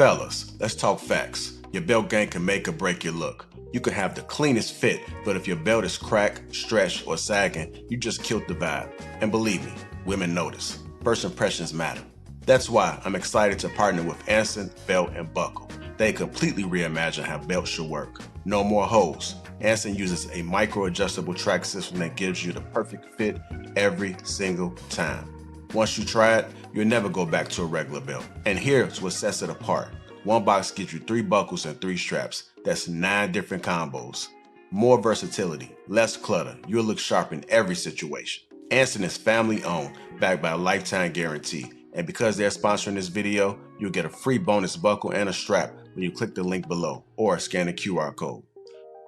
Fellas, let's talk facts. Your belt game can make or break your look. You could have the cleanest fit, but if your belt is cracked, stretched, or sagging, you just killed the vibe. And believe me, women notice. First impressions matter. That's why I'm excited to partner with Anson Belt and Buckle. They completely reimagine how belts should work. No more holes. Anson uses a micro-adjustable track system that gives you the perfect fit every single time. Once you try it, you'll never go back to a regular belt. And here's what sets it apart. One box gives you 3 buckles and 3 straps. That's 9 different combos. More versatility, less clutter. You'll look sharp in every situation. Anson is family owned, backed by a lifetime guarantee. And because they're sponsoring this video, you'll get a free bonus buckle and a strap when you click the link below or scan the QR code.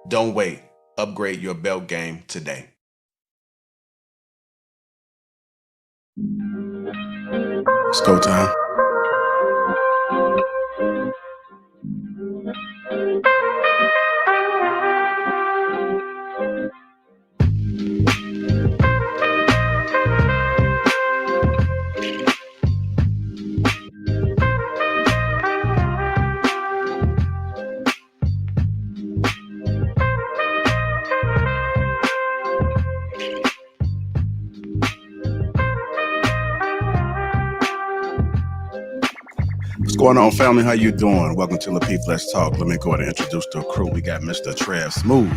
Don't wait. Upgrade your belt game today. It's go time. What's going on, family? How you doing? Welcome to Lapeef Let's Talk. Let me go ahead and introduce the crew. We got Mr. Trev Smooth,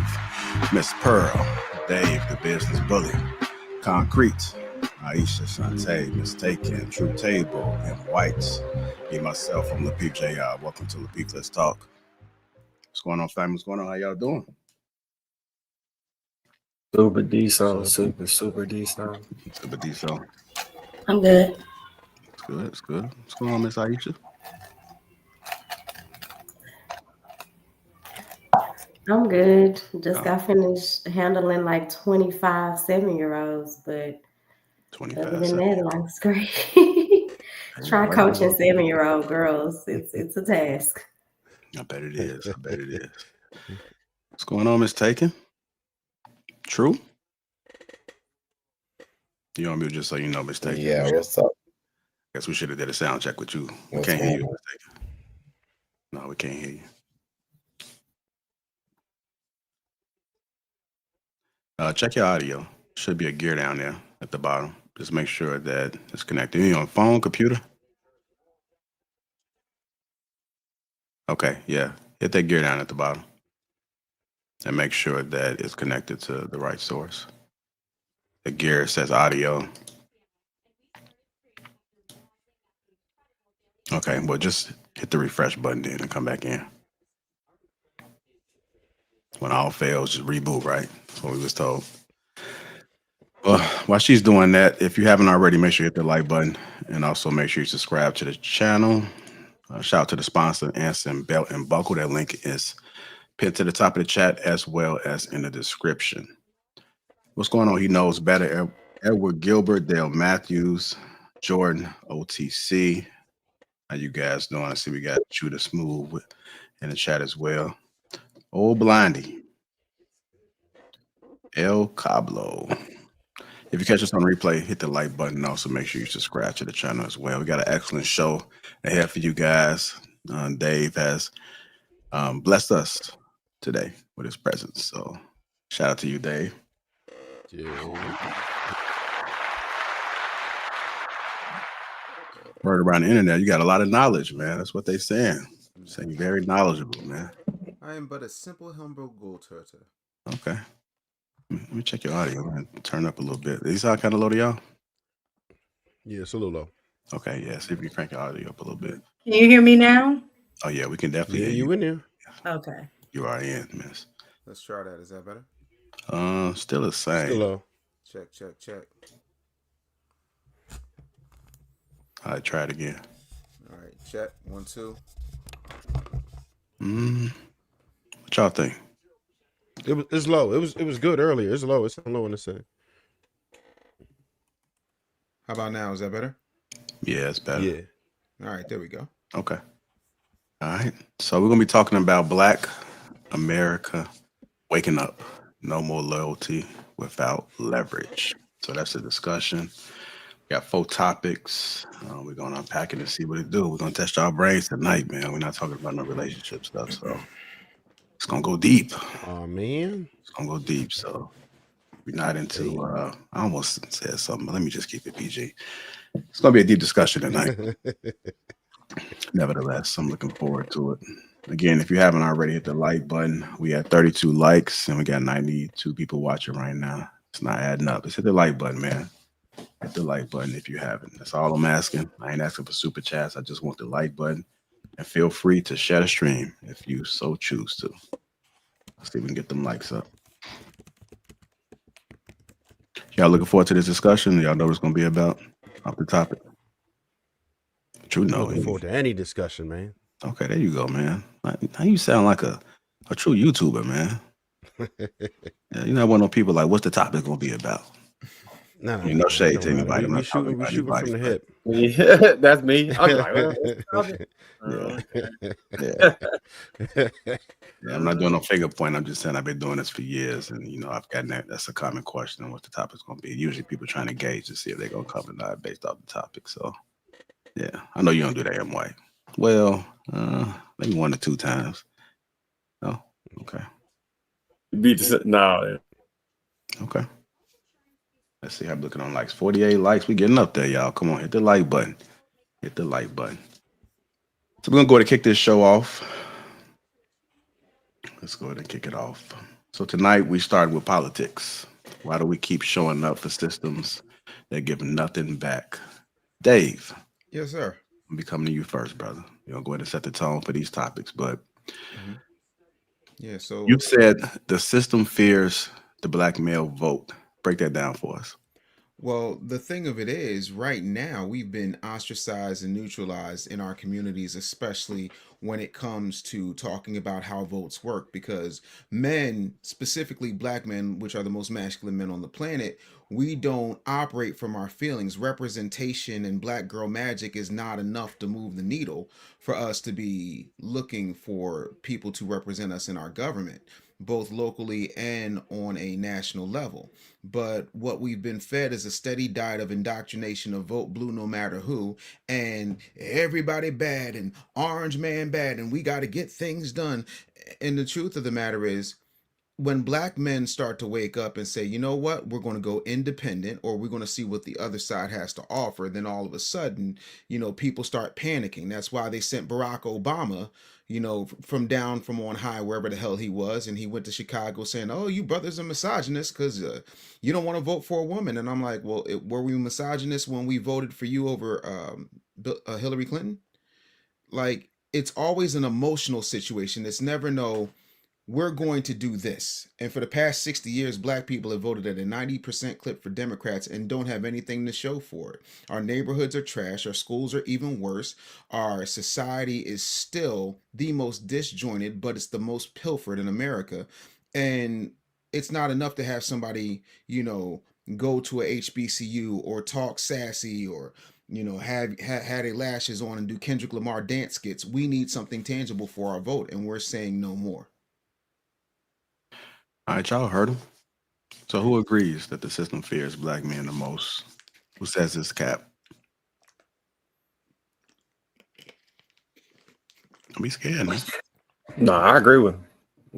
Miss Pearl, Dave, the business bully, Concrete, Aisha, Shantae, Mistaken, True Table, and Whites. Me, myself, I'm Lapeef JR. Welcome to Lapeef Let's Talk. What's going on, family? What's going on? How y'all doing? Super decent, super decent. Super decent. I'm good. It's good. It's good. What's going on, Miss Aisha? I'm good. Just got finished handling like 25 7-year-olds, but 25. other than that, life's great. Try coaching 7-year-old girls. It's a task. I bet it is. I bet it is. What's going on, Miss Taken? True? You on mute just so you know, Miss Taken. Yeah, what's up? Guess we should have did a sound check with you. We What's can't hear you, going Miss Taken. No, we can't hear you. Check your audio. Should be a gear down there at the bottom. Just make sure that it's connected. You on phone, computer? Okay, yeah. Hit that gear down at the bottom. And make sure that it's connected to the right source. The gear says audio. Okay, well, just hit the refresh button then and come back in. When all fails, just reboot, right? That's what we was told. Well, while she's doing that, if you haven't already, make sure you hit the like button and also make sure you subscribe to the channel. Shout out to the sponsor, Anson Belt and Buckle. That link is pinned to the top of the chat as well as in the description. What's going on? He knows better. Edward Gilbert, Dale Matthews, Jordan OTC. How you guys doing? I see we got Judah Smooth in the chat as well. Old Blindy. El Cablo. If you catch us on replay, hit the like button and also make sure you subscribe to the channel as well. We got an excellent show ahead for you guys. Dave has blessed us today with his presence. So shout out to you, Dave. Yeah. Word around the internet, you got a lot of knowledge, man. That's what they're saying. Saying very knowledgeable, man. I am but a simple, humble gold turtle. Okay. Let me check your audio, man. Turn up a little bit. Is that kind of low to y'all? Yeah, it's a little low. Okay, yeah. See if you can crank your audio up a little bit. Can you hear me now? Oh, yeah, we can definitely Yeah, hear you in there. Okay. You are in, miss. Let's try that. Is that better? Still the same. Still low. Check. All right, try it again. All right, check. 1, 2. What y'all think? It's low. It was good earlier. It's low. It's low in the same. How about now? Is that better? Yeah, it's better. Yeah. All right, there we go. Okay. All right. So we're gonna be talking about Black America waking up. No more loyalty without leverage. So that's the discussion. Got 4 topics. We're gonna unpack it and see what it do. We're gonna test our brains tonight, man. We're not talking about no relationship stuff, so it's gonna go deep. Oh man. It's gonna go deep. So we're not into. I almost said something, but let me just keep it PG. It's gonna be a deep discussion tonight. Nevertheless, I'm looking forward to it. Again, if you haven't already, hit the like button. We had 32 likes and we got 92 people watching right now. It's not adding up. Just hit the like button, man. Hit the like button if you haven't. That's all I'm asking. I ain't asking for super chats. I just want the like button. And feel free to share the stream if you so choose to. Let's see if we can get them likes up. Y'all looking forward to this discussion? Y'all know what it's going to be about off the topic? True, no. Looking forward to any discussion, man. Okay, there you go, man. Now you sound like a true YouTuber, man. Yeah, you know, one of those people like, what's the topic going to be about? No, no shade to anybody. We shooting from the hip. Yeah, that's me. I'm like, Yeah, I'm not doing no finger point. I'm just saying I've been doing this for years, and you know, I've gotten that. That's a common question. What the topic's going to be? Usually, people trying to gauge to see if they're going to cover or not based off the topic. So, yeah, I know you don't do that, M. White. Well, maybe 1 or 2 times. Oh, okay. No. Okay. Let's see how I'm looking on likes. 48 likes. We getting up there, y'all. Come on, hit the like button. Hit the like button. So we're gonna go ahead and kick this show off. Let's go ahead and kick it off. So tonight we started with politics. Why do we keep showing up for systems that give nothing back? Dave. Yes, sir. I'll be coming to you first, brother. You're gonna go ahead and set the tone for these topics, but yeah, so you said the system fears the black male vote. Break that down for us. Well, the thing of it is, right now, we've been ostracized and neutralized in our communities, especially when it comes to talking about how votes work, because men, specifically black men, which are the most masculine men on the planet, we don't operate from our feelings. Representation and black girl magic is not enough to move the needle for us to be looking for people to represent us in our government, both locally and on a national level. But what we've been fed is a steady diet of indoctrination of vote blue no matter who, and everybody bad and orange man bad, and we got to get things done. And the truth of the matter is, when black men start to wake up and say, you know what, we're going to go independent, or we're going to see what the other side has to offer, then all of a sudden, you know, people start panicking. That's why they sent Barack Obama, you know, from on high, wherever the hell he was, and he went to Chicago saying, oh, you brothers are misogynist because you don't want to vote for a woman. And I'm like, well, were we misogynist when we voted for you over Hillary Clinton? Like, it's always an emotional situation. It's never we're going to do this. And for the past 60 years, black people have voted at a 90% clip for Democrats and don't have anything to show for it. Our neighborhoods are trash. Our schools are even worse. Our society is still the most disjointed, but it's the most pilfered in America. And it's not enough to have somebody, you know, go to a HBCU or talk sassy or, you know, had their lashes on and do Kendrick Lamar dance skits. We need something tangible for our vote, and we're saying no more. All right, y'all heard him. So who agrees that the system fears black men the most? Who says this, Cap? Don't be scared, man. No, I agree with him.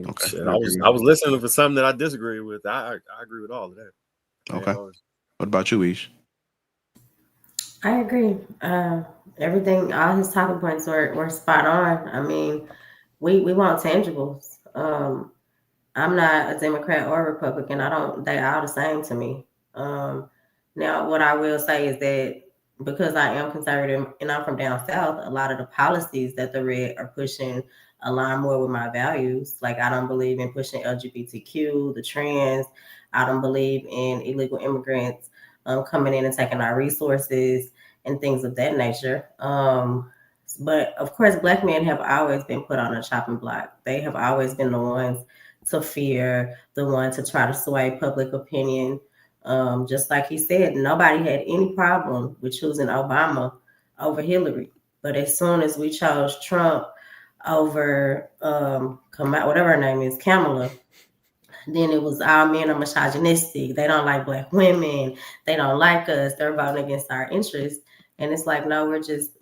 Okay. Shit, I was listening for something that I disagree with. I agree with all of that. Okay. What about you, Ish? I agree. Everything, all his talking points were spot on. I mean, we want tangibles. I'm not a Democrat or a Republican. They all the same to me. Now, what I will say is that because I am conservative and I'm from down south, a lot of the policies that the red are pushing align more with my values. Like, I don't believe in pushing LGBTQ, the trans. I don't believe in illegal immigrants coming in and taking our resources and things of that nature. But of course, black men have always been put on a chopping block. They have always been the ones to fear, the one to try to sway public opinion. Just like he said, nobody had any problem with choosing Obama over Hillary. But as soon as we chose Trump over whatever her name is, Kamala, then it was all men are misogynistic. They don't like black women. They don't like us. They're voting against our interests. And it's like, no,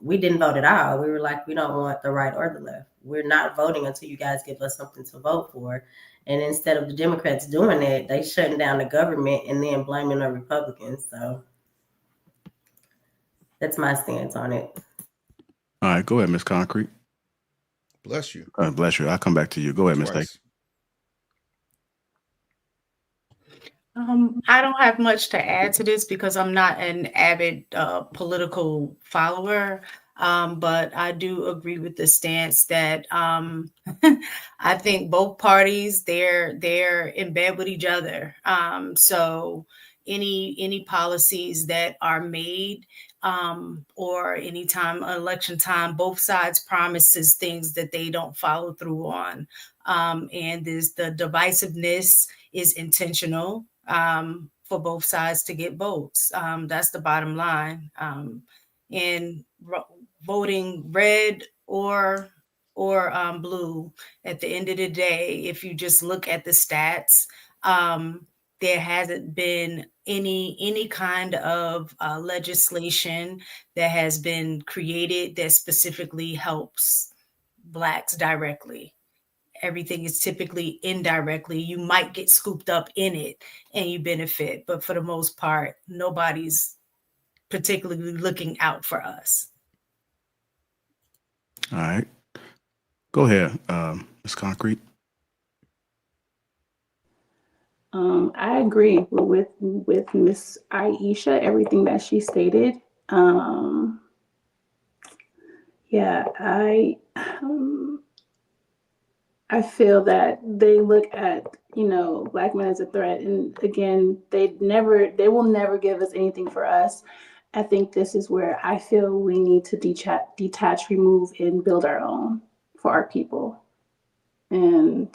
we didn't vote at all. We were like, we don't want the right or the left. We're not voting until you guys give us something to vote for. And instead of the Democrats doing that, they shutting down the government and then blaming the Republicans. So that's my stance on it. All right, go ahead, Miss Concrete. Bless you. Bless you. I'll come back to you. Go ahead, Miss Tay. Twice. I don't have much to add to this because I'm not an avid political follower, but I do agree with the stance that I think both parties they're in bed with each other. So any policies that are made or anytime election time, both sides promises things that they don't follow through on, and the divisiveness is intentional. For both sides to get votes. That's the bottom line. And voting red or blue, at the end of the day, if you just look at the stats, there hasn't been any kind of legislation that has been created that specifically helps Blacks directly. Everything is typically indirectly. You might get scooped up in it and you benefit, but for the most part, nobody's particularly looking out for us. All right. Go ahead, Ms. Concrete. I agree with Miss Aisha, everything that she stated. I feel that they look at, Black men as a threat. And again, they will never give us anything for us. I think this is where I feel we need to detach, remove, and build our own for our people. And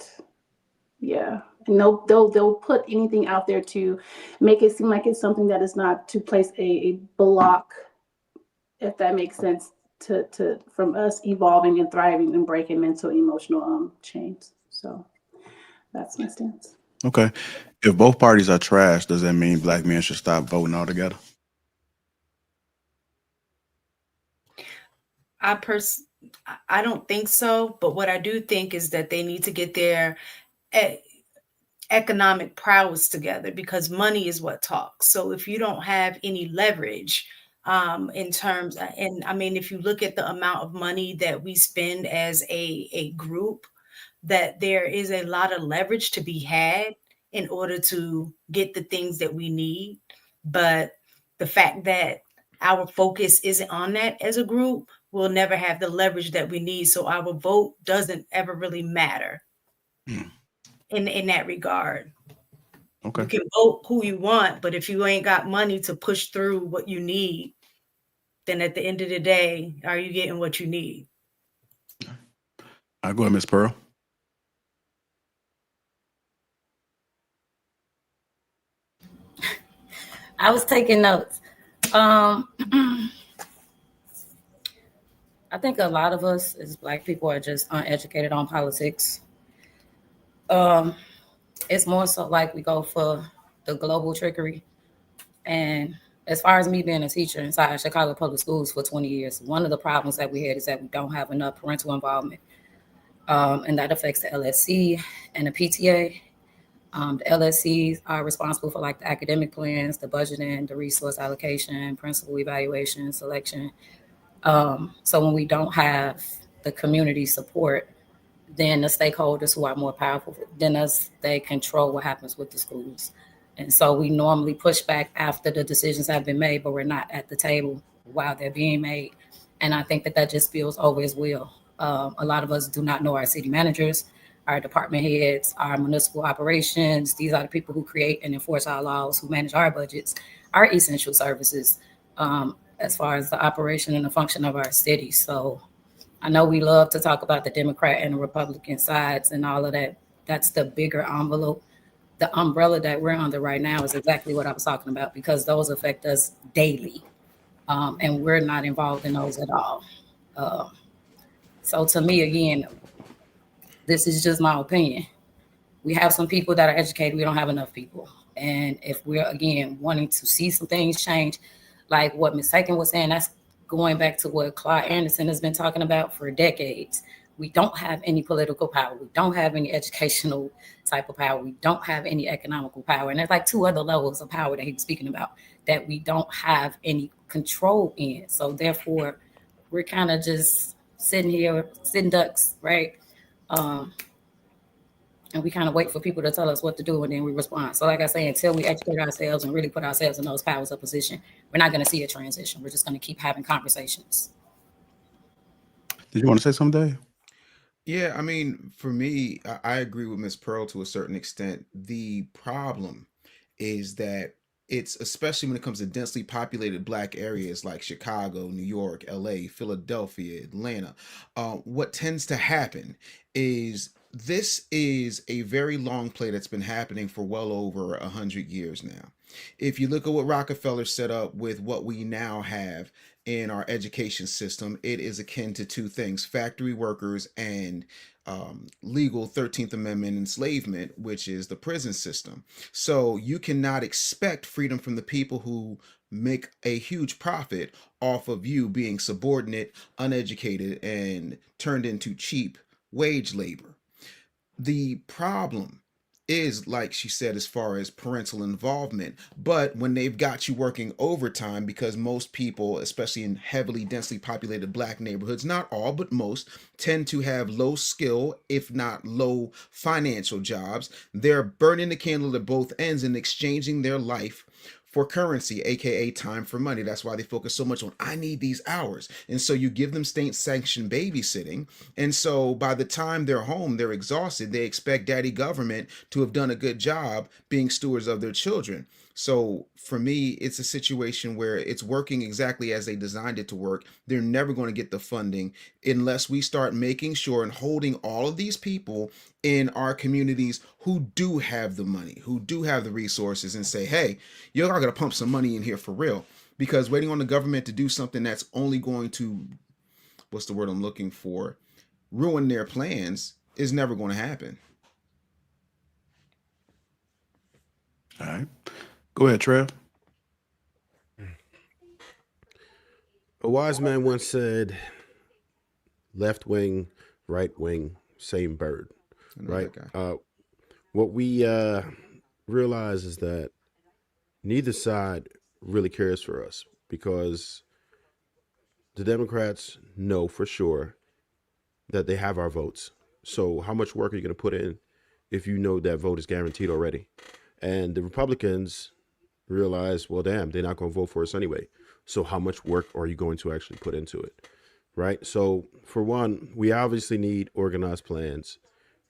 yeah, and they'll put anything out there to make it seem like it's something that is not, to place a block, if that makes sense, to from us evolving and thriving and breaking mental emotional chains. So that's my stance. Okay. If both parties are trash, does that mean Black men should stop voting altogether? I don't think so, but what I do think is that they need to get their economic prowess together, because money is what talks. So if you don't have any leverage in terms, and I mean, if you look at the amount of money that we spend as a group, that there is a lot of leverage to be had in order to get the things that we need. But the fact that our focus isn't on that as a group, we'll never have the leverage that we need. So our vote doesn't ever really matter in that regard. Okay. You can vote who you want, but if you ain't got money to push through what you need, then at the end of the day, are you getting what you need? I'll go ahead, Ms. Pearl. I was taking notes. I think a lot of us as Black people are just uneducated on politics. It's more so like we go for the global trickery. And as far as me being a teacher inside Chicago Public Schools for 20 years, one of the problems that we had is that we don't have enough parental involvement. And that affects the LSC and the PTA. The LSCs are responsible for like the academic plans, the budgeting, the resource allocation, principal evaluation, selection. So when we don't have the community support, then the stakeholders who are more powerful than us, they control what happens with the schools. And so we normally push back after the decisions have been made, but we're not at the table while they're being made. And I think that just spills over as well. A lot of us do not know our city managers, our department heads, our municipal operations. These are the people who create and enforce our laws, who manage our budgets, our essential services, as far as the operation and the function of our city. So I know we love to talk about the Democrat and the Republican sides and all of that. That's the bigger envelope. The umbrella that we're under right now is exactly what I was talking about, because those affect us daily. And we're not involved in those at all. So to me, again, this is just my opinion. We have some people that are educated. We don't have enough people. And if we're, again, wanting to see some things change, like what Ms. Sakin was saying, that's going back to what Claude Anderson has been talking about for decades. We don't have any political power. We don't have any educational type of power. We don't have any economical power. And there's like 2 other levels of power that he was speaking about that we don't have any control in. So therefore, we're kind of just sitting here, sitting ducks, right? And we kind of wait for people to tell us what to do, and then we respond. So like I say, until we educate ourselves and really put ourselves in those powers of position, we're not going to see a transition. We're just going to keep having conversations. Did you want to say something, Dave? Yeah, I mean, for me, I agree with Miss Pearl to a certain extent. The problem is that it's, especially when it comes to densely populated black areas like Chicago, New York, LA, Philadelphia, Atlanta, what tends to happen is this is a very long play that's been happening for well over 100 years now. If you look at what Rockefeller set up with what we now have in our education system, it is akin to 2 things: factory workers and legal 13th Amendment enslavement, which is the prison system. So you cannot expect freedom from the people who make a huge profit off of you being subordinate, uneducated, and turned into cheap wage labor. The problem is, like she said, as far as parental involvement, but when they've got you working overtime, because most people, especially in heavily densely populated black neighborhoods, not all but most, tend to have low skill, if not low financial jobs, they're burning the candle at both ends and exchanging their life for currency, aka time for money. That's why they focus so much on, I need these hours. And so you give them state sanctioned babysitting. And so by the time they're home, they're exhausted. They expect daddy government to have done a good job being stewards of their children. So for me, it's a situation where it's working exactly as they designed it to work. They're never going to get the funding unless we start making sure and holding all of these people in our communities who do have the money, who do have the resources, and say, hey, y'all got to pump some money in here for real. Because waiting on the government to do something that's only going to, what's the word I'm looking for, ruin their plans, is never going to happen. All right. Go ahead, Trev. A wise man once said, left wing, right wing, same bird. Right. What we realize is that neither side really cares for us, because the Democrats know for sure that they have our votes. So how much work are you going to put in if you know that vote is guaranteed already? And the Republicans realize, well, damn, they're not going to vote for us anyway. So how much work are you going to actually put into it? Right. So for one, we obviously need organized plans.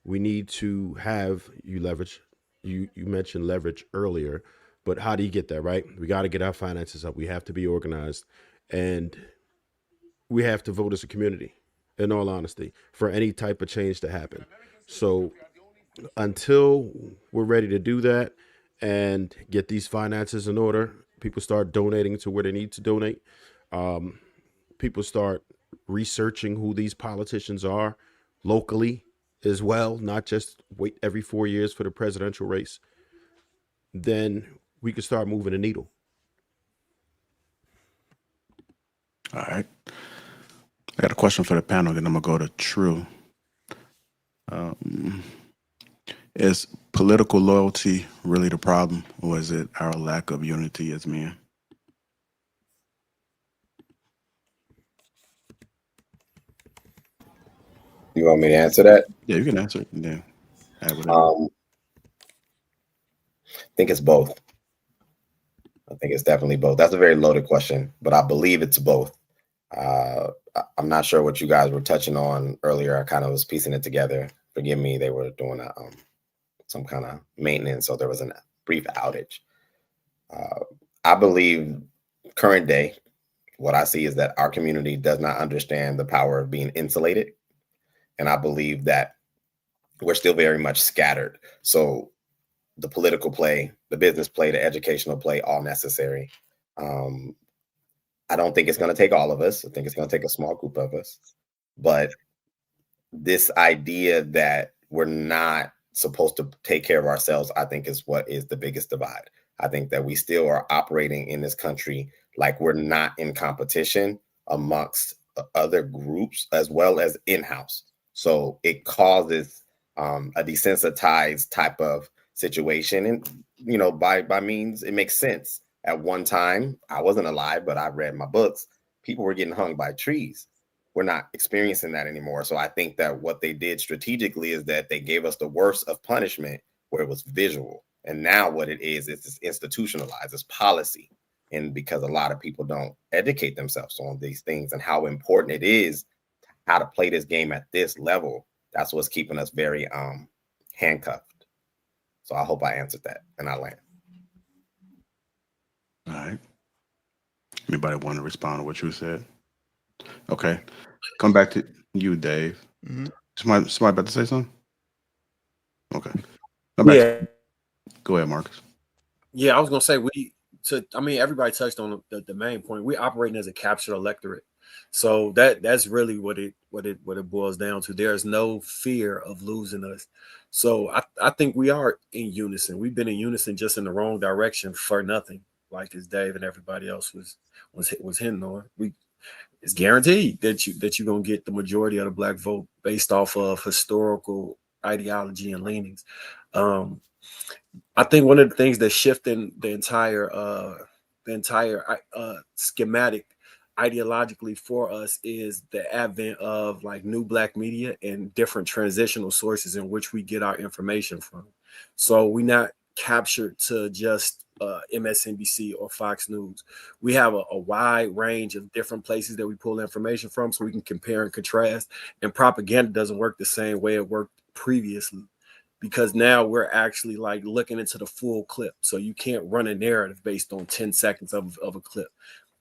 We need to have you leverage. You mentioned leverage earlier, but how do you get that? Right. We got to get our finances up. We have to be organized, and we have to vote as a community, in all honesty, for any type of change to happen. So until we're ready to do that and get these finances in order, people start donating to where they need to donate. People start researching who these politicians are locally as well, not just wait every 4 years for the presidential race. Then we can start moving the needle. All right. I got a question for the panel, then I'm going to go to True. Is political loyalty really the problem, or is it our lack of unity as men? You want me to answer that? Yeah, you can answer it and then add whatever. I think it's both. I think it's definitely both. That's a very loaded question, but I believe it's both. I'm not sure what you guys were touching on earlier. I kind of was piecing it together. Forgive me. They were doing some kind of maintenance, so there was a brief outage. I believe current day, what I see is that our community does not understand the power of being insulated. And I believe that we're still very much scattered. So the political play, the business play, the educational play, all necessary. I don't think it's going to take all of us. I think it's going to take a small group of us. But this idea that we're not supposed to take care of ourselves, I think is what is the biggest divide. I think that we still are operating in this country like we're not in competition amongst other groups as well as in-house. So it causes a desensitized type of situation. And, you know, by means, it makes sense. At one time, I wasn't alive, but I read my books. People were getting hung by trees. We're not experiencing that anymore. So I think that what they did strategically is that they gave us the worst of punishment where it was visual. And now what it is it's institutionalized, it's policy. And because a lot of people don't educate themselves on these things and how important it is how to play this game at this level, that's what's keeping us very handcuffed. So I hope I answered that, and I land. All right. Anybody want to respond to what you said? Okay. Come back to you, Dave. Mm-hmm. Somebody about to say something? Okay. Go ahead, Marcus. Yeah, I was gonna say everybody touched on the main point. We're operating as a captured electorate. So that's really what it boils down to. There's no fear of losing us. So I think we are in unison. We've been in unison just in the wrong direction for nothing, like as Dave and everybody else was hinting on. It's guaranteed that you're gonna get the majority of the black vote based off of historical ideology and leanings. I think one of the things that's shifting the entire schematic ideologically for us is the advent of like new black media and different transitional sources in which we get our information from. So we're not captured to just MSNBC or Fox News. We have a wide range of different places that we pull information from so we can compare and contrast. And propaganda doesn't work the same way it worked previously, because now we're actually like looking into the full clip. So you can't run a narrative based on 10 seconds of a clip.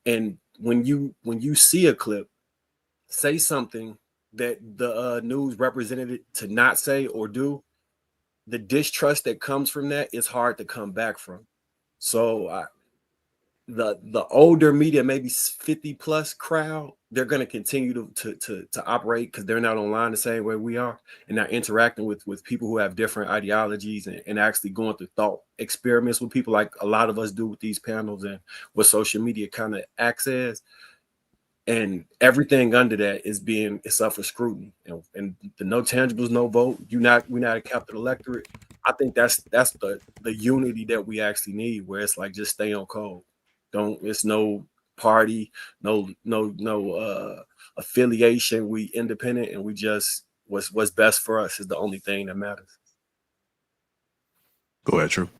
And when you see a clip, say something that the news represented to not say or do, the distrust that comes from that is hard to come back from. So the older media, maybe 50 plus crowd, they're going to continue to operate because they're not online the same way we are, and not interacting with people who have different ideologies and actually going through thought experiments with people like a lot of us do with these panels and what social media kind of acts as. And everything under that it's up for scrutiny, and the no tangibles, no vote. We're not a captive electorate. I think that's the unity that we actually need, where it's like just stay on code. It's no party, no affiliation. We independent, and we just what's best for us is the only thing that matters. Go ahead, True.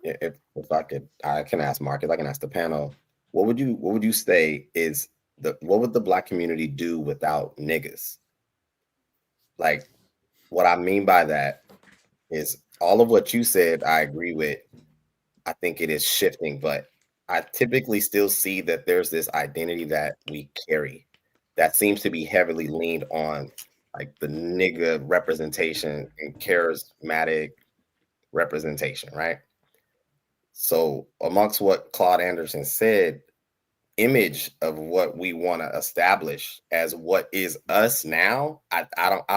If I can ask Marcus, I can ask the panel. What would you say is what would the black community do without niggas? Like, what I mean by that is all of what you said, I agree with. I think it is shifting, but I typically still see that there's this identity that we carry that seems to be heavily leaned on like the nigga representation and charismatic representation, right? So amongst what Claude Anderson said, image of what we want to establish as what is us now, I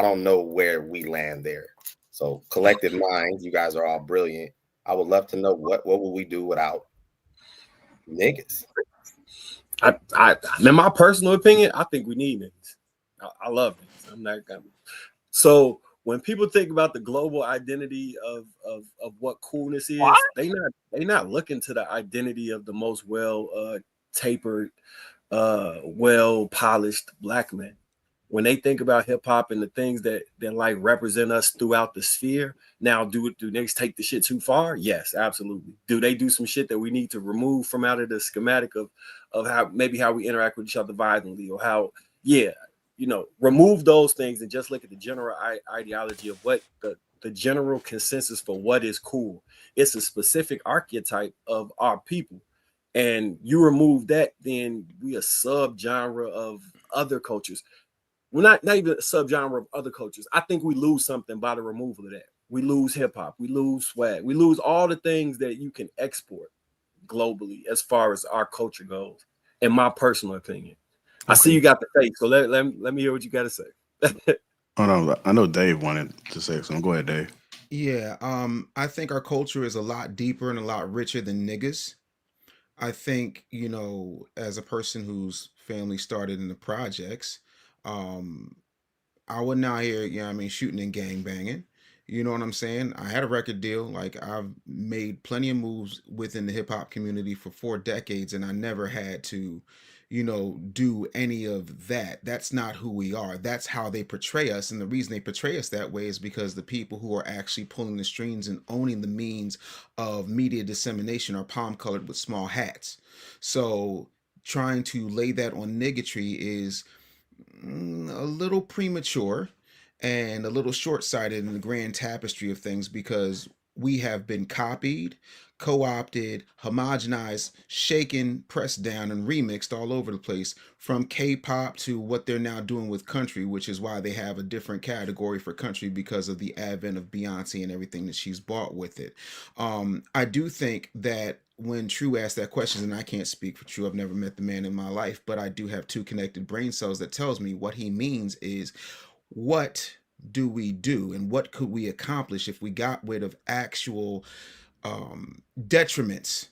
don't know where we land there. So collective minds, you guys are all brilliant. I would love to know what would we do without niggas? In my personal opinion, I think we need niggas. I love niggas. I'm not gonna. So when people think about the global identity of what coolness is, they not looking to the identity of the most tapered, well polished black men. When they think about hip hop and the things that like represent us throughout the sphere, now do niggas take the shit too far? Yes, absolutely. Do they do some shit that we need to remove from out of the schematic of how we interact with each other violently, or how, remove those things and just look at the general ideology of what the general consensus for what is cool. It's a specific archetype of our people. And you remove that, then we a subgenre of other cultures. We're not even a subgenre of other cultures. I think we lose something by the removal of that. We lose hip hop. We lose swag. We lose all the things that you can export globally as far as our culture goes, in my personal opinion. I see you got the face, so let me hear what you got to say. Oh no, I know Dave wanted to say something. Go ahead, Dave. Yeah, I think our culture is a lot deeper and a lot richer than niggas. I think, as a person whose family started in the projects, um, I wasn't out here, shooting and gang banging. You know what I'm saying? I had a record deal. Like, I've made plenty of moves within the hip hop community for 4 decades, and I never had to, do any of that. That's not who we are. That's how they portray us. And the reason they portray us that way is because the people who are actually pulling the strings and owning the means of media dissemination are palm colored with small hats. So trying to lay that on niggatry is a little premature and a little short-sighted in the grand tapestry of things, because we have been copied, co-opted, homogenized, shaken, pressed down, and remixed all over the place, from K-pop to what they're now doing with country, which is why they have a different category for country because of the advent of Beyonce and everything that she's brought with it. I do think that when True asked that question, and I can't speak for True, I've never met the man in my life, but I do have two connected brain cells that tells me what he means is, what do we do and what could we accomplish if we got rid of actual detriments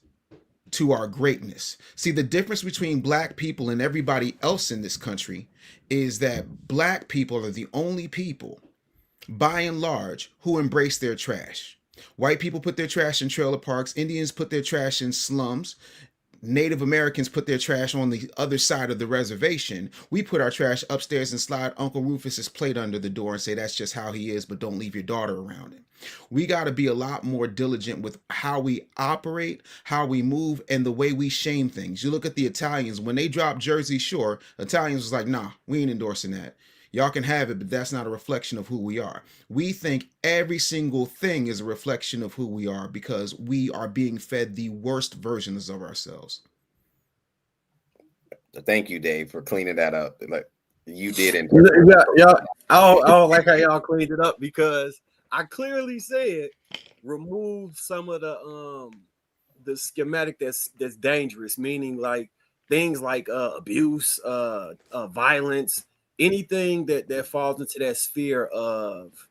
to our greatness? See, the difference between black people and everybody else in this country is that black people are the only people, by and large, who embrace their trash. White people put their trash in trailer parks. Indians put their trash in slums. Native Americans put their trash on the other side of the reservation. We put our trash upstairs and slide Uncle Rufus's plate under the door and say that's just how he is, but don't leave your daughter around him. We got to be a lot more diligent with how we operate, how we move, and the way we shame things. You look at the Italians, when they dropped Jersey Shore, Italians was like, nah, we ain't endorsing that. Y'all can have it, but that's not a reflection of who we are. We think every single thing is a reflection of who we are because we are being fed the worst versions of ourselves. Thank you, Dave, for cleaning that up. Like you did. Yeah. I don't like how y'all cleaned it up, because I clearly said remove some of the schematic that's dangerous, meaning like things like abuse, violence, anything that falls into that sphere of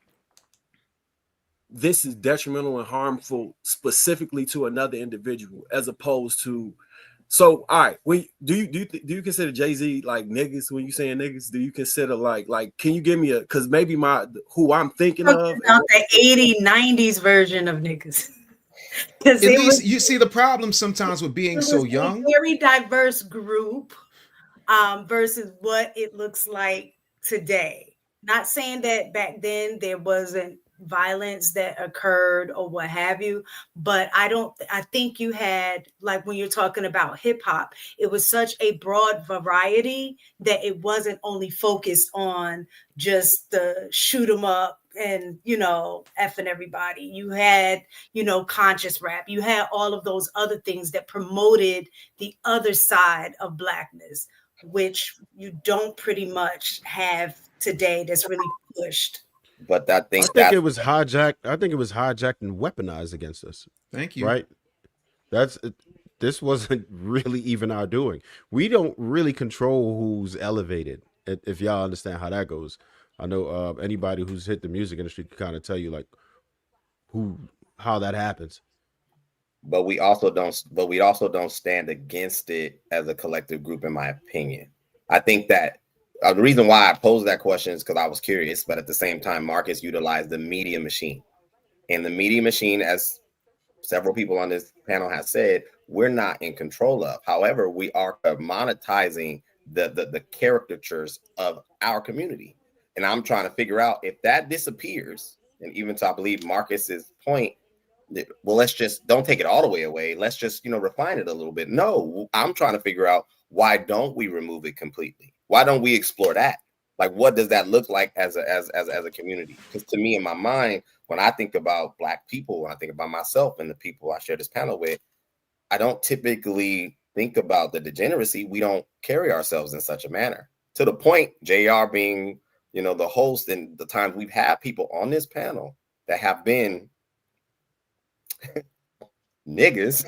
this is detrimental and harmful specifically to another individual, as opposed to. So, all right, do you consider Jay-Z like niggas when you saying niggas? Do you consider like can you give me because maybe who I'm thinking of about the 80s, 90s version of niggas. At least you see the problem sometimes with being so young. Very diverse group versus what it looks like today. Not saying that back then there wasn't violence that occurred or what have you, but I think you had, like when you're talking about hip hop, it was such a broad variety that it wasn't only focused on just the shoot 'em up and effing everybody. You had conscious rap, you had all of those other things that promoted the other side of blackness, which you don't pretty much have today that's really pushed. But I think it was hijacked. I think it was hijacked and weaponized against us. Thank you. Right? This wasn't really even our doing. We don't really control who's elevated, if y'all understand how that goes. I know anybody who's hit the music industry can kind of tell you like how that happens. But we also don't stand against it as a collective group, in my opinion. I think that the reason why I posed that question is because I was curious, but at the same time, Marcus utilized the media machine. And the media machine, as several people on this panel have said, we're not in control of. However, we are monetizing the caricatures of our community. And I'm trying to figure out if that disappears, and even to, I believe, Marcus's point, well, let's just don't take it all the way away. Let's just, refine it a little bit. No, I'm trying to figure out, why don't we remove it completely? Why don't we explore that? Like, what does that look like as a community? Because to me, in my mind, when I think about Black people, when I think about myself and the people I share this panel with, I don't typically think about the degeneracy. We don't carry ourselves in such a manner. To the point, JR being, the host, and the times we've had people on this panel that have been niggas,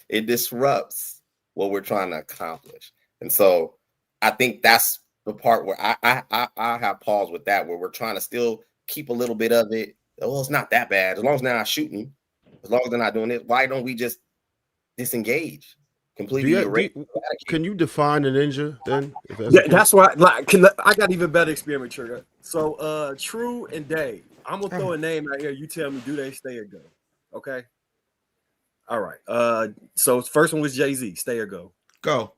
it disrupts what we're trying to accomplish. And so I think that's the part where I have pause with that, where we're trying to still keep a little bit of it. Well, it's not that bad as long as they're not shooting, as long as they're not doing it. Why don't we just disengage completely? Can you define a ninja then? If that's why. Like, I got even better experiment trigger. So, True and Dave. I'm gonna throw a name out here. You tell me, do they stay or go? Okay. All right. So first one was Jay-Z. Stay or go? Go.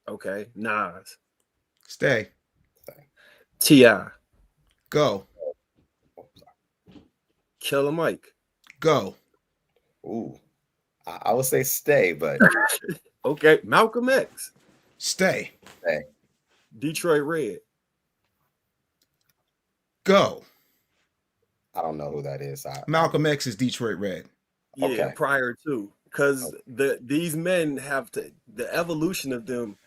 Okay. Nas. Stay. T.I. Go. Killer Mike. Go. Ooh, I would say stay, but okay. Malcolm X. Stay. Stay. Detroit Red. Go. I don't know who that is. Malcolm X is Detroit Red. Yeah, okay. Prior to, because these men have to, the evolution of them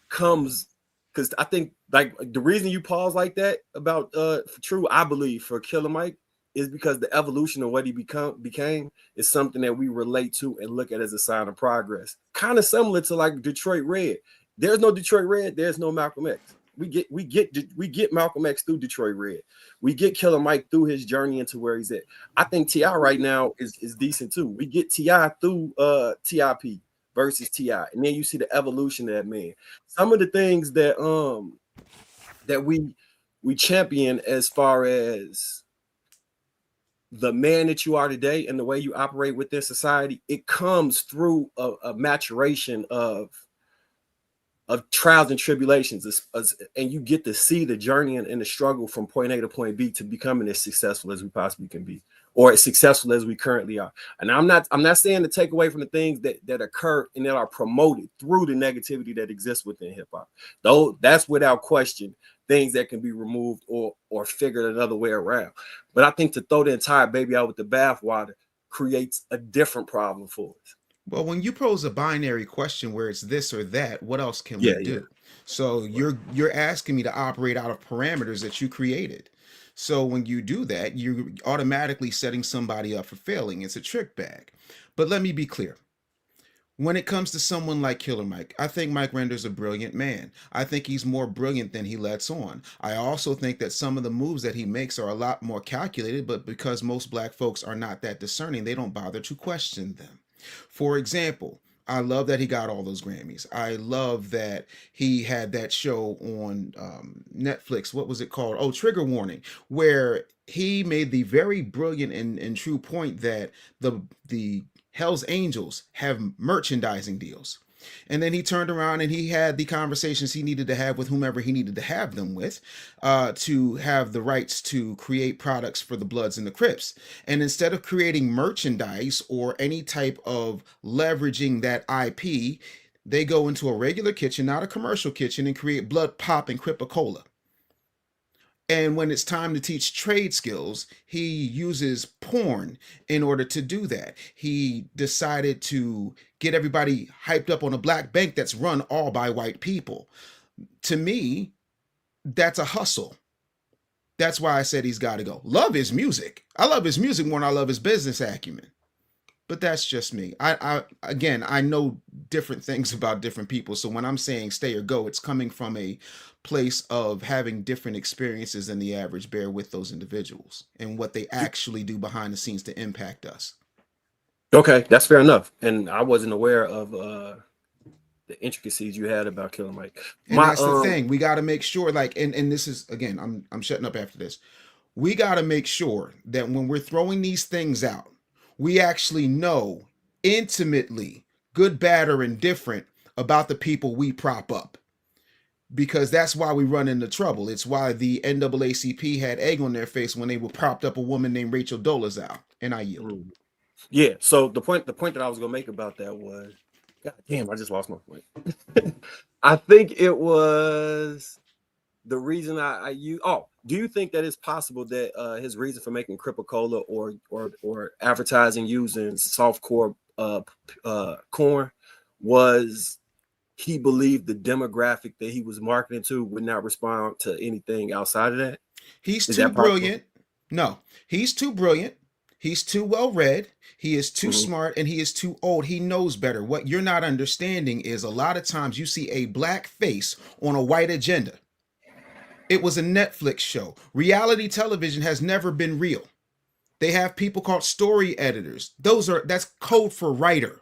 comes, because I think like the reason you pause like that about True, I believe for Killer Mike is because the evolution of what he became is something that we relate to and look at as a sign of progress. Kind of similar to like Detroit Red. There's no Detroit Red. There's no Malcolm X. We get Malcolm X through Detroit Red. We get Killer Mike through his journey into where he's at. I think T.I. right now is decent too. We get T.I. through TIP versus T.I. And then you see the evolution of that man. Some of the things that that we champion as far as the man that you are today and the way you operate within society, it comes through a maturation of trials and tribulations, and you get to see the journey and the struggle from point A to point B to becoming as successful as we possibly can be, or as successful as we currently are. And I'm not saying to take away from the things that occur and that are promoted through the negativity that exists within hip hop. Though that's without question things that can be removed or figured another way around. But I think to throw the entire baby out with the bathwater creates a different problem for us. Well, when you pose a binary question where it's this or that, what else can we do? So you're asking me to operate out of parameters that you created. So when you do that, you're automatically setting somebody up for failing. It's a trick bag. But let me be clear. When it comes to someone like Killer Mike, I think Mike Render's a brilliant man. I think he's more brilliant than he lets on. I also think that some of the moves that he makes are a lot more calculated, but because most black folks are not that discerning, they don't bother to question them. For example, I love that he got all those Grammys. I love that he had that show on Netflix. What was it called? Oh, Trigger Warning, where he made the very brilliant and true point that the Hell's Angels have merchandising deals. And then he turned around and he had the conversations he needed to have with whomever he needed to have them with to have the rights to create products for the Bloods and the Crips. And instead of creating merchandise or any type of leveraging that IP, they go into a regular kitchen, not a commercial kitchen, and create Blood Pop and Cripa-Cola. And when it's time to teach trade skills, he uses porn in order to do that. He decided to get everybody hyped up on a black bank that's run all by white people. To me, that's a hustle. That's why I said he's got to go. Love his music. I love his music more than I love his business acumen. But that's just me. I know different things about different people. So when I'm saying stay or go, it's coming from a place of having different experiences than the average bear with those individuals and what they actually do behind the scenes to impact us. Okay, that's fair enough. And I wasn't aware of the intricacies you had about Killer Mike. And that's the thing. We got to make sure, like, and this is, again, I'm shutting up after this. We got to make sure that when we're throwing these things out, we actually know intimately, good, bad, or indifferent, about the people we prop up. Because that's why we run into trouble. It's why the NAACP had egg on their face when they were propped up a woman named Rachel Dolezal. And I yield. Yeah. So the point that I was gonna make about that was, God damn, I just lost my point. I think it was the reason I use. Oh, do you think that it's possible that his reason for making Cripa-Cola or advertising using softcore corn was he believed the demographic that he was marketing to would not respond to anything outside of that? He's too brilliant. No, he's too brilliant. He's too well read. He is too smart, and he is too old. He knows better. What you're not understanding is a lot of times you see a black face on a white agenda. It was a Netflix show. Reality television has never been real. They have people called story editors. That's code for writer.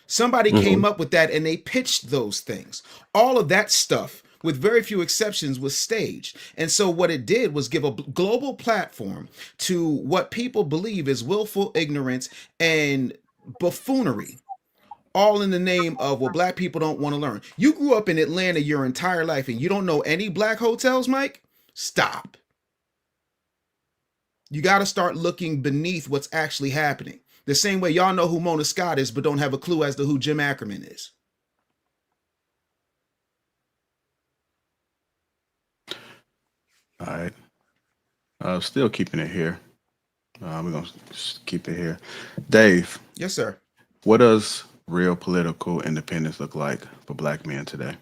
Somebody came up with that and they pitched those things. All of that stuff, with very few exceptions, was staged. And so what it did was give a global platform to what people believe is willful ignorance and buffoonery, all in the name of, well, black people don't want to learn. You grew up in Atlanta your entire life and you don't know any black hotels, Mike? Stop. You got to start looking beneath what's actually happening. The same way y'all know who Mona Scott is, but don't have a clue as to who Jim Ackerman is. All right. Still keeping it here. We're going to keep it here. Dave. Yes, sir. What does real political independence look like for black men today?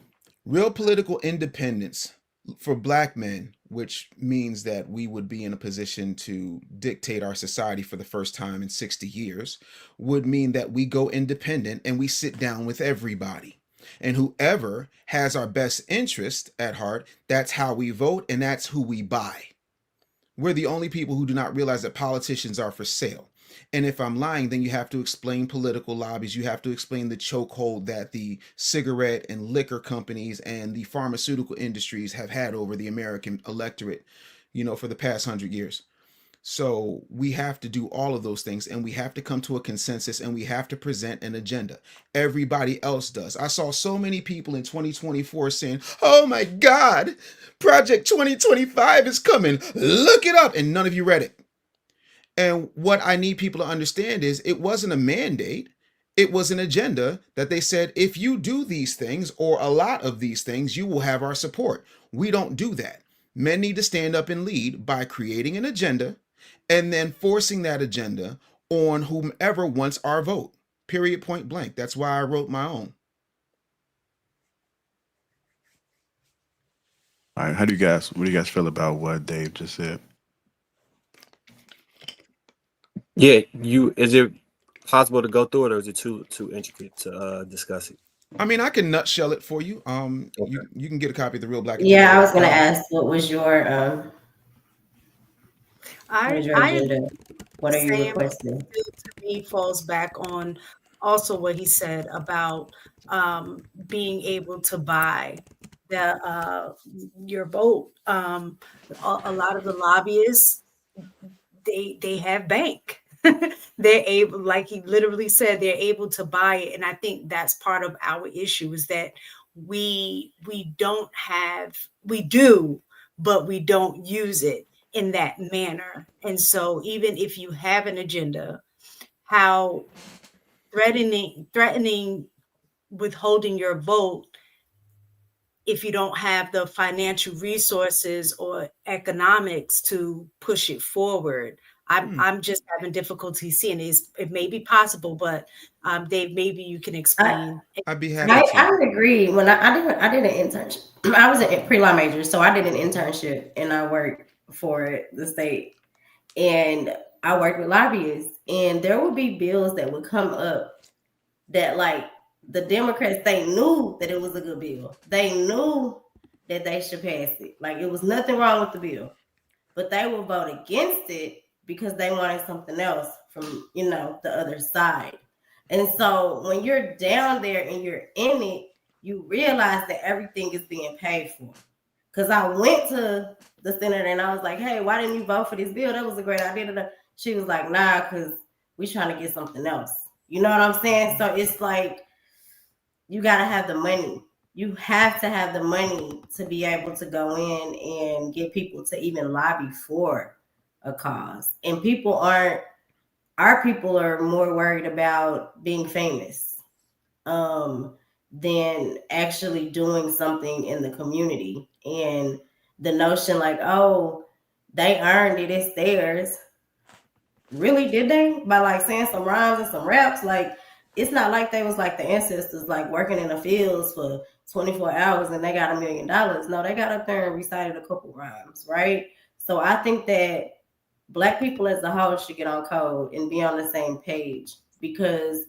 Real political independence for black men, which means that we would be in a position to dictate our society for the first time in 60 years, would mean that we go independent and we sit down with everybody. And whoever has our best interest at heart, that's how we vote and that's who we buy. We're the only people who do not realize that politicians are for sale. And if I'm lying, then you have to explain political lobbies. You have to explain the chokehold that the cigarette and liquor companies and the pharmaceutical industries have had over the American electorate, for the past 100 years. So we have to do all of those things, and we have to come to a consensus, and we have to present an agenda. Everybody else does. I saw so many people in 2024 saying, oh my God, Project 2025 is coming. Look it up. And none of you read it. And what I need people to understand is it wasn't a mandate. It was an agenda that they said, if you do these things or a lot of these things, you will have our support. We don't do that. Men need to stand up and lead by creating an agenda and then forcing that agenda on whomever wants our vote. Period, point blank. That's why I wrote my own. All right. What do you guys feel about what Dave just said? Yeah, is it possible to go through it, or is it too intricate to discuss it? I mean, I can nutshell it for you. Okay. You can get a copy of the Real Black. Yeah, I was going to ask, what was your agenda? What are you requesting? To me, falls back on also what he said about being able to buy your vote. A lot of the lobbyists, they have bank. They're able, like he literally said, they're able to buy it. And I think that's part of our issue, is that we do, but we don't use it in that manner. And so even if you have an agenda, how threatening withholding your vote if you don't have the financial resources or economics to push it forward. I'm just having difficulty seeing it. It may be possible, but Dave, maybe you can explain. I'd be happy. I would agree. When I did an internship, I was a pre-law major, so I did an internship and I worked for the state, and I worked with lobbyists, and there would be bills that would come up that, like, the Democrats, they knew that it was a good bill. They knew that they should pass it. Like, it was nothing wrong with the bill, but they would vote against it because they wanted something else from, the other side. And so when you're down there and you're in it, you realize that everything is being paid for. Because I went to the senator and I was like, hey, why didn't you vote for this bill? That was a great idea. She was like, nah, because we're trying to get something else. You know what I'm saying? So it's like, you got to have the money. You have to have the money to be able to go in and get people to even lobby for a cause. And our people are more worried about being famous than actually doing something in the community. And the notion like, oh, they earned it, it's theirs. Really, did they? By like saying some rhymes and some raps? Like, it's not like they was like the ancestors, like working in the fields for 24 hours and they got $1 million. No, they got up there and recited a couple rhymes, right? So I think that Black people as a whole should get on code and be on the same page, because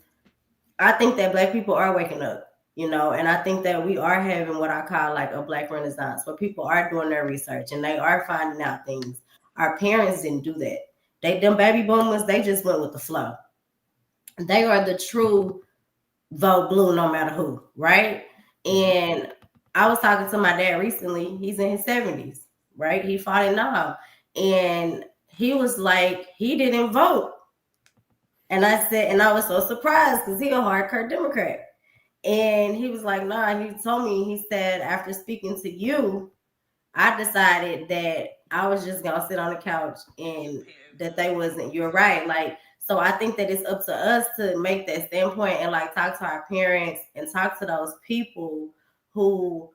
I think that Black people are waking up. And I think that we are having what I call like a Black Renaissance, where people are doing their research and they are finding out things. Our parents didn't do that. Them baby boomers, they just went with the flow. They are the true vote blue no matter who, right? And I was talking to my dad recently. He's in his 70s, right? He fought it now. And he was like, he didn't vote. And I said, and I was so surprised because he's a hardcore Democrat. And he was like, nah, he told me, he said, after speaking to you, I decided that I was just gonna sit on the couch and that they wasn't, you're right. Like, so I think that it's up to us to make that standpoint and like talk to our parents and talk to those people who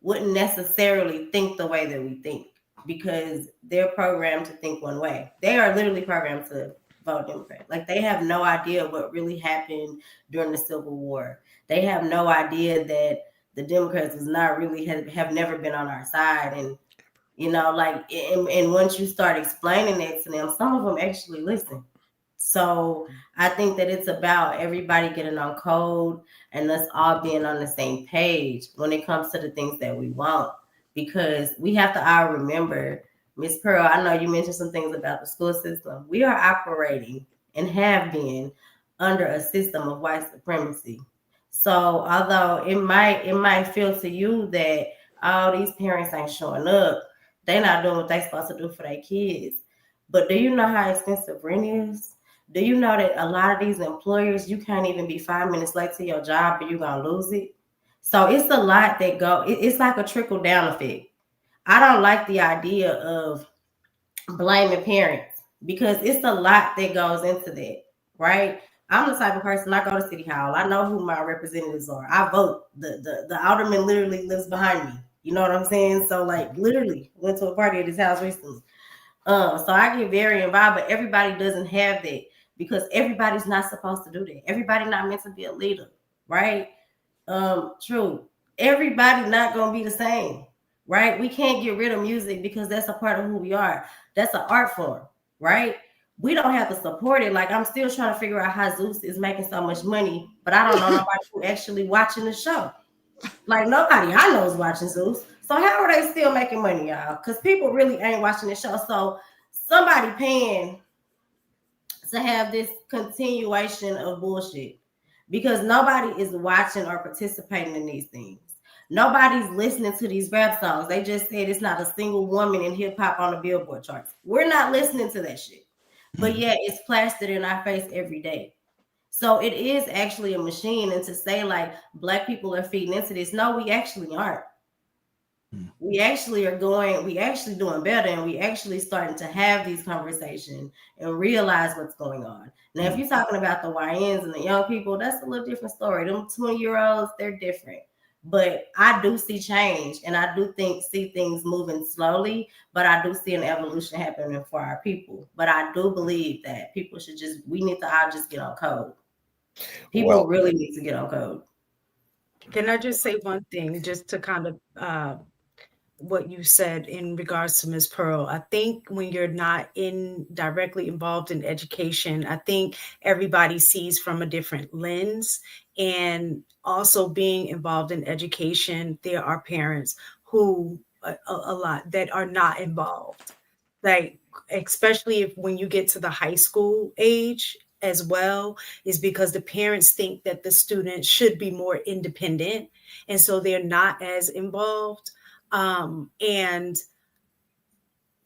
wouldn't necessarily think the way that we think, because they're programmed to think one way. They are literally programmed to vote Democrat. Like, they have no idea what really happened during the Civil War. They have no idea that the Democrats was not really have never been on our side. And like, and once you start explaining it to them, some of them actually listen. So I think that it's about everybody getting on code and us all being on the same page when it comes to the things that we want, because we have to all remember, Ms. Pearl, I know you mentioned some things about the school system. We are operating and have been under a system of white supremacy. So although it might feel to you that all these parents ain't showing up, they're not doing what they're supposed to do for their kids. But do you know how expensive rent is? Do you know that a lot of these employers, you can't even be 5 minutes late to your job, or you're gonna lose it? So it's a lot that it's like a trickle down effect. I don't like the idea of blaming parents, because it's a lot that goes into that, right? I'm the type of person, I go to City Hall. I know who my representatives are. I vote. The alderman literally lives behind me. You know what I'm saying? So like, literally went to a party at his house recently. So I get very involved, but everybody doesn't have that, because everybody's not supposed to do that. Everybody not meant to be a leader, right? True. Everybody not gonna be the same, right? We can't get rid of music because that's a part of who we are. That's an art form, right? We don't have to support it. Like, I'm still trying to figure out how Zeus is making so much money, but I don't know nobody who actually watching the show. Like, nobody I know is watching Zeus. So how are they still making money, y'all? Because people really ain't watching the show. So somebody paying to have this continuation of bullshit, because nobody is watching or participating in these things. Nobody's listening to these rap songs. They just said it's not a single woman in hip hop on the Billboard charts. We're not listening to that shit. But yet it's plastered in our face every day. So it is actually a machine. And to say like Black people are feeding into this, no, we actually aren't. We actually doing better, and we actually starting to have these conversations and realize what's going on. Now, if you're talking about the YNs and the young people, that's a little different story. Them 20-year-olds, they're different. But I do see change, and I do see things moving slowly, but I do see an evolution happening for our people. But I do believe that people we need to all just get on code. People really need to get on code. Can I just say one thing, just to kind of what you said in regards to Ms. Pearl? I think when you're not directly involved in education, I think everybody sees from a different lens. And also being involved in education, there are parents who a lot that are not involved, like especially when you get to the high school age as well, is because the parents think that the students should be more independent, and so they're not as involved. And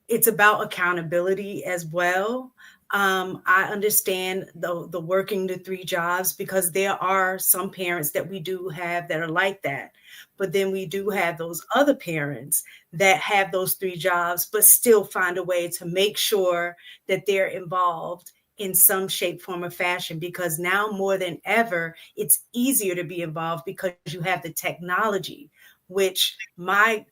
it's about accountability as well. I understand the working the 3 jobs, because there are some parents that we do have that are like that. But then we do have those other parents that have those 3 jobs, but still find a way to make sure that they're involved in some shape, form, or fashion, because now more than ever, it's easier to be involved because you have the technology, which my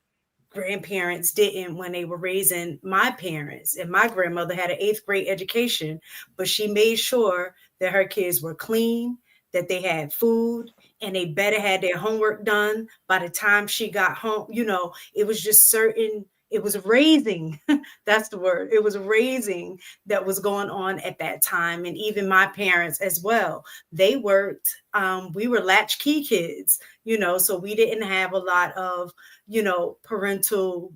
grandparents didn't when they were raising my parents. And my grandmother had an 8th grade education, but she made sure that her kids were clean, that they had food, and they better had their homework done by the time she got home. It was just certain it was raising. That's the word. It was raising that was going on at that time. And even my parents as well, they worked. We were latchkey kids, so we didn't have a lot of, parental,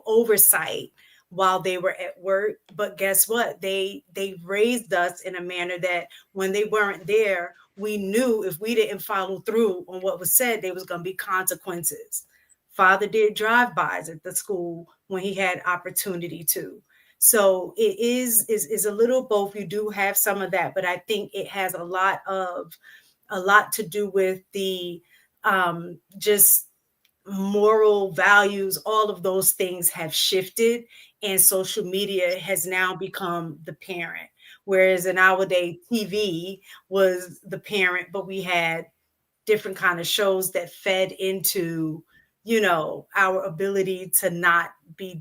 oversight while they were at work. But guess what? They raised us in a manner that when they weren't there, we knew if we didn't follow through on what was said, there was going to be consequences. Father did drive-bys at the school when he had opportunity to. So it is a little both. You do have some of that, but I think it has a lot to do with the just moral values. All of those things have shifted, and social media has now become the parent. Whereas in our day, TV was the parent, but we had different kind of shows that fed into, our ability to not be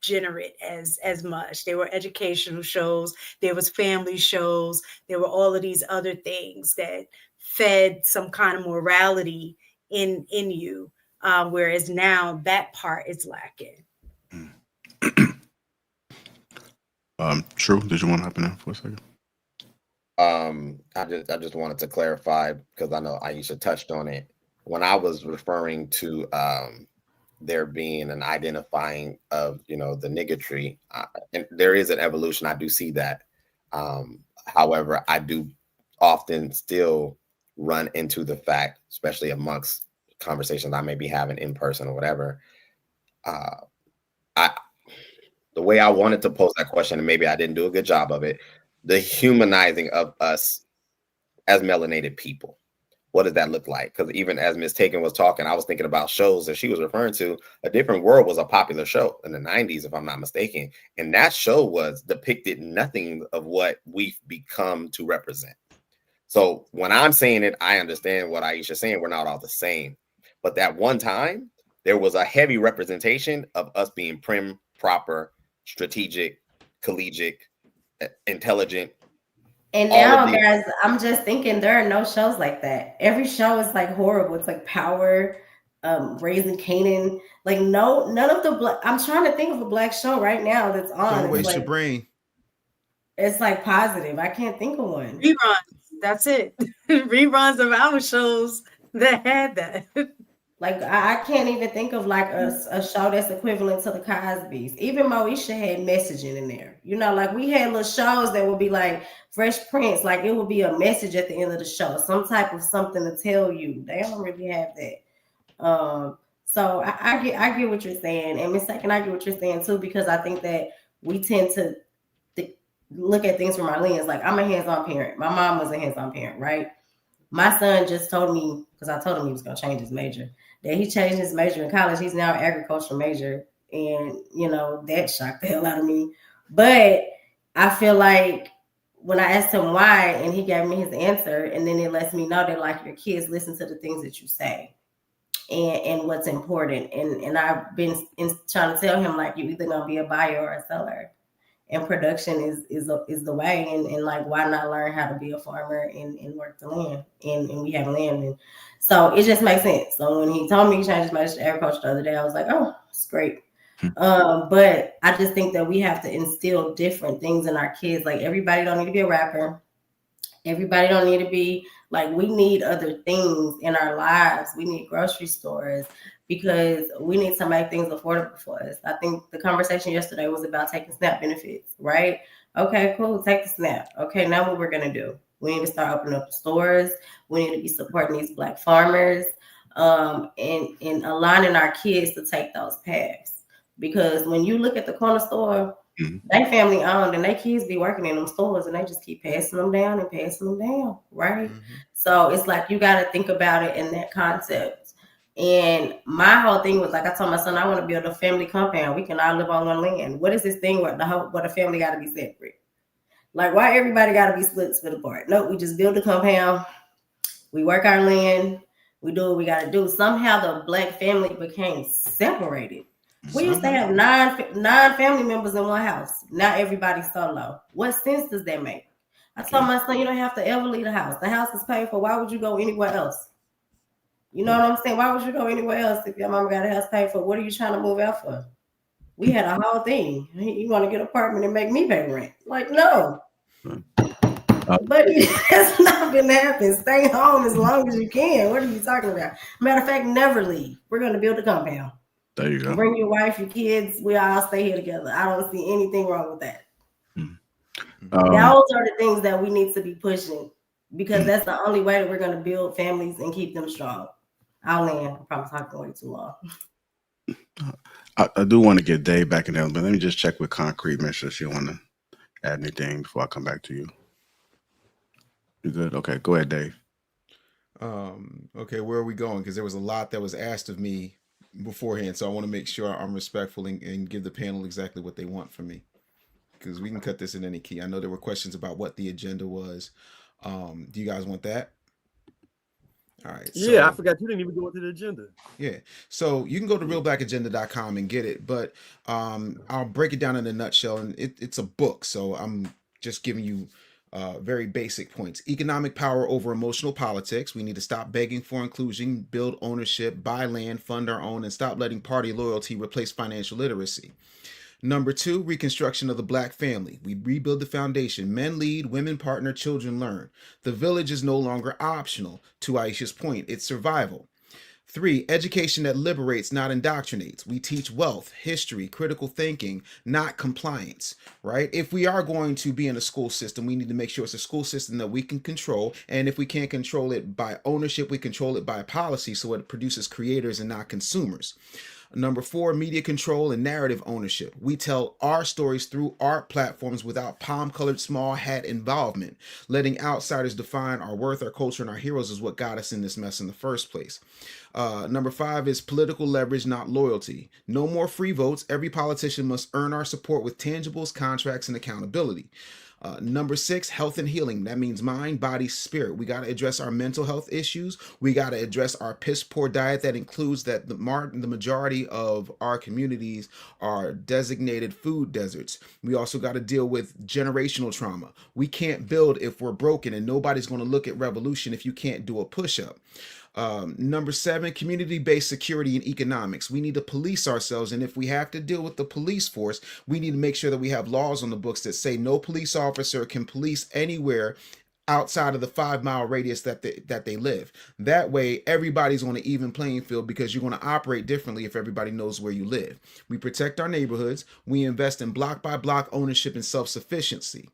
degenerate as much. There were educational shows, there was family shows, there were all of these other things that fed some kind of morality in you. Whereas now that part is lacking. True. Did you want to hop in there for a second? I just wanted to clarify, because I know Aisha touched on it when I was referring to there being an identifying of the niggatry, and there is an evolution. I do see that. However, I do often still run into the fact, especially amongst conversations I may be having in person or whatever. The way I wanted to pose that question, and maybe I didn't do a good job of it, the humanizing of us as melanated people. What does that look like? Because even as Ms. Taken was talking, I was thinking about shows that she was referring to. A Different World was a popular show in the 90s, if I'm not mistaken. And that show was depicted nothing of what we've become to represent. So when I'm saying it, I understand what Aisha's saying. We're not all the same. But that one time, there was a heavy representation of us being prim, proper, strategic, collegiate, intelligent. And now, guys, I'm just thinking there are no shows like that. Every show is like horrible. It's like Power, Raising Kanan. Like none of the I'm trying to think of a black show right now that's on. Don't waste your brain. It's like positive. I can't think of one. Reruns. That's it. Reruns of our shows that had that. Like I can't even think of like a show that's equivalent to the Cosbys. Even Moesha had messaging in there. Like we had little shows that would be like Fresh Prince, like it would be a message at the end of the show, some type of something to tell you. They don't really have that. So I get what you're saying, and Miss Second, I get what you're saying too, because I think that we tend to look at things from our lens. Like I'm a hands-on parent. My mom was a hands-on parent, right? My son just told me, because I told him he was going to change his major, that he changed his major in college. He's now an agricultural major. And, that shocked the hell out of me. But I feel like when I asked him why, and he gave me his answer, and then it lets me know that, like, your kids listen to the things that you say and what's important. And I've been trying to tell him, like, you're either going to be a buyer or a seller. And production is the way, and like, why not learn how to be a farmer and work the land, and we have land, and so it just makes sense. So when he told me he changed his major to agriculture the other day, I was like, oh, it's great. But I just think that we have to instill different things in our kids. Like everybody don't need to be a rapper. Everybody don't need to be like, we need other things in our lives. We need grocery stores, because we need to make things affordable for us. I think the conversation yesterday was about taking SNAP benefits, right? Okay, cool, take the SNAP. Okay, now what we're gonna do? We need to start opening up the stores. We need to be supporting these Black farmers, and aligning our kids to take those paths. Because when you look at the corner store, they family owned, and their kids be working in them stores, and they just keep passing them down and passing them down, right? So it's like, you got to think about it in that concept. And my whole thing was, like, I told my son, I want to build a family compound. We can all live on one land. What is this thing where the family got to be separate? Like, why everybody got to be split apart? No, we just build a compound. We work our land. We do what we got to do. Somehow the Black family became separated. We used to have nine family members in one house. Now everybody's solo. What sense does that make? I told my son, you don't have to ever leave the house. The house is paid for. Why would you go anywhere else? You know what I'm saying? Why would you go anywhere else if your mama got a house paid for? What are you trying to move out for? We had a whole thing. You want to get an apartment and make me pay rent? Like, no. But that's not gonna happen. Stay home as long as you can. What are you talking about? Matter of fact, never leave. We're gonna build a compound. There you go. Bring your wife, your kids. We all stay here together. I don't see anything wrong with that. Those are the things that we need to be pushing because that's the only way that we're gonna build families and keep them strong. I'll land. I'm probably talking way too long. I do want to get Dave back in there, but let me just check with Concrete, make sure she want to add anything before I come back to you. You good? Okay, go ahead, Dave. Okay, where are we going? Because there was a lot that was asked of me beforehand, so I want to make sure I'm respectful and give the panel exactly what they want from me. Because we can cut this in any key. I know there were questions about what the agenda was. Do you guys want that? All right. Yeah, I forgot you didn't even go into the agenda. Yeah. So you can go to realblackagenda.com and get it, but I'll break it down in a nutshell. And it's a book, so I'm just giving you very basic points. Economic power over emotional politics. We need to stop begging for inclusion, build ownership, buy land, fund our own, and stop letting party loyalty replace financial literacy. Number 2, reconstruction of the Black family. We rebuild the foundation. Men lead, women partner, children learn. The village is no longer optional. To Aisha's point, it's survival. 3, education that liberates, not indoctrinates. We teach wealth, history, critical thinking, not compliance, right? If we are going to be in a school system, we need to make sure it's a school system that we can control. And if we can't control it by ownership, we control it by policy so it produces creators and not consumers. Number 4, media control and narrative ownership. We tell our stories through art platforms without palm-colored small hat involvement. Letting outsiders define our worth, our culture, and our heroes is what got us in this mess in the first place. Number 5 is political leverage, not loyalty. No more free votes. Every politician must earn our support with tangibles, contracts, and accountability. Number 6, health and healing. That means mind, body, spirit. We got to address our mental health issues. We got to address our piss poor diet that includes that the majority of our communities are designated food deserts. We also got to deal with generational trauma. We can't build if we're broken, and nobody's going to look at revolution if you can't do a push-up. Number 7, community-based security and economics. We need to police ourselves, and if we have to deal with the police force, we need to make sure that we have laws on the books that say no police officer can police anywhere outside of the 5-mile radius that they live. That way, everybody's on an even playing field because you're going to operate differently if everybody knows where you live. We protect our neighborhoods. We invest in block-by-block ownership and self-sufficiency.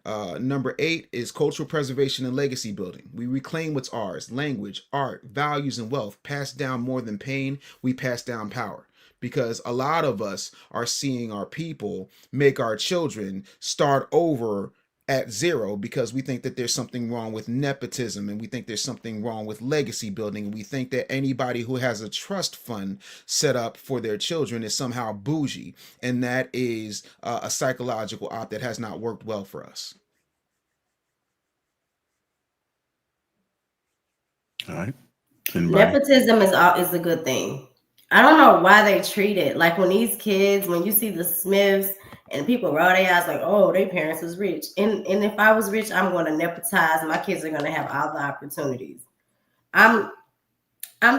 Number 8 is cultural preservation and legacy building. We reclaim what's ours: language, art, values, and wealth. Pass down more than pain. We pass down power. Because a lot of us are seeing our people make our children start over at zero because we think that there's something wrong with nepotism, and we think there's something wrong with legacy building, and we think that anybody who has a trust fund set up for their children is somehow bougie, and that is a psychological opt that has not worked well for us. All right. Nepotism is a good thing. I don't know why they treat it like when these kids, when you see the Smiths and people roll their eyes like, oh, their parents was rich. And if I was rich, I'm going to nepotize. My kids are going to have all the opportunities. I'm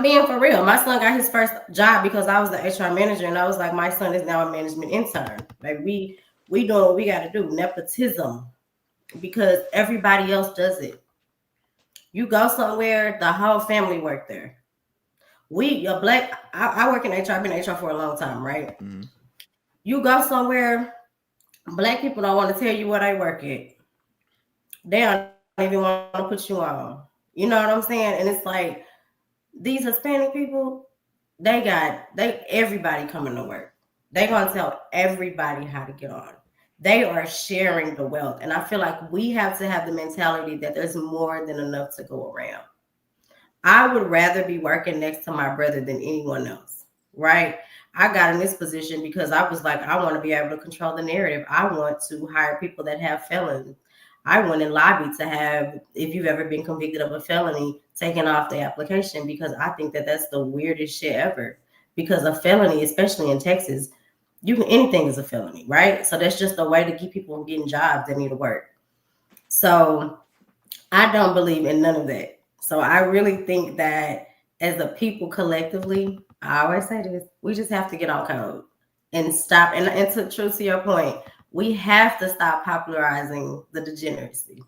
being for real. My son got his first job because I was the HR manager, and I was like, my son is now a management intern. Like we doing what we got to do. Nepotism, because everybody else does it. You go somewhere, the whole family work there. I work in HR, I've been in HR for a long time, right? Mm-hmm. You go somewhere, Black people don't want to tell you where they work at. They don't even want to put you on. You know what I'm saying? And it's like, these Hispanic people, everybody coming to work. They're going to tell everybody how to get on. They are sharing the wealth. And I feel like we have to have the mentality that there's more than enough to go around. I would rather be working next to my brother than anyone else, right? I got in this position because I was like, I want to be able to control the narrative. I want to hire people that have felons. I went and lobbied to have, if you've ever been convicted of a felony, taken off the application, because I think that that's the weirdest shit ever. Because a felony, especially in Texas, anything is a felony, right? So that's just a way to keep people from getting jobs that need to work. So I don't believe in none of that. So I really think that as a people collectively, I always say this, we just have to get on code and stop. And to true to your point, we have to stop popularizing the degeneracy.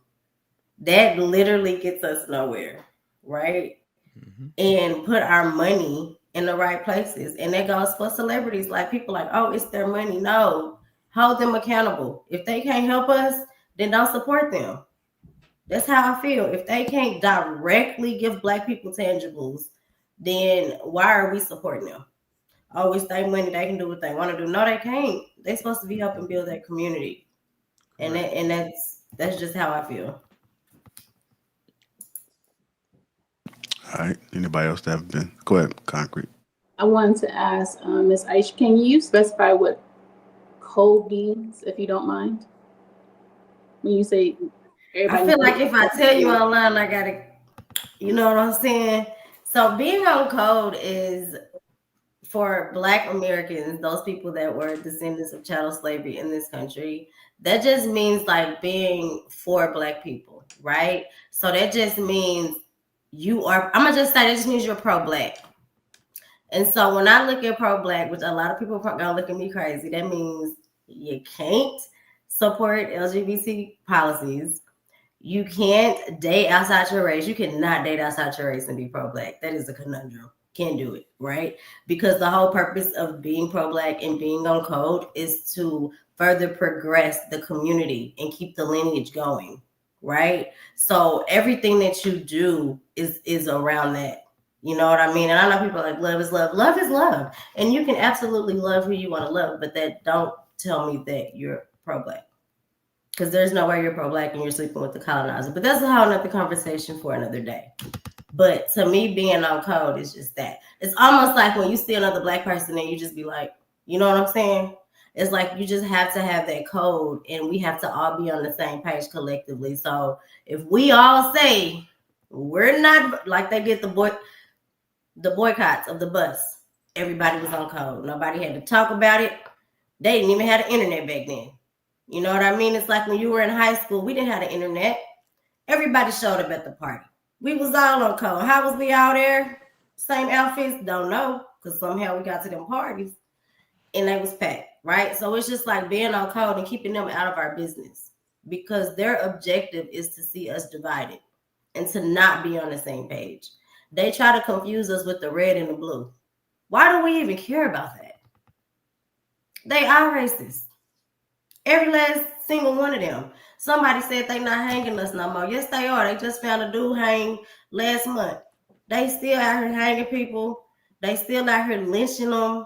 That literally gets us nowhere, right? Mm-hmm. And put our money in the right places. And that goes for celebrities. Like people like, oh, it's their money. No, hold them accountable. If they can't help us, then don't support them. That's how I feel. If they can't directly give Black people tangibles, then why are we supporting them? Oh, it's their money. They can do what they want to do. No, they can't. They're supposed to be helping build that community, and that's just how I feel. All right. Anybody else that have been? Go ahead, Concrete. I wanted to ask Ms. Aisha, can you specify what code means, if you don't mind? When you say everybody, I feel like if I tell you online, I gotta, you know what I'm saying? So being on code is for Black Americans, those people that were descendants of chattel slavery in this country. That just means like being for Black people, right? So that just means you are, I'm gonna just say that just means you're pro-Black. And so when I look at pro-Black, which a lot of people are gonna look at me crazy, that means you can't support LGBT policies. You can't date outside your race. You cannot date outside your race and be pro-Black. That is a conundrum. Can't do it, right? Because the whole purpose of being pro-Black and being on code is to further progress the community and keep the lineage going, right? So everything that you do is around that. You know what I mean? And I know people are like, love is love. Love is love. And you can absolutely love who you want to love, but that don't tell me that you're pro-Black. Because there's no way you're pro-Black and you're sleeping with the colonizer. But that's a whole nother conversation for another day. But to me, being on code is just that. It's almost like when you see another Black person and you just be like, you know what I'm saying? It's like you just have to have that code and we have to all be on the same page collectively. So if we all say we're not, like they did the boycotts of the bus, everybody was on code. Nobody had to talk about it. They didn't even have the internet back then. You know what I mean? It's like when you were in high school, we didn't have the internet. Everybody showed up at the party. We was all on code. How was we all there? Same outfits? Don't know. Because somehow we got to them parties and they was packed, right? So it's just like being on code and keeping them out of our business because their objective is to see us divided and to not be on the same page. They try to confuse us with the red and the blue. Why do we even care about that? They are racist. Every last single one of them. Somebody said they not hanging us no more. Yes, they are. They just found a dude hang last month. They still out here hanging people. They still out here lynching them.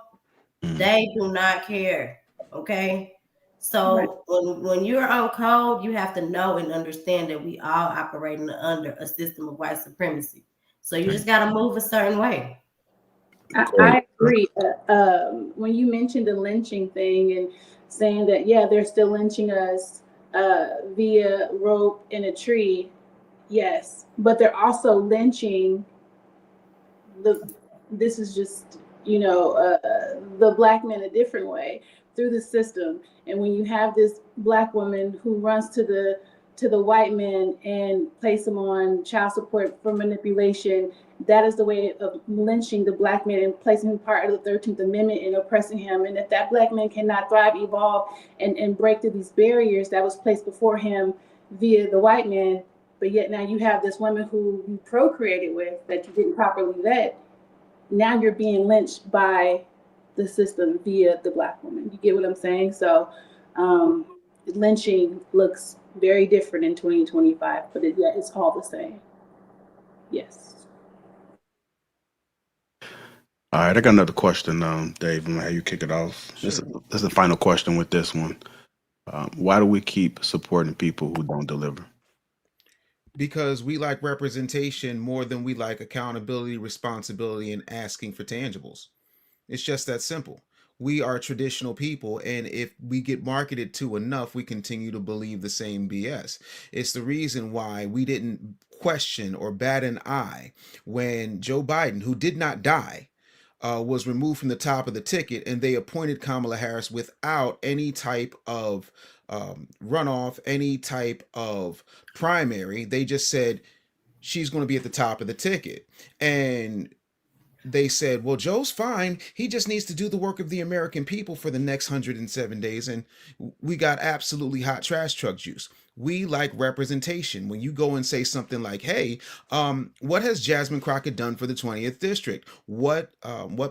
They do not care. Okay. So when you're on code, you have to know and understand that we all operating under a system of white supremacy. So you just got to move a certain way. I agree. When you mentioned the lynching thing and saying that, yeah, they're still lynching us via rope in a tree, yes, but they're also lynching this is just, the Black men a different way through the system. And when you have this Black woman who runs to the white men and place them on child support for manipulation, that is the way of lynching the Black man and placing him part of the 13th Amendment and oppressing him. And if that Black man cannot thrive, evolve, and break through these barriers that was placed before him via the white man, but yet now you have this woman who you procreated with that you didn't properly vet, now you're being lynched by the system via the Black woman. You get what I'm saying? So lynching looks very different in 2025, but it's all the same. Yes. All right, I got another question, Dave. I'm gonna have you kick it off. Sure. This is the final question with this one. Why do we keep supporting people who don't deliver? Because we like representation more than we like accountability, responsibility, and asking for tangibles. It's just that simple. We are traditional people, and if we get marketed to enough, we continue to believe the same BS. It's the reason why we didn't question or bat an eye when Joe Biden, who did not die, was removed from the top of the ticket, and they appointed Kamala Harris without any type of runoff, any type of primary. They just said she's going to be at the top of the ticket. And they said, well, Joe's fine. He just needs to do the work of the American people for the next 107 days. And we got absolutely hot trash truck juice. We like representation. When you go and say something like, hey, what has Jasmine Crockett done for the 20th district? What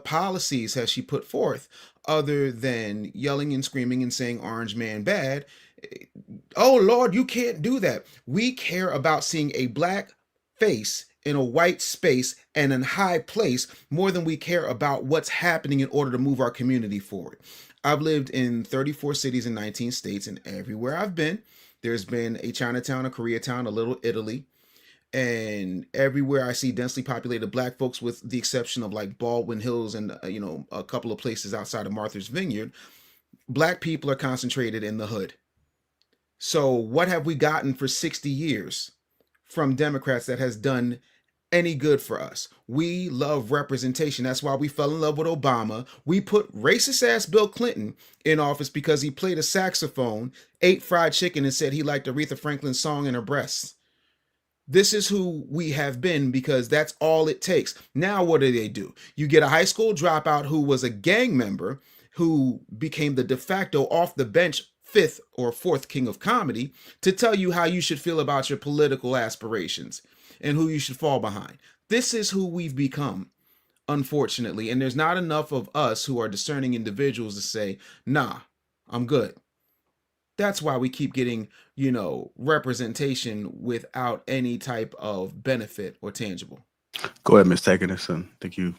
policies has she put forth other than yelling and screaming and saying orange man bad? Oh, Lord, you can't do that. We care about seeing a black face in a white space and in high place more than we care about what's happening in order to move our community forward. I've lived in 34 cities in 19 states, and everywhere I've been, there's been a Chinatown, a Koreatown, a Little Italy, and everywhere I see densely populated black folks, with the exception of like Baldwin Hills and a couple of places outside of Martha's Vineyard, black people are concentrated in the hood. So what have we gotten for 60 years from Democrats that has done any good for us? We love representation. That's why we fell in love with Obama. We put racist ass Bill Clinton in office because he played a saxophone, ate fried chicken, and said he liked Aretha Franklin's song in her breasts. This is who we have been because that's all it takes. Now what do? You get a high school dropout who was a gang member who became the de facto off the bench fifth or fourth king of comedy to tell you how you should feel about your political aspirations and who you should fall behind. This is who we've become, unfortunately. And there's not enough of us who are discerning individuals to say, nah, I'm good. That's why we keep getting, representation without any type of benefit or tangible. Go ahead, Ms. Takenis. I think you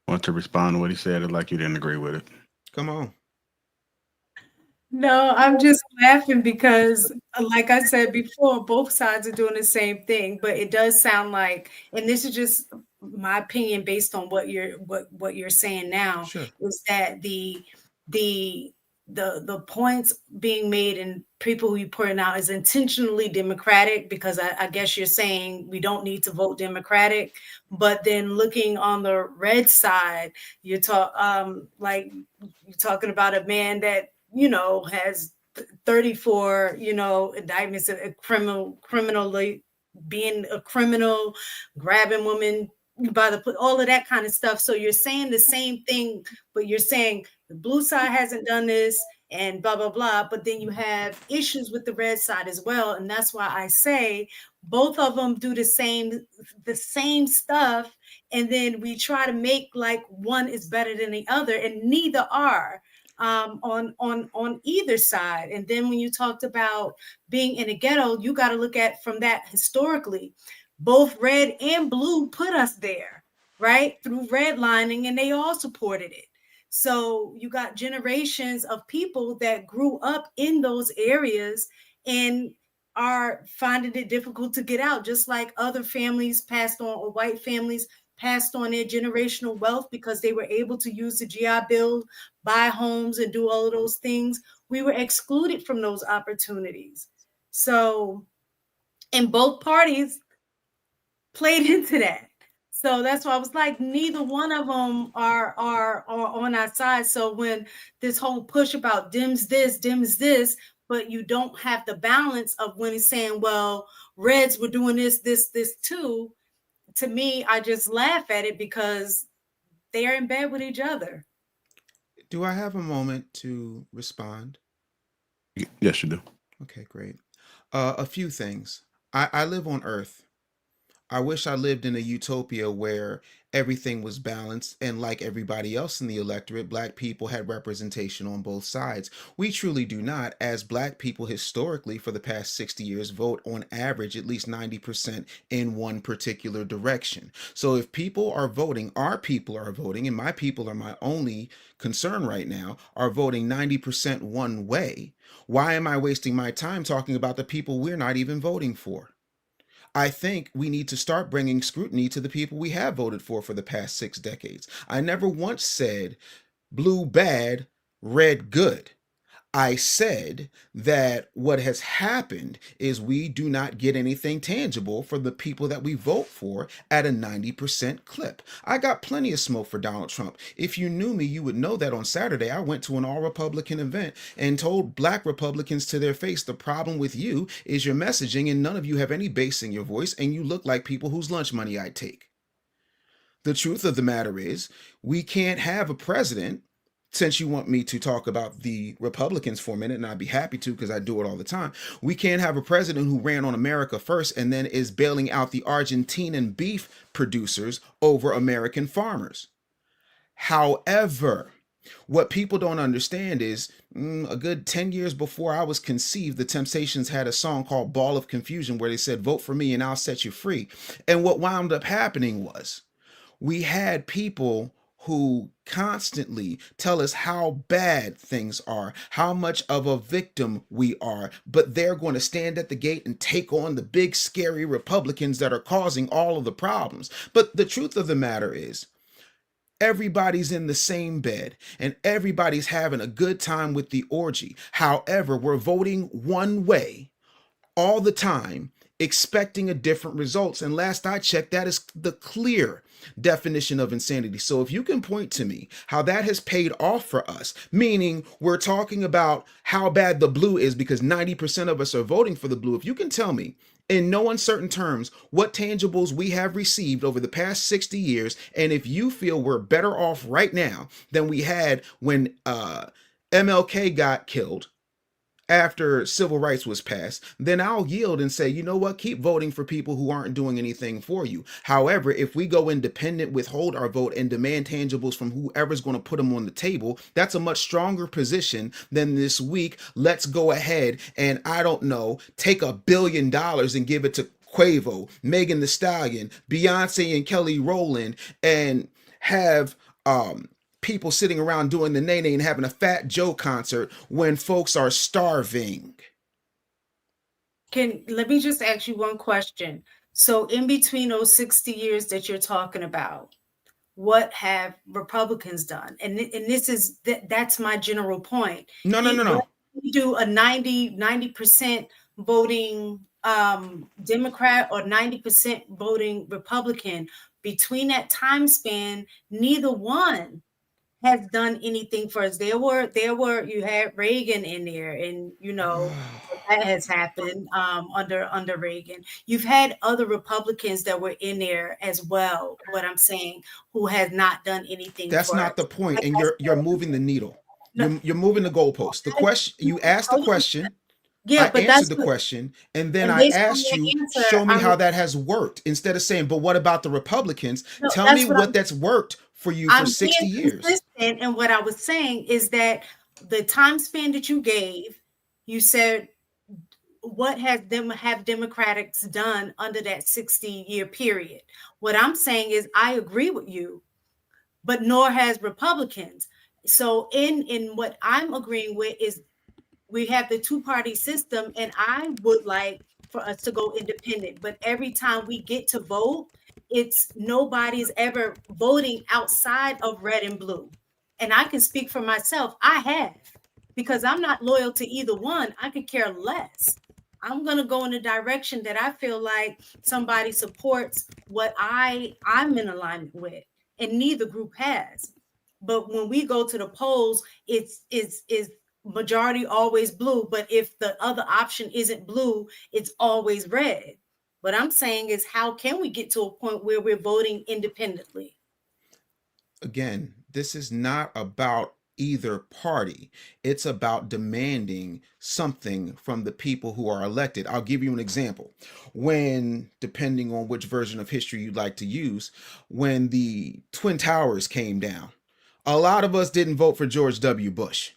want to respond to what he said, like you didn't agree with it. Come on. No, I'm just laughing because, like I said before, both sides are doing the same thing. But it does sound like, and this is just my opinion based on what you're saying now, sure, is that the points being made and people who you putting out is intentionally Democratic, because I guess you're saying we don't need to vote Democratic. But then looking on the red side, you're talking about a man that has 34, indictments of criminally being a criminal, grabbing women by the all of that kind of stuff. So you're saying the same thing, but you're saying the blue side hasn't done this and blah, blah, blah. But then you have issues with the red side as well. And that's why I say both of them do the same stuff. And then we try to make like one is better than the other, and neither are. On either side. And then when you talked about being in a ghetto, you got to look at from that historically. Both red and blue put us there, right? Through redlining, and they all supported it. So you got generations of people that grew up in those areas and are finding it difficult to get out, just like other families passed on, or white families passed on their generational wealth because they were able to use the GI Bill, buy homes, and do all of those things. We were excluded from those opportunities. So, and both parties played into that. So that's why I was like, neither one of them are on our side. So when this whole push about dims this, but you don't have the balance of when it's saying, well, reds were doing this too. To me, I just laugh at it because they're in bed with each other. Do I have a moment to respond? Yes, you do. Okay, great. A few things. I live on Earth. I wish I lived in a utopia where everything was balanced and, like everybody else in the electorate, black people had representation on both sides. We truly do not, as black people historically for the past 60 years vote on average at least 90% in one particular direction. So if people are voting, our people are voting, and my people are my only concern right now, are voting 90% one way, why am I wasting my time talking about the people we're not even voting for? I think we need to start bringing scrutiny to the people we have voted for the past 6 decades. I never once said blue bad, red good. I said that what has happened is we do not get anything tangible for the people that we vote for at a 90% clip. I got plenty of smoke for Donald Trump. If you knew me, you would know that on Saturday I went to an all-Republican event and told black Republicans to their face, the problem with you is your messaging and none of you have any bass in your voice and you look like people whose lunch money I take. The truth of the matter is, we can't have a president, since you want me to talk about the Republicans for a minute, and I'd be happy to because I do it all the time. We can't have a president who ran on America first and then is bailing out the Argentinian beef producers over American farmers. However, what people don't understand is a good 10 years before I was conceived, the Temptations had a song called Ball of Confusion where they said, vote for me and I'll set you free. And what wound up happening was we had people who constantly tell us how bad things are, how much of a victim we are, but they're going to stand at the gate and take on the big, scary Republicans that are causing all of the problems. But the truth of the matter is, everybody's in the same bed and everybody's having a good time with the orgy. However, we're voting one way all the time, expecting a different results. And last I checked, that is the clear definition of insanity. So if you can point to me how that has paid off for us, meaning we're talking about how bad the blue is because 90% of us are voting for the blue. If you can tell me in no uncertain terms what tangibles we have received over the past 60 years, and if you feel we're better off right now than we had when MLK got killed, after civil rights was passed, then I'll yield and say, you know what, keep voting for people who aren't doing anything for you. However, if we go independent, withhold our vote, and demand tangibles from whoever's going to put them on the table, that's a much stronger position than this week. Let's go ahead and, I don't know, take $1 billion and give it to Quavo, Megan Thee Stallion, Beyonce and Kelly Rowland, and have people sitting around doing the nay-nay and having a Fat Joe concert when folks are starving. Let me just ask you one question. So in between those 60 years that you're talking about, what have Republicans done? And that's my general point. No. You do a 90% voting Democrat or 90% voting Republican. Between that time span, neither one has done anything for us. There were you had Reagan in there, and you know that has happened under Reagan. You've had other Republicans that were in there as well. What I'm saying, who has not done anything. That's not the point, and you're moving the needle. No. You're moving the goalpost. The question you asked the question. Yeah, but I answered the question, and then I asked you, show me how that has worked, instead of saying, but what about the Republicans? No, tell me what that's worked for you for 60 years. And what I was saying is that the time span that you gave, you said, what have Democrats done under that 60-year period? What I'm saying is I agree with you, but nor has Republicans. So in what I'm agreeing with is we have the two-party system, and I would like for us to go independent. But every time we get to vote, it's nobody's ever voting outside of red and blue. And I can speak for myself. I have, because I'm not loyal to either one. I could care less. I'm going to go in a direction that I feel like somebody supports what I'm in alignment with, and neither group has. But when we go to the polls, it's majority always blue, but if the other option isn't blue, it's always red. What I'm saying is, how can we get to a point where we're voting independently? Again, this is not about either party. It's about demanding something from the people who are elected. I'll give you an example. When, depending on which version of history you'd like to use, when the Twin Towers came down, a lot of us didn't vote for George W. Bush.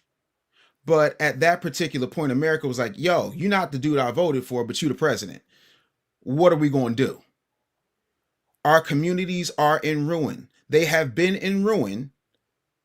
But at that particular point, America was like, yo, you're not the dude I voted for, but you the president. What are we going to do? Our communities are in ruin. They have been in ruin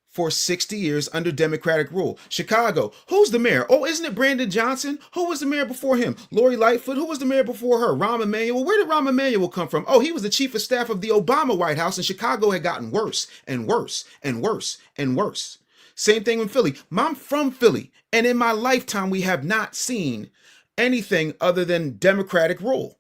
for 60 years under Democratic rule. Chicago, who's the mayor? Oh, isn't it Brandon Johnson? Who was the mayor before him? Lori Lightfoot, who was the mayor before her? Rahm Emanuel. Where did Rahm Emanuel come from? Oh, he was the chief of staff of the Obama White House, and Chicago had gotten worse and worse and worse and worse. Same thing in Philly. I'm from Philly, and in my lifetime, we have not seen anything other than Democratic rule.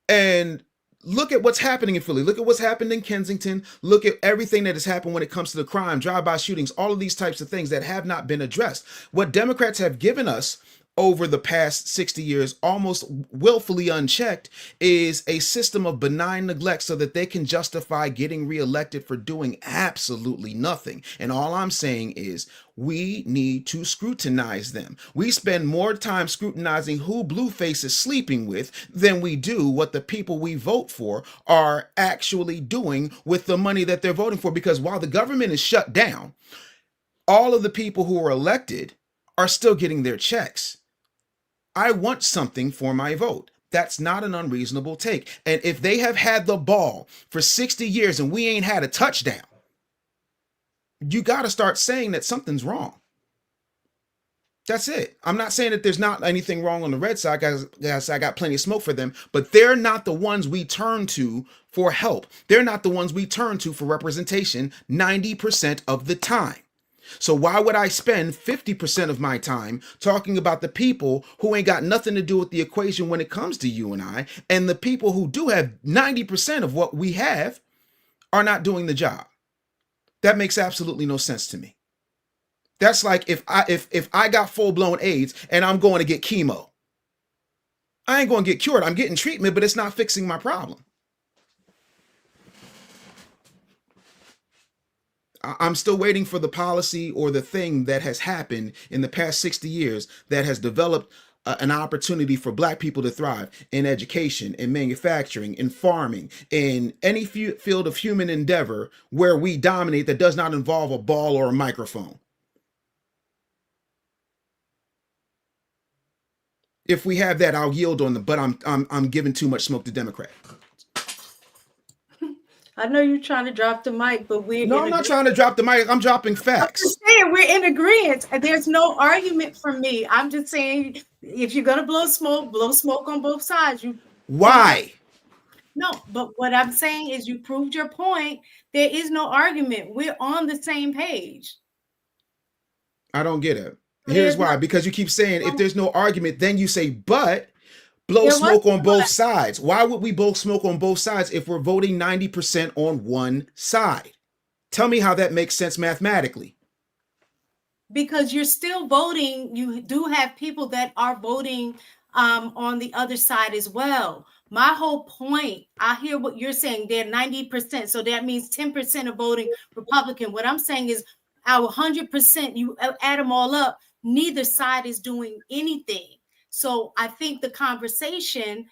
And look at what's happening in Philly. Look at what's happened in Kensington. Look at everything that has happened when it comes to the crime, drive-by shootings, all of these types of things that have not been addressed. What Democrats have given us over the past 60 years, almost willfully unchecked, is a system of benign neglect so that they can justify getting reelected for doing absolutely nothing. And all I'm saying is we need to scrutinize them. We spend more time scrutinizing who Blueface is sleeping with than we do what the people we vote for are actually doing with the money that they're voting for. Because while the government is shut down, all of the people who are elected are still getting their checks. I want something for my vote. That's not an unreasonable take. And if they have had the ball for 60 years and we ain't had a touchdown, you got to start saying that something's wrong. That's it. I'm not saying that there's not anything wrong on the red side, guys. I got plenty of smoke for them, but they're not the ones we turn to for help. They're not the ones we turn to for representation 90% of the time. So why would I spend 50% of my time talking about the people who ain't got nothing to do with the equation when it comes to you and I, and the people who do have 90% of what we have are not doing the job? That makes absolutely no sense to me. That's like if I got full-blown AIDS and I'm going to get chemo. I ain't going to get cured. I'm getting treatment, but it's not fixing my problem. I'm still waiting for the policy or the thing that has happened in the past 60 years that has developed an opportunity for Black people to thrive in education, in manufacturing, in farming, in any field of human endeavor where we dominate that does not involve a ball or a microphone. If we have that, I'll yield on them, but I'm giving too much smoke to Democrat. I know you're trying to drop the mic, but I'm not trying to drop the mic. I'm dropping facts. I'm just saying we're in agreement. There's no argument from me. I'm just saying if you're gonna blow smoke on both sides. Why? No, but what I'm saying is you proved your point. There is no argument. We're on the same page. I don't get it. Here's why. Because you keep saying if there's no argument, then you say, but blow smoke on both sides. Why would we both smoke on both sides if we're voting 90% on one side? Tell me how that makes sense mathematically. Because you're still voting. You do have people that are voting on the other side as well. My whole point, I hear what you're saying. They're 90%. So that means 10% are voting Republican. What I'm saying is our 100%, you add them all up, neither side is doing anything. So I think the conversation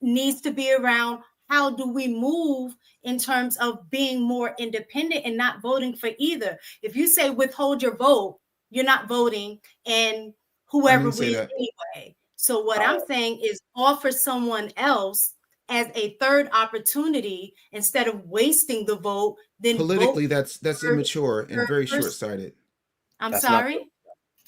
needs to be around how do we move in terms of being more independent and not voting for either. If you say withhold your vote, you're not voting, and whoever wins anyway. So what I'm saying is offer someone else as a third opportunity instead of wasting the vote. Then politically, that's immature and very short-sighted. I'm sorry.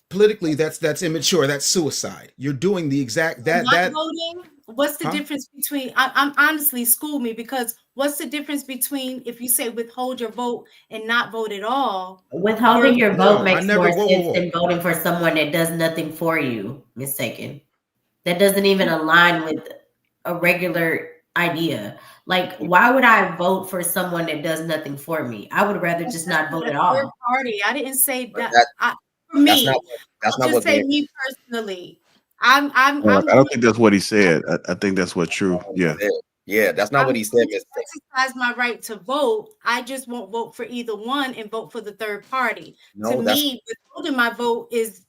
Politically, that's immature. That's suicide. You're doing the exact that. Voting. What's the difference between? I'm honestly, school me, because what's the difference between if you say withhold your vote and not vote at all? Withholding your vote makes more sense than voting for someone that does nothing for you. Mistaken. That doesn't even align with a regular idea. Like, why would I vote for someone that does nothing for me? I would rather just not vote at all. Third party. I didn't say that. For me, that's not what me personally. I don't think that's what he said. I think that's what true. Yeah, that's not what he said. Exercise my right to vote. I just won't vote for either one and vote for the third party. To me, withholding my vote is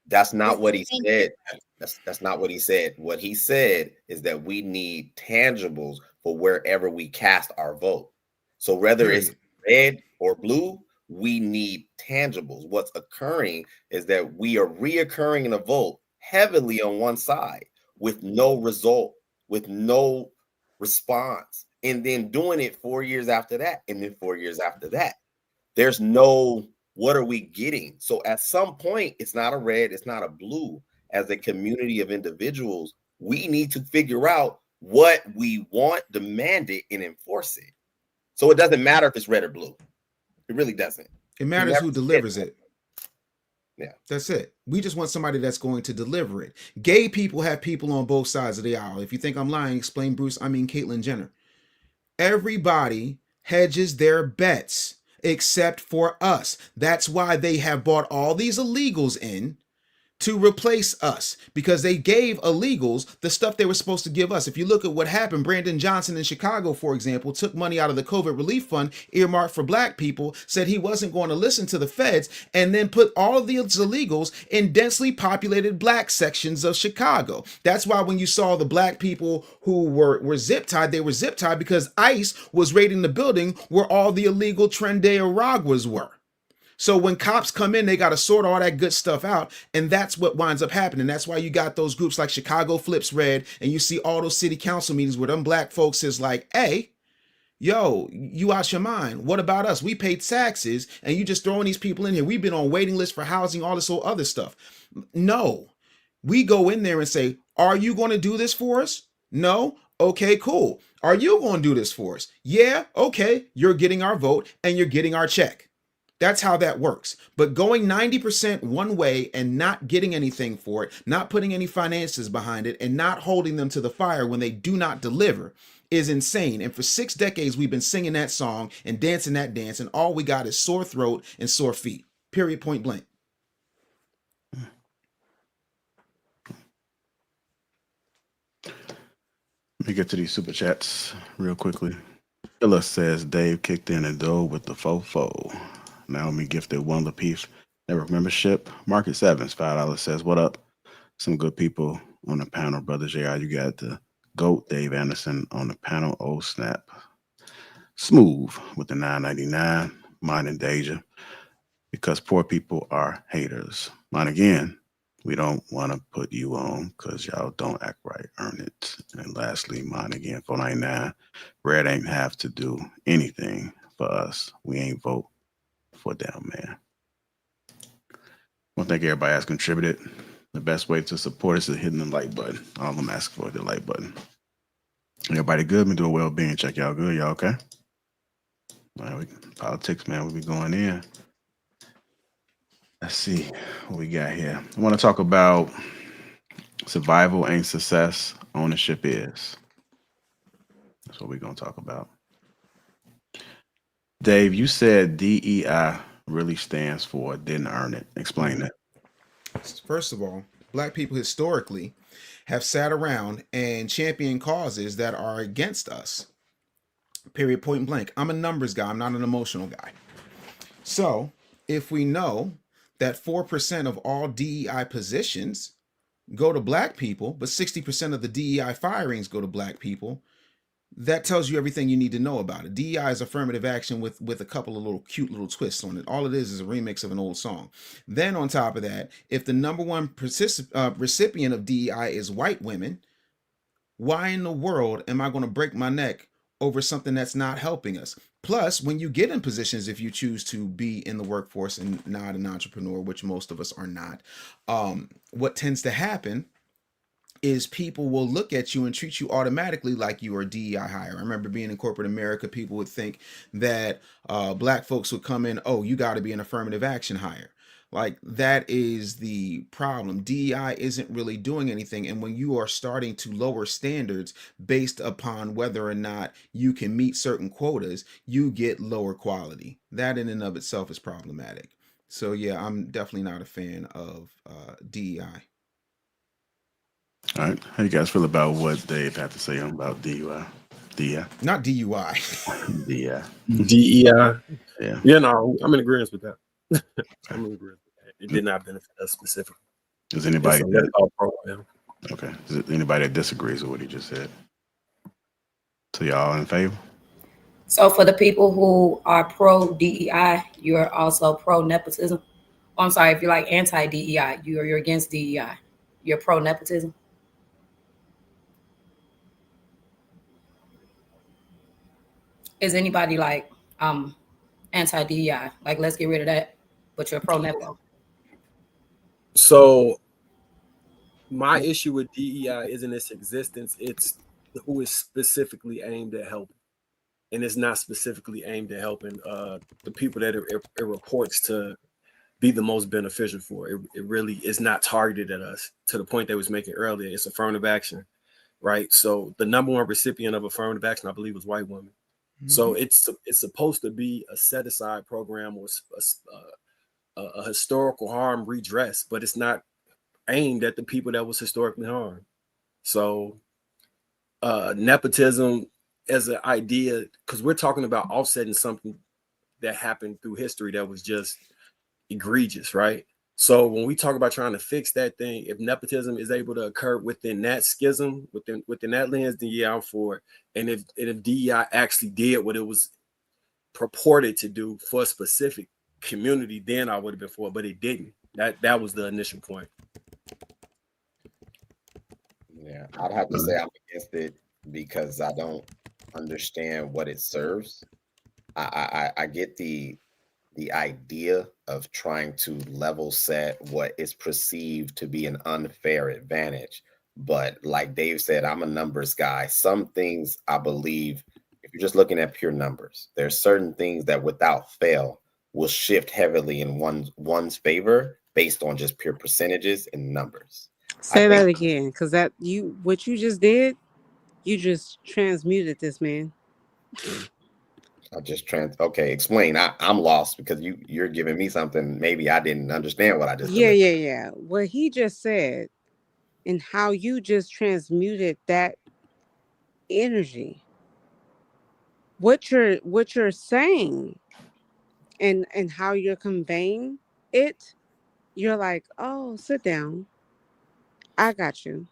that's not what he said. That's not what he said. What he said is that we need tangibles for wherever we cast our vote. So whether it's red or blue, we need tangibles. What's occurring is that we are reoccurring in a vote heavily on one side with no result, with no response, and then doing it 4 years after that, and then 4 years after that. There's no, what are we getting? So at some point, it's not a red, it's not a blue. As a community of individuals, we need to figure out what we want, demand it, and enforce it. So it doesn't matter if it's red or blue. It really doesn't. It matters who delivers it. Yeah, that's it. We just want somebody that's going to deliver it. Gay people have people on both sides of the aisle. If you think I'm lying, explain Bruce. I mean Caitlyn Jenner. Everybody hedges their bets except for us. That's why they have brought all these illegals in to replace us because they gave illegals the stuff they were supposed to give us. If you look at what happened, Brandon Johnson in Chicago, for example, took money out of the COVID relief fund earmarked for black people, said he wasn't going to listen to the feds, and then put all of these illegals in densely populated black sections of Chicago. That's why when you saw the black people who were zip tied, they were zip tied because ICE was raiding the building where all the illegal Tren Araguas were. So when cops come in, they got to sort all that good stuff out. And that's what winds up happening. That's why you got those groups like Chicago Flips Red. And you see all those city council meetings where them black folks is like, hey, yo, you out your mind. What about us? We paid taxes and you just throwing these people in here. We've been on waiting lists for housing, all this whole other stuff. No, we go in there and say, are you going to do this for us? No. Okay, cool. Are you going to do this for us? Yeah. Okay. You're getting our vote and you're getting our check. That's how that works. But going 90% one way and not getting anything for it, not putting any finances behind it, and not holding them to the fire when they do not deliver is insane. And for 6 decades, we've been singing that song and dancing that dance, and all we got is sore throat and sore feet. Period, point blank. Let me get to these super chats real quickly. Illa says Dave kicked in the door with the fofo. Naomi gifted one Lapeef Network membership. Marcus Evans, $5 says, what up? Some good people on the panel. Brother JR, you got the GOAT, Dave Anderson, on the panel. Oh, snap. Smooth with the $9.99. Mine and Deja. Because poor people are haters. Mine again. We don't want to put you on because y'all don't act right. Earn it. And lastly, mine again, $4.99. Red ain't have to do anything for us. We ain't vote for them, man. I want to thank everybody that's contributed. The best way to support us is hitting the like button. All I'm asking for is the like button. Everybody good? Been doing well-being. Check y'all good. Y'all okay? All right, politics, man. We be going in. Let's see what we got here. I want to talk about survival ain't success. Ownership is. That's what we're going to talk about. Dave, you said DEI really stands for didn't earn it. Explain that. First of all, black people historically have sat around and championed causes that are against us. Period, point blank. I'm a numbers guy. I'm not an emotional guy. So if we know that 4% of all DEI positions go to black people, but 60% of the DEI firings go to black people, that tells you everything you need to know about it. DEI is affirmative action with a couple of little cute little twists on it. All it is a remix of an old song. Then on top of that, if the number one recipient of DEI is white women, why in the world am I going to break my neck over something that's not helping us? Plus, when you get in positions, if you choose to be in the workforce and not an entrepreneur, which most of us are not, what tends to happen is people will look at you and treat you automatically like you are a DEI hire. I remember being in corporate America, people would think that black folks would come in, oh, you got to be an affirmative action hire. Like, that is the problem. DEI isn't really doing anything. And when you are starting to lower standards based upon whether or not you can meet certain quotas, you get lower quality. That in and of itself is problematic. So yeah, I'm definitely not a fan of DEI. All right. How you guys feel about what Dave had to say about DUI? DEI? Not DUI. DEI. DEI. Yeah. Yeah, no, I'm in agreement with that. I'm in agreement with that. It did not benefit us specifically. Is anybody program. Okay. Is it anybody that disagrees with what he just said? So y'all in favor? So for the people who are pro DEI, you're also pro nepotism. Oh, I'm sorry, if you're like anti DEI, you're against DEI. You're pro nepotism. Is anybody like anti DEI? Like, let's get rid of that, but you're pro nepo. So my issue with DEI isn't its existence, it's who is specifically aimed at helping. And it's not specifically aimed at helping the people that it reports to be the most beneficial for. It really is not targeted at us, to the point that was making earlier. It's affirmative action, right? So the number one recipient of affirmative action, I believe, was white women. Mm-hmm. So it's supposed to be a set aside program or a historical harm redress, but it's not aimed at the people that was historically harmed. So nepotism as an idea, because we're talking about offsetting something that happened through history that was just egregious, right? So when we talk about trying to fix that thing, if nepotism is able to occur within that schism, within that lens, then yeah, I'm for it. And if DEI actually did what it was purported to do for a specific community, then I would have been for it, but it didn't. That was the initial point. Yeah, I'd have to say I'm against it because I don't understand what it serves. I get the idea of trying to level set what is perceived to be an unfair advantage. But like Dave said, I'm a numbers guy. Some things I believe, if you're just looking at pure numbers, there's certain things that without fail will shift heavily in one's favor based on just pure percentages and numbers. Say that again, because what you just did, you just transmuted this man. Okay, explain. I'm lost because you're giving me something maybe I didn't understand what I just delivered. Yeah. What he just said and how you just transmuted that energy. What you're saying and how you're conveying it, you're like, oh, sit down. I got you.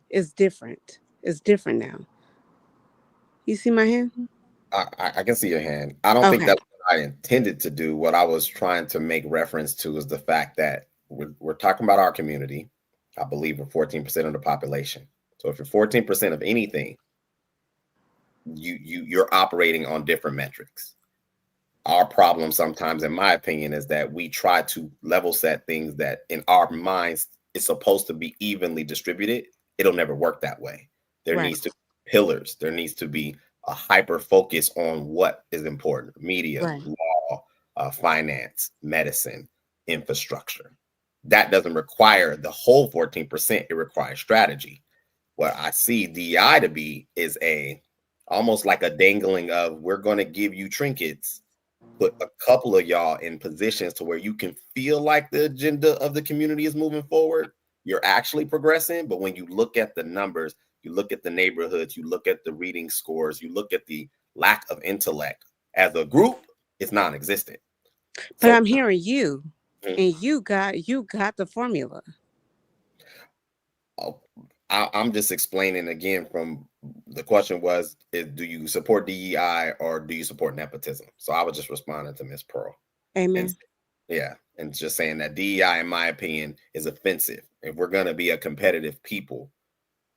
It's different. It's different now. You see my hand? I can see your hand. I don't think that's what I intended to do. What I was trying to make reference to is the fact that we're talking about our community. I believe we're 14% of the population. So if you're 14% of anything, you're operating on different metrics. Our problem sometimes, in my opinion, is that we try to level set things that in our minds is supposed to be evenly distributed. It'll never work that way. There needs to be pillars. There needs to be a hyper focus on what is important: media, law, finance, medicine, infrastructure. That doesn't require the whole 14%. It requires strategy. What I see DEI to be is almost like a dangling of, we're going to give you trinkets, put a couple of y'all in positions to where you can feel like the agenda of the community is moving forward. You're actually progressing. But when you look at the numbers, you look at the neighborhoods, you look at the reading scores, you look at the lack of intellect as a group, it's non-existent. But I'm hearing you, and you got the formula. I'm just explaining again from the question was, do you support DEI or do you support nepotism? So I was just responding to Ms. Pearl. Amen. And just saying that DEI, in my opinion, is offensive. If we're going to be a competitive people,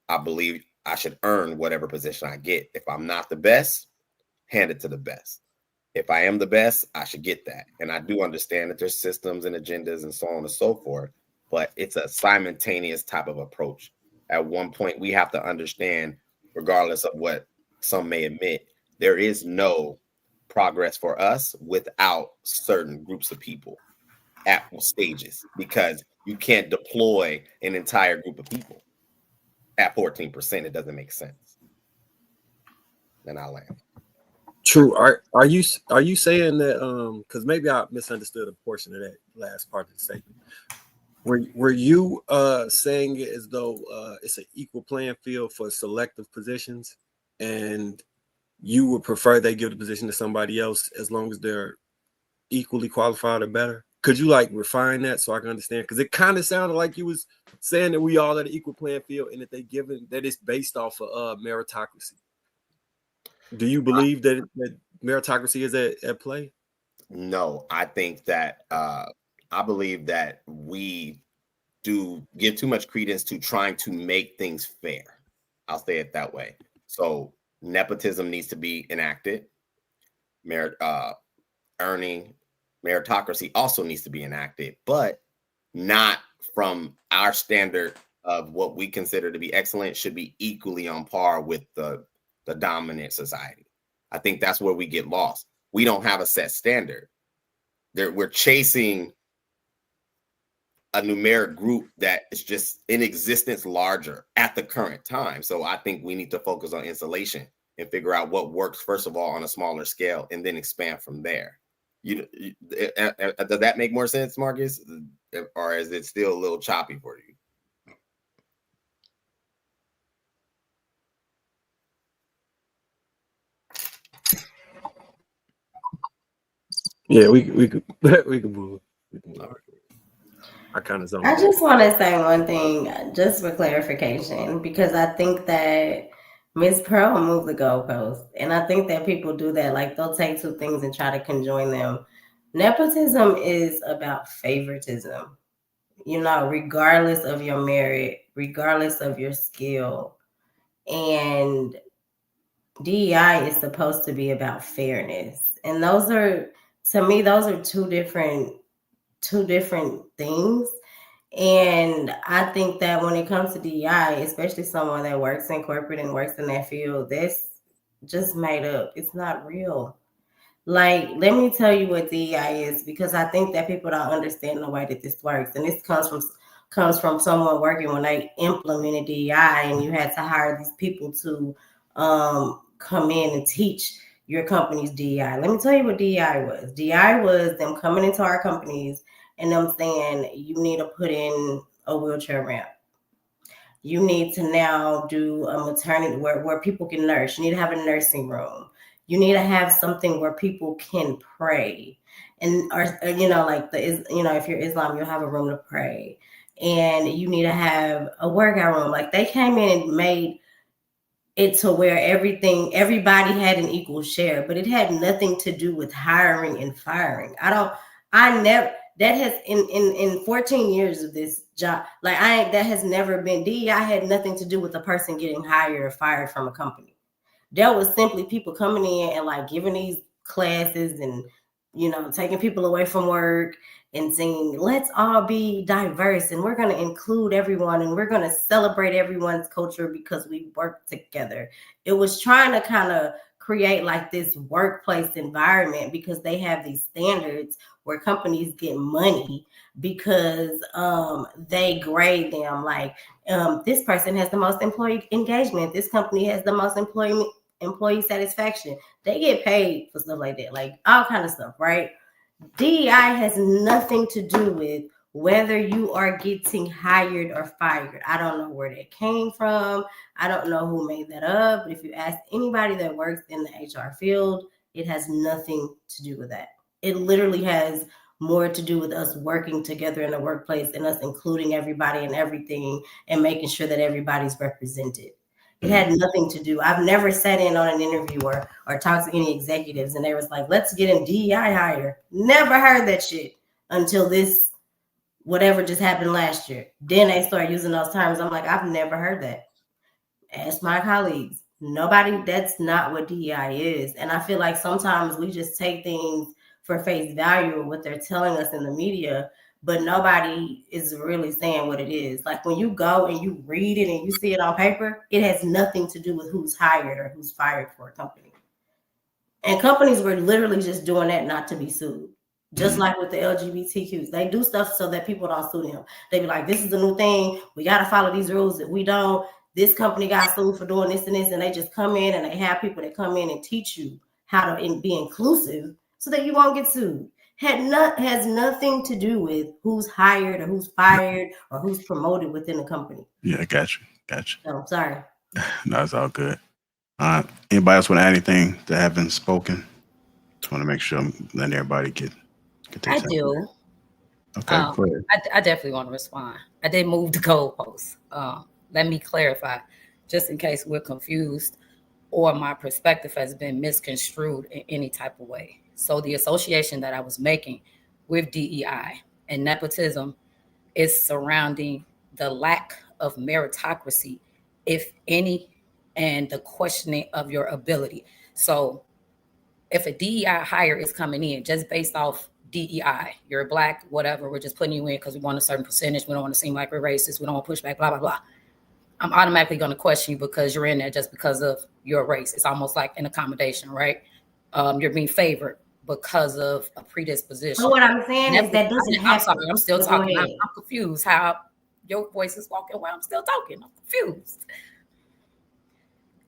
I believe I should earn whatever position I get. If I'm not the best, hand it to the best. If I am the best, I should get that. And I do understand that there's systems and agendas and so on and so forth, but it's a simultaneous type of approach. At one point, we have to understand, regardless of what some may admit, there is no progress for us without certain groups of people at stages, because you can't deploy an entire group of people at 14%. It doesn't make sense. Then I'll land. True. Are you saying that because maybe I misunderstood a portion of that last part of the statement. Were you saying it as though it's an equal playing field for selective positions, and you would prefer they give the position to somebody else as long as they're equally qualified or better? Could you like refine that so I can understand? Because it kind of sounded like you was saying that we all at an equal playing field and that that it's based off of meritocracy. Do you believe that meritocracy is at play? No, I think that I believe that we do give too much credence to trying to make things fair. I'll say it that way. So nepotism needs to be enacted. Meritocracy also needs to be enacted, but not from our standard of what we consider to be excellent. Should be equally on par with the dominant society. I think that's where we get lost. We don't have a set standard. We're chasing a numeric group that is just in existence larger at the current time. So I think we need to focus on insulation and figure out what works, first of all, on a smaller scale, and then expand from there. Does that make more sense, Marcus? Or is it still a little choppy for you? Yeah, we could we could move. I kind of zoned I out. just want to say one thing, just for clarification, because I think that Ms. Pearl moved the goalpost, and I think that people do that. Like they'll take two things and try to conjoin them. Nepotism is about favoritism. You know, regardless of your merit, regardless of your skill, and DEI is supposed to be about fairness, and those are, to me, those are two different things. And I think that when it comes to DEI, especially someone that works in corporate and works in that field, that's just made up. It's not real. Like, let me tell you what DEI is, because I think that people don't understand the way that this works. And this comes from someone working when they implemented DEI, and you had to hire these people to come in and teach your company's DEI. Let me tell you what DEI was. DEI was them coming into our companies and them saying, you need to put in a wheelchair ramp. You need to now do a maternity where people can nurse. You need to have a nursing room. You need to have something where people can pray. And, or you know, like if you're Islam, you'll have a room to pray. And you need to have a workout room. Like they came in and made it to where everybody had an equal share, but it had nothing to do with hiring and firing. That has in 14 years of this job, that has never been, DEI had nothing to do with the person getting hired or fired from a company. That was simply people coming in and like giving these classes and, you know, taking people away from work and saying, let's all be diverse and we're going to include everyone and we're going to celebrate everyone's culture because we work together. It was trying to kind of create like this workplace environment because they have these standards where companies get money because they grade them like this person has the most employee engagement. This company has the most employee satisfaction. They get paid for stuff like that, like all kind of stuff, right? DEI has nothing to do with whether you are getting hired or fired. I don't know where that came from. I don't know who made that up. But if you ask anybody that works in the HR field, it has nothing to do with that. It literally has more to do with us working together in the workplace and us including everybody and everything and making sure that everybody's represented. It had nothing to do. I've never sat in on an interview or talked to any executives and they was like, let's get him DEI hire. Never heard that shit until this, whatever just happened last year. Then they start using those terms. I'm like, I've never heard that. Ask my colleagues. Nobody, that's not what DEI is. And I feel like sometimes we just take things for face value of what they're telling us in the media, but nobody is really saying what it is. Like when you go and you read it and you see it on paper, it has nothing to do with who's hired or who's fired for a company. And companies were literally just doing that not to be sued. Just like with the LGBTQs, they do stuff so that people don't sue them. They be like, this is a new thing. We got to follow these rules. If we don't, this company got sued for doing this and this. And they just come in and they have people that come in and teach you how to be inclusive so that you won't get sued. Has nothing to do with who's hired or who's fired or who's promoted within the company. Yeah, got you. So sorry. No, it's all good. Anybody else want to add anything that haven't spoken? Just want to make sure I'm letting everybody get I do. Okay, go ahead. I definitely want to respond. I did move the goalposts. Let me clarify, just in case we're confused or my perspective has been misconstrued in any type of way. So the association that I was making with DEI and nepotism is surrounding the lack of meritocracy, if any, and the questioning of your ability. So if a DEI hire is coming in just based off DEI, you're black, whatever, we're just putting you in because we want a certain percentage. We don't want to seem like we're racist. We don't want to push back, blah, blah, blah. I'm automatically going to question you because you're in there just because of your race. It's almost like an accommodation, right? You're being favored because of a predisposition. But what I'm saying is that doesn't happen. I'm sorry, I'm still talking. I'm confused how your voice is walking while I'm still talking. I'm confused.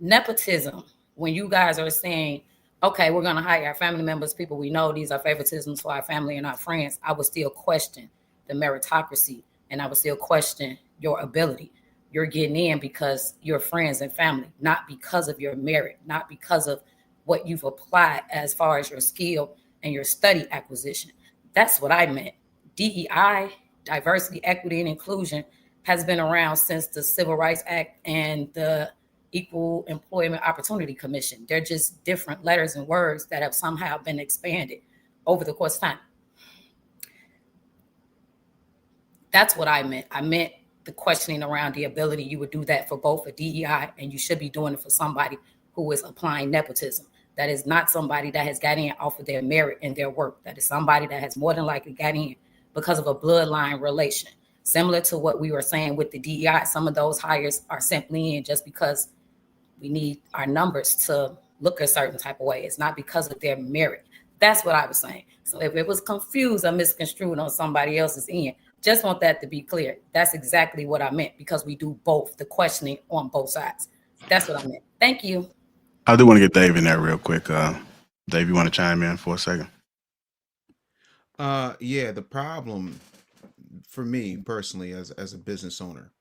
Nepotism, when you guys are saying, okay, we're going to hire our family members, people we know, these are favoritisms for our family and our friends, I would still question the meritocracy and I would still question your ability. You're getting in because you're friends and family, not because of your merit, not because of what you've applied as far as your skill and your study acquisition. That's what I meant. DEI, diversity, equity, and inclusion, has been around since the Civil Rights Act and the Equal Employment Opportunity Commission. They're just different letters and words that have somehow been expanded over the course of time. That's what I meant. I meant the questioning around the ability you would do that for both a DEI, and you should be doing it for somebody who is applying nepotism. That is not somebody that has got in off of their merit and their work. That is somebody that has more than likely got in because of a bloodline relation. Similar to what we were saying with the DEI, some of those hires are simply in just because we need our numbers to look a certain type of way. It's not because of their merit. That's what I was saying. So if it was confused or misconstrued on somebody else's end, just want that to be clear. That's exactly what I meant, because we do both, the questioning on both sides. That's what I meant. Thank you. I do want to get Dave in there real quick. Dave, you want to chime in for a second? Yeah, the problem for me personally as a business owner,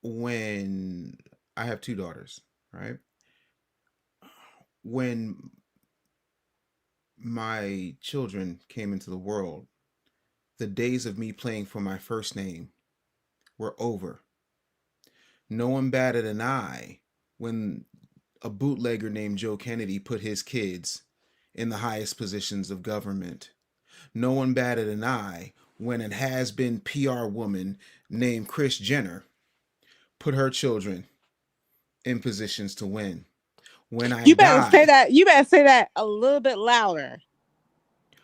when I have two daughters, right? When my children came into the world, the days of me playing for my first name were over. No one batted an eye when a bootlegger named Joe Kennedy put his kids in the highest positions of government. No one batted an eye when a has-been PR woman named Kris Jenner put her children in positions to win. When I You better say that. You better say that a little bit louder,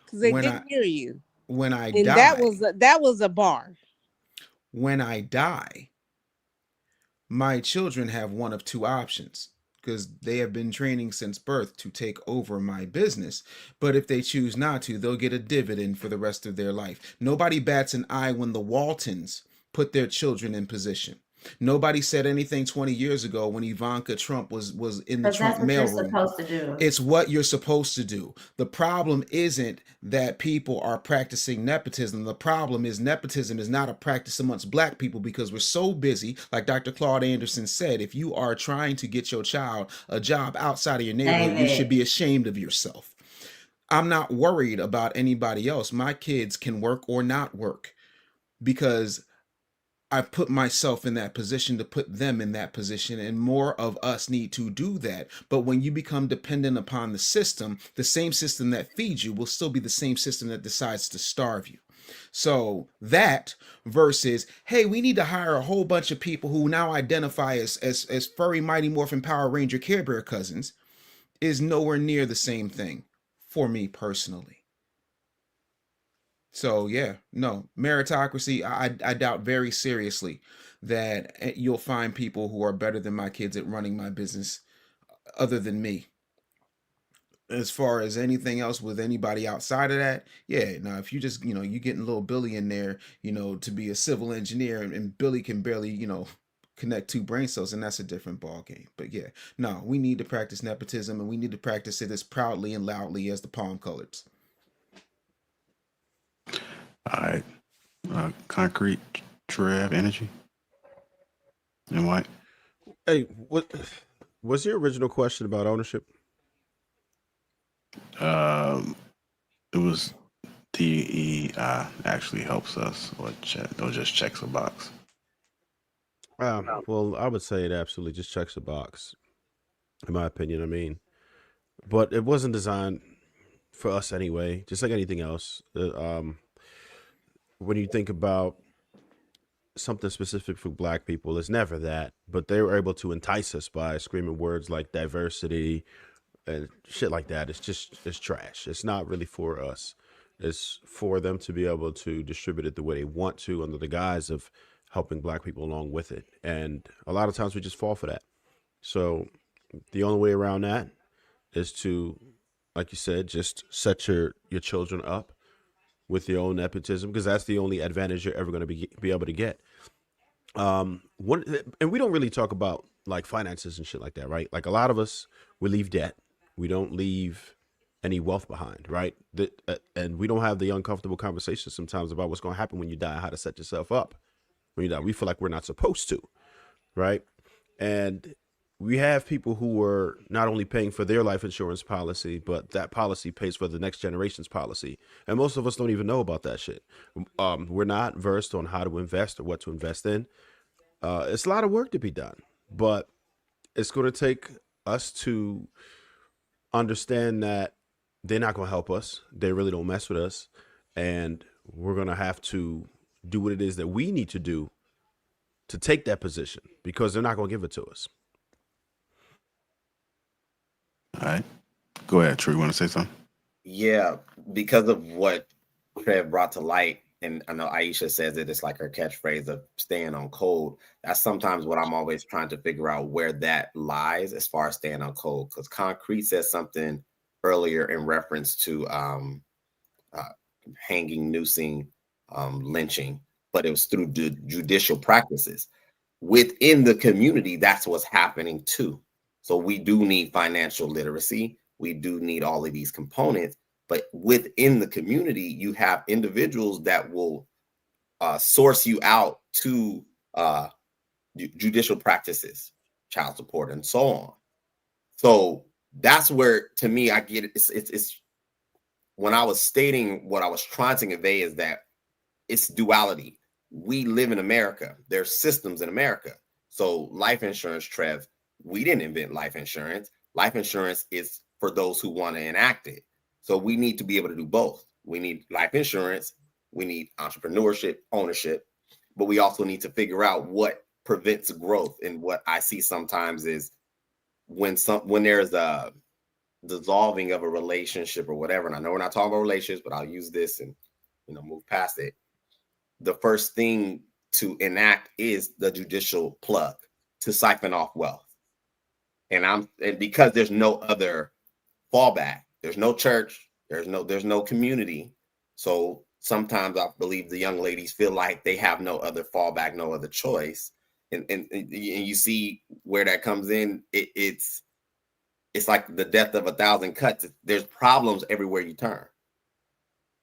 because they didn't hear you. When I and die, that was a bar. When I die, my children have one of two options, because they have been training since birth to take over my business. But if they choose not to, they'll get a dividend for the rest of their life. Nobody bats an eye when the Waltons put their children in position. Nobody said anything 20 years ago when Ivanka Trump was in the Trump mailroom. Supposed to do. It's what you're supposed to do. The problem isn't that people are practicing nepotism. The problem is nepotism is not a practice amongst black people, because we're so busy. Like Dr. Claude Anderson said, if you are trying to get your child a job outside of your neighborhood, you should be ashamed of yourself. I'm not worried about anybody else. My kids can work or not work, because I've put myself in that position to put them in that position, and more of us need to do that. But when you become dependent upon the same system that feeds you will still be the same system that decides to starve you. So that versus, hey, we need to hire a whole bunch of people who now identify as furry Mighty Morphin Power Ranger Care Bear cousins, is nowhere near the same thing for me personally. So yeah, no, meritocracy, I doubt very seriously that you'll find people who are better than my kids at running my business other than me. As far as anything else with anybody outside of that, yeah, now if you just, you getting little Billy in there, to be a civil engineer, and Billy can barely, connect two brain cells, and that's a different ball game. But yeah, no, we need to practice nepotism, and we need to practice it as proudly and loudly as the palm colors. All right. Concrete, Trev, Energy, and White. Hey, what was your original question about ownership? It was DEI actually helps us, or just checks a box. Well, I would say it absolutely just checks a box, in my opinion. I mean, but it wasn't designed for us anyway, just like anything else. When you think about something specific for black people, it's never that, but they were able to entice us by screaming words like diversity and shit like that. It's trash. It's not really for us. It's for them to be able to distribute it the way they want to, under the guise of helping black people along with it. And a lot of times we just fall for that. So the only way around that is to, like you said, just set your children up with your own nepotism, because that's the only advantage you're ever going to be able to get. And we don't really talk about like finances and shit like that, right? Like a lot of us, we leave debt. We don't leave any wealth behind, right? And we don't have the uncomfortable conversations sometimes about what's going to happen when you die, how to set yourself up when you die. We feel like we're not supposed to, right? And we have people who are not only paying for their life insurance policy, but that policy pays for the next generation's policy. And most of us don't even know about that shit. We're not versed on how to invest or what to invest in. It's a lot of work to be done, but it's going to take us to understand that they're not going to help us. They really don't mess with us. And we're going to have to do what it is that we need to do to take that position because they're not going to give it to us. All right. Go ahead, True. You want to say something? Yeah, because of what Trev brought to light, and I know Aisha says that it's like her catchphrase of staying on code. That's sometimes what I'm always trying to figure out where that lies as far as staying on code. Because Concrete said something earlier in reference to hanging, noosing, lynching, but it was through judicial practices. Within the community, that's what's happening too. So we do need financial literacy. We do need all of these components, but within the community, you have individuals that will source you out to judicial practices, child support, and so on. So that's where, to me, I get it. It's when I was stating what I was trying to convey is that it's duality. We live in America. There's systems in America. So life insurance, Trev, we didn't invent life insurance. Life insurance is for those who want to enact it. So we need to be able to do both. We need life insurance. We need entrepreneurship, ownership, but we also need to figure out what prevents growth. And what I see sometimes is when there's a dissolving of a relationship or whatever, and I know we're not talking about relationships, but I'll use this and move past it. The first thing to enact is the judicial plug to siphon off wealth. And because there's no other fallback, there's no church, there's no community. So sometimes I believe the young ladies feel like they have no other fallback, no other choice. And you see where that comes in. It's like the death of 1,000 cuts. There's problems everywhere you turn.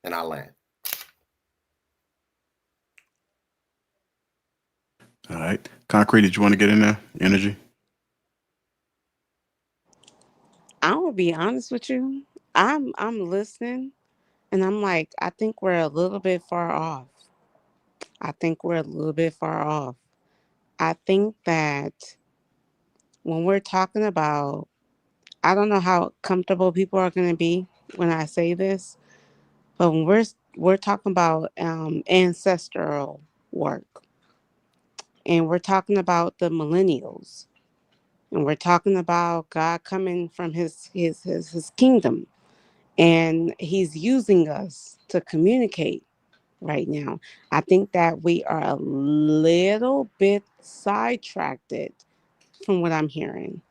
And I land. All right. Concrete, did you want to get in there? Energy? I'm gonna be honest with you. I'm listening, and I'm like, I think we're a little bit far off. I think that when we're talking about, I don't know how comfortable people are going to be when I say this, but when we're talking about ancestral work, and we're talking about the millennials, and we're talking about God coming from his kingdom, and he's using us to communicate right now. I think that we are a little bit sidetracked from what I'm hearing.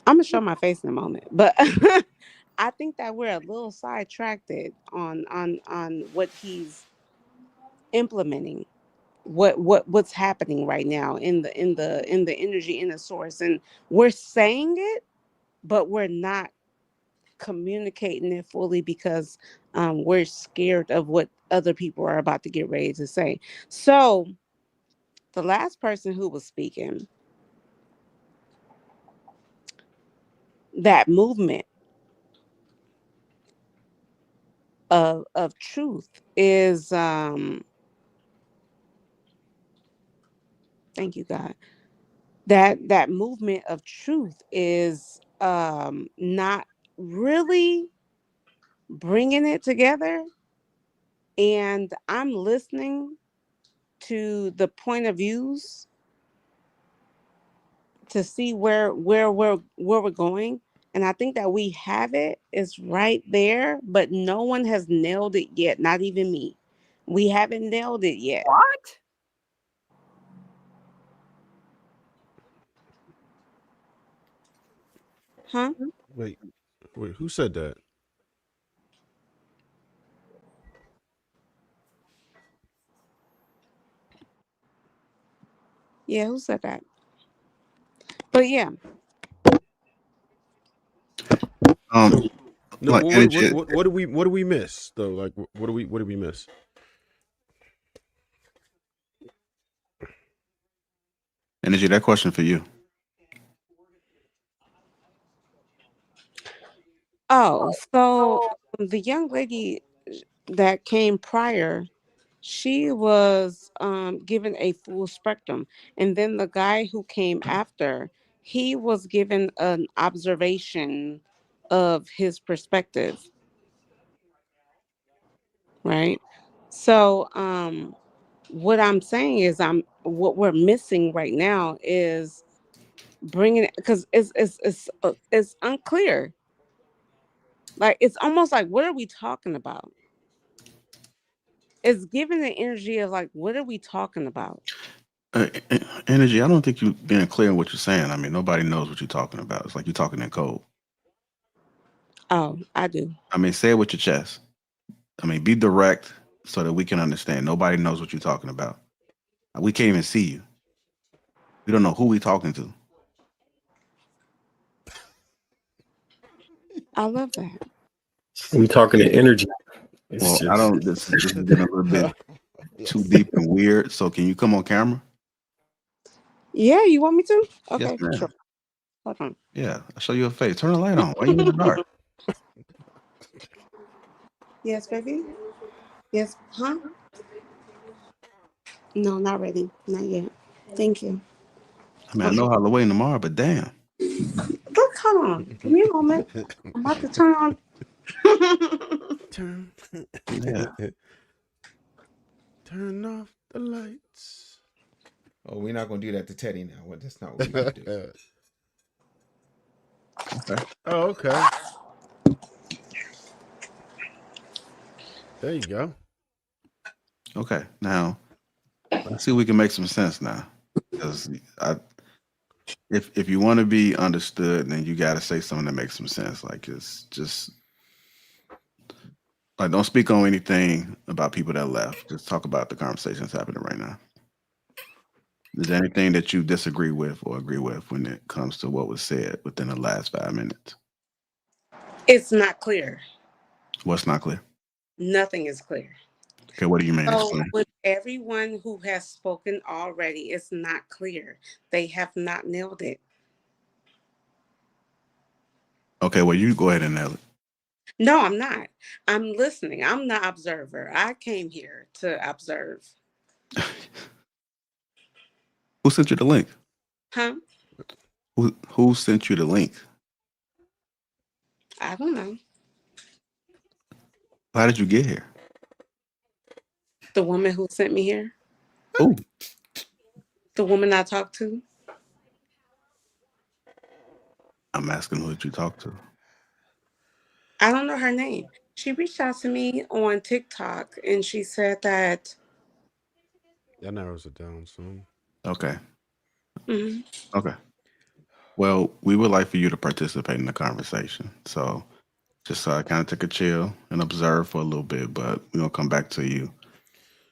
I'm gonna show my face in a moment, but I think that we're a little sidetracked on what he's implementing, what's happening right now in the energy, in the source, and we're saying it, but we're not communicating it fully because we're scared of what other people are about to get ready to say. So the last person who was speaking, that movement of truth is thank you, God. That movement of truth is not really bringing it together. And I'm listening to the point of views to see where we're going. And I think that we have it. It's right there, but no one has nailed it yet. Not even me. We haven't nailed it yet. What? Huh? Wait, who said that? Yeah, who said that? But yeah. No, Like energy. what do we miss though? Like, what do we miss? Energy, that question for you. Oh, so the young lady that came prior, she was given a full spectrum, and then the guy who came after, he was given an observation of his perspective, right? So what I'm saying is, what we're missing right now is bringing it, because it's unclear. Like, it's almost like, what are we talking about? It's giving the energy of like, what are we talking about? Energy, I don't think you're being clear on what you're saying. I mean, nobody knows what you're talking about. It's like you're talking in code. Oh, I do. I mean, say it with your chest. I mean, be direct so that we can understand. Nobody knows what you're talking about. We can't even see you. We don't know who we talking to. I love that. We talking to energy. It's Well, just I don't. This is getting a little bit too deep and weird. So, can you come on camera? Yeah, you want me to? Yes, Okay, ma'am. sure. Hold on. Yeah, I'll show you a face. Turn the light on. Why you in the dark? Yes, baby. Yes, huh? No, not ready. Not yet. Thank you. I mean, I know Halloween tomorrow, but damn. Look, hold on. Give me a moment. I'm about to turn on. Turn. Yeah. Turn off the lights. Oh, we're not gonna do that to Teddy now. That's not what we're gonna do. Okay. Oh, okay. There you go. Okay. Now, let's see if we can make some sense now. Because if you want to be understood, then you got to say something that makes some sense. Like, it's just like, don't speak on anything about people that left. Just talk about the conversation that's happening right now. Is there anything that you disagree with or agree with when it comes to what was said within the last 5 minutes? It's not clear. What's not clear? Nothing is clear. Okay, what do you mean? So Explain. with everyone who has spoken already, it's not clear. They have not nailed it. Okay, well, you go ahead and nail it. No, I'm not. I'm listening. I'm the observer. I came here to observe. Who sent you the link? Huh? Who sent you the link? I don't know. How did you get here? The woman who sent me here. Oh, The woman I talked to. I'm asking who did you talk to? I don't know her name. She reached out to me on TikTok and she said that. That narrows it down soon. Okay. Mhm. Okay. Well, we would like for you to participate in the conversation. So just kind of take a chill and observe for a little bit, but we're going to come back to you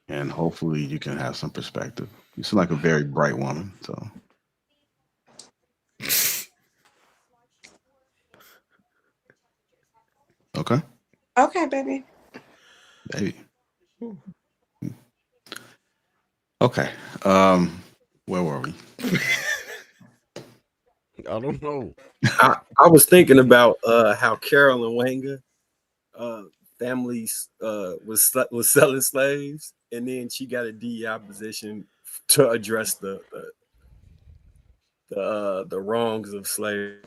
and hopefully you can have some perspective. You seem like a very bright woman. So, okay. Okay, baby. Baby. Okay. Where were we? I don't know. I was thinking about how Carol and Wanga families was selling slaves, and then she got a DEI position to address the wrongs of slavery.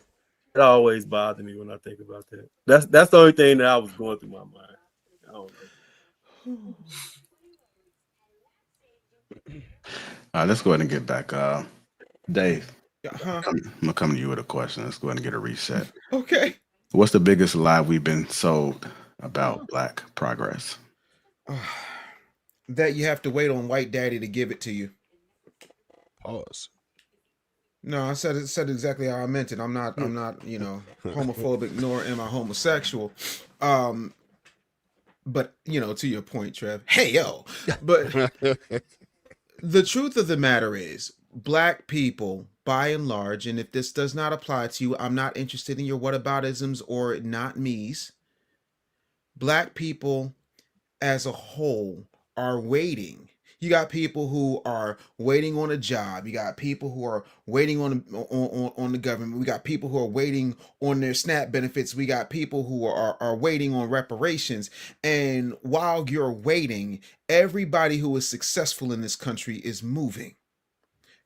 It always bothered me when I think about that. That's the only thing that I was going through my mind. I don't know. All right, let's go ahead and get back. Dave, Uh-huh. I'm gonna come to you with a question. Let's go ahead and get a reset. Okay. What's the biggest lie we've been sold about Black progress? That you have to wait on white daddy to give it to you. Pause. No, I said exactly how I meant it. I'm not, homophobic, nor am I homosexual. But to your point, Trev. Hey yo. But the truth of the matter is, Black people, by and large, and if this does not apply to you, I'm not interested in your whataboutisms or not me's. Black people as a whole are waiting You got people who are waiting on a job. You got people who are waiting on the government. We got people who are waiting on their SNAP benefits. We got people who are waiting on reparations. And while you're waiting, everybody who is successful in this country is moving.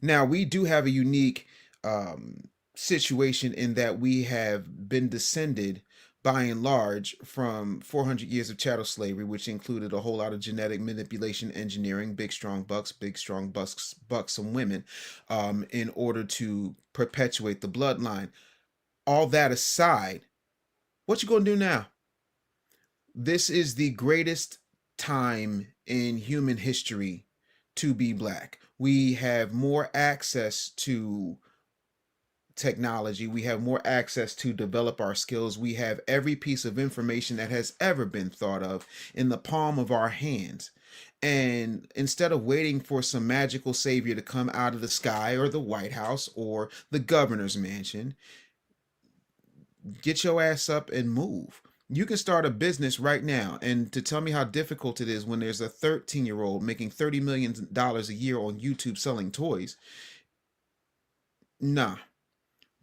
Now, we do have a unique situation in that we have been descended by and large from 400 years of chattel slavery, which included a whole lot of genetic manipulation, engineering, big strong buxom women, in order to perpetuate the bloodline. All that aside, what you gonna do now? This is the greatest time in human history to be black. We have more access to technology. We have more access to develop our skills. We have every piece of information that has ever been thought of in the palm of our hands. And instead of waiting for some magical savior to come out of the sky or the White House or the governor's mansion, get your ass up and move. You can start a business right now. And to tell me how difficult it is when there's a 13-year-old making $30 million a year on YouTube selling toys. Nah.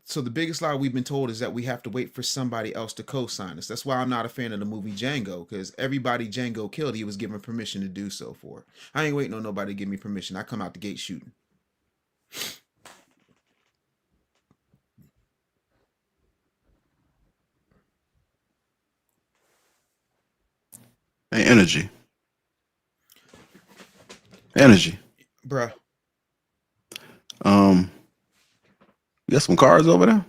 So the biggest lie we've been told is that we have to wait for somebody else to co-sign us. That's why I'm not a fan of the movie Django, because everybody Django killed, he was given permission to do so for. I ain't waiting on nobody to give me permission. I come out the gate shooting. Hey, energy. Energy. Bruh. You got some cards over there?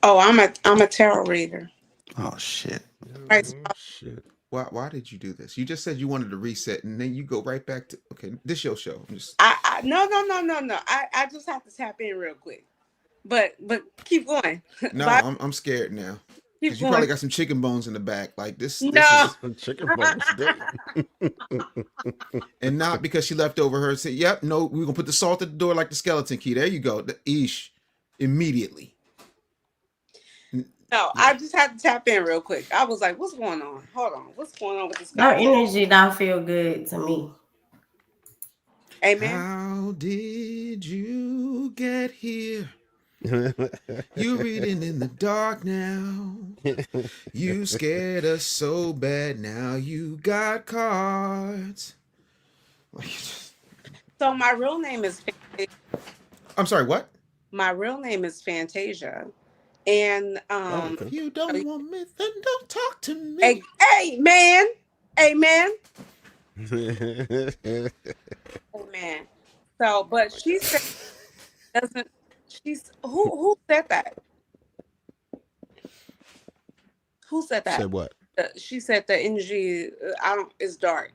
Oh, I'm a tarot reader. Oh shit. Right. Oh, shit. Why did you do this? You just said you wanted to reset, and then you go right back to, okay, this your show. I'm just No. I just have to tap in real quick. But keep going. No, But I'm scared now. keep Because you going. probably got some chicken bones in the back. Like this No. is, Chicken bones. Damn. and not because she left over her and said, yep, no, we're gonna put the salt at the door like the skeleton key. There you go. The ish. Immediately. No, I just had to tap in real quick. I was like, what's going on? Hold on. What's going on with this Your guy? energy don't feel good to me. Amen. How did you get here? You reading in the dark now. You scared us so bad. Now you got cards. So my real name is Fantasia. I'm sorry, what? My real name is Fantasia. And Okay. You don't want me, then don't talk to me. Amen. Amen. So, but she said who said that? Who said that? Said what? She said the energy is dark.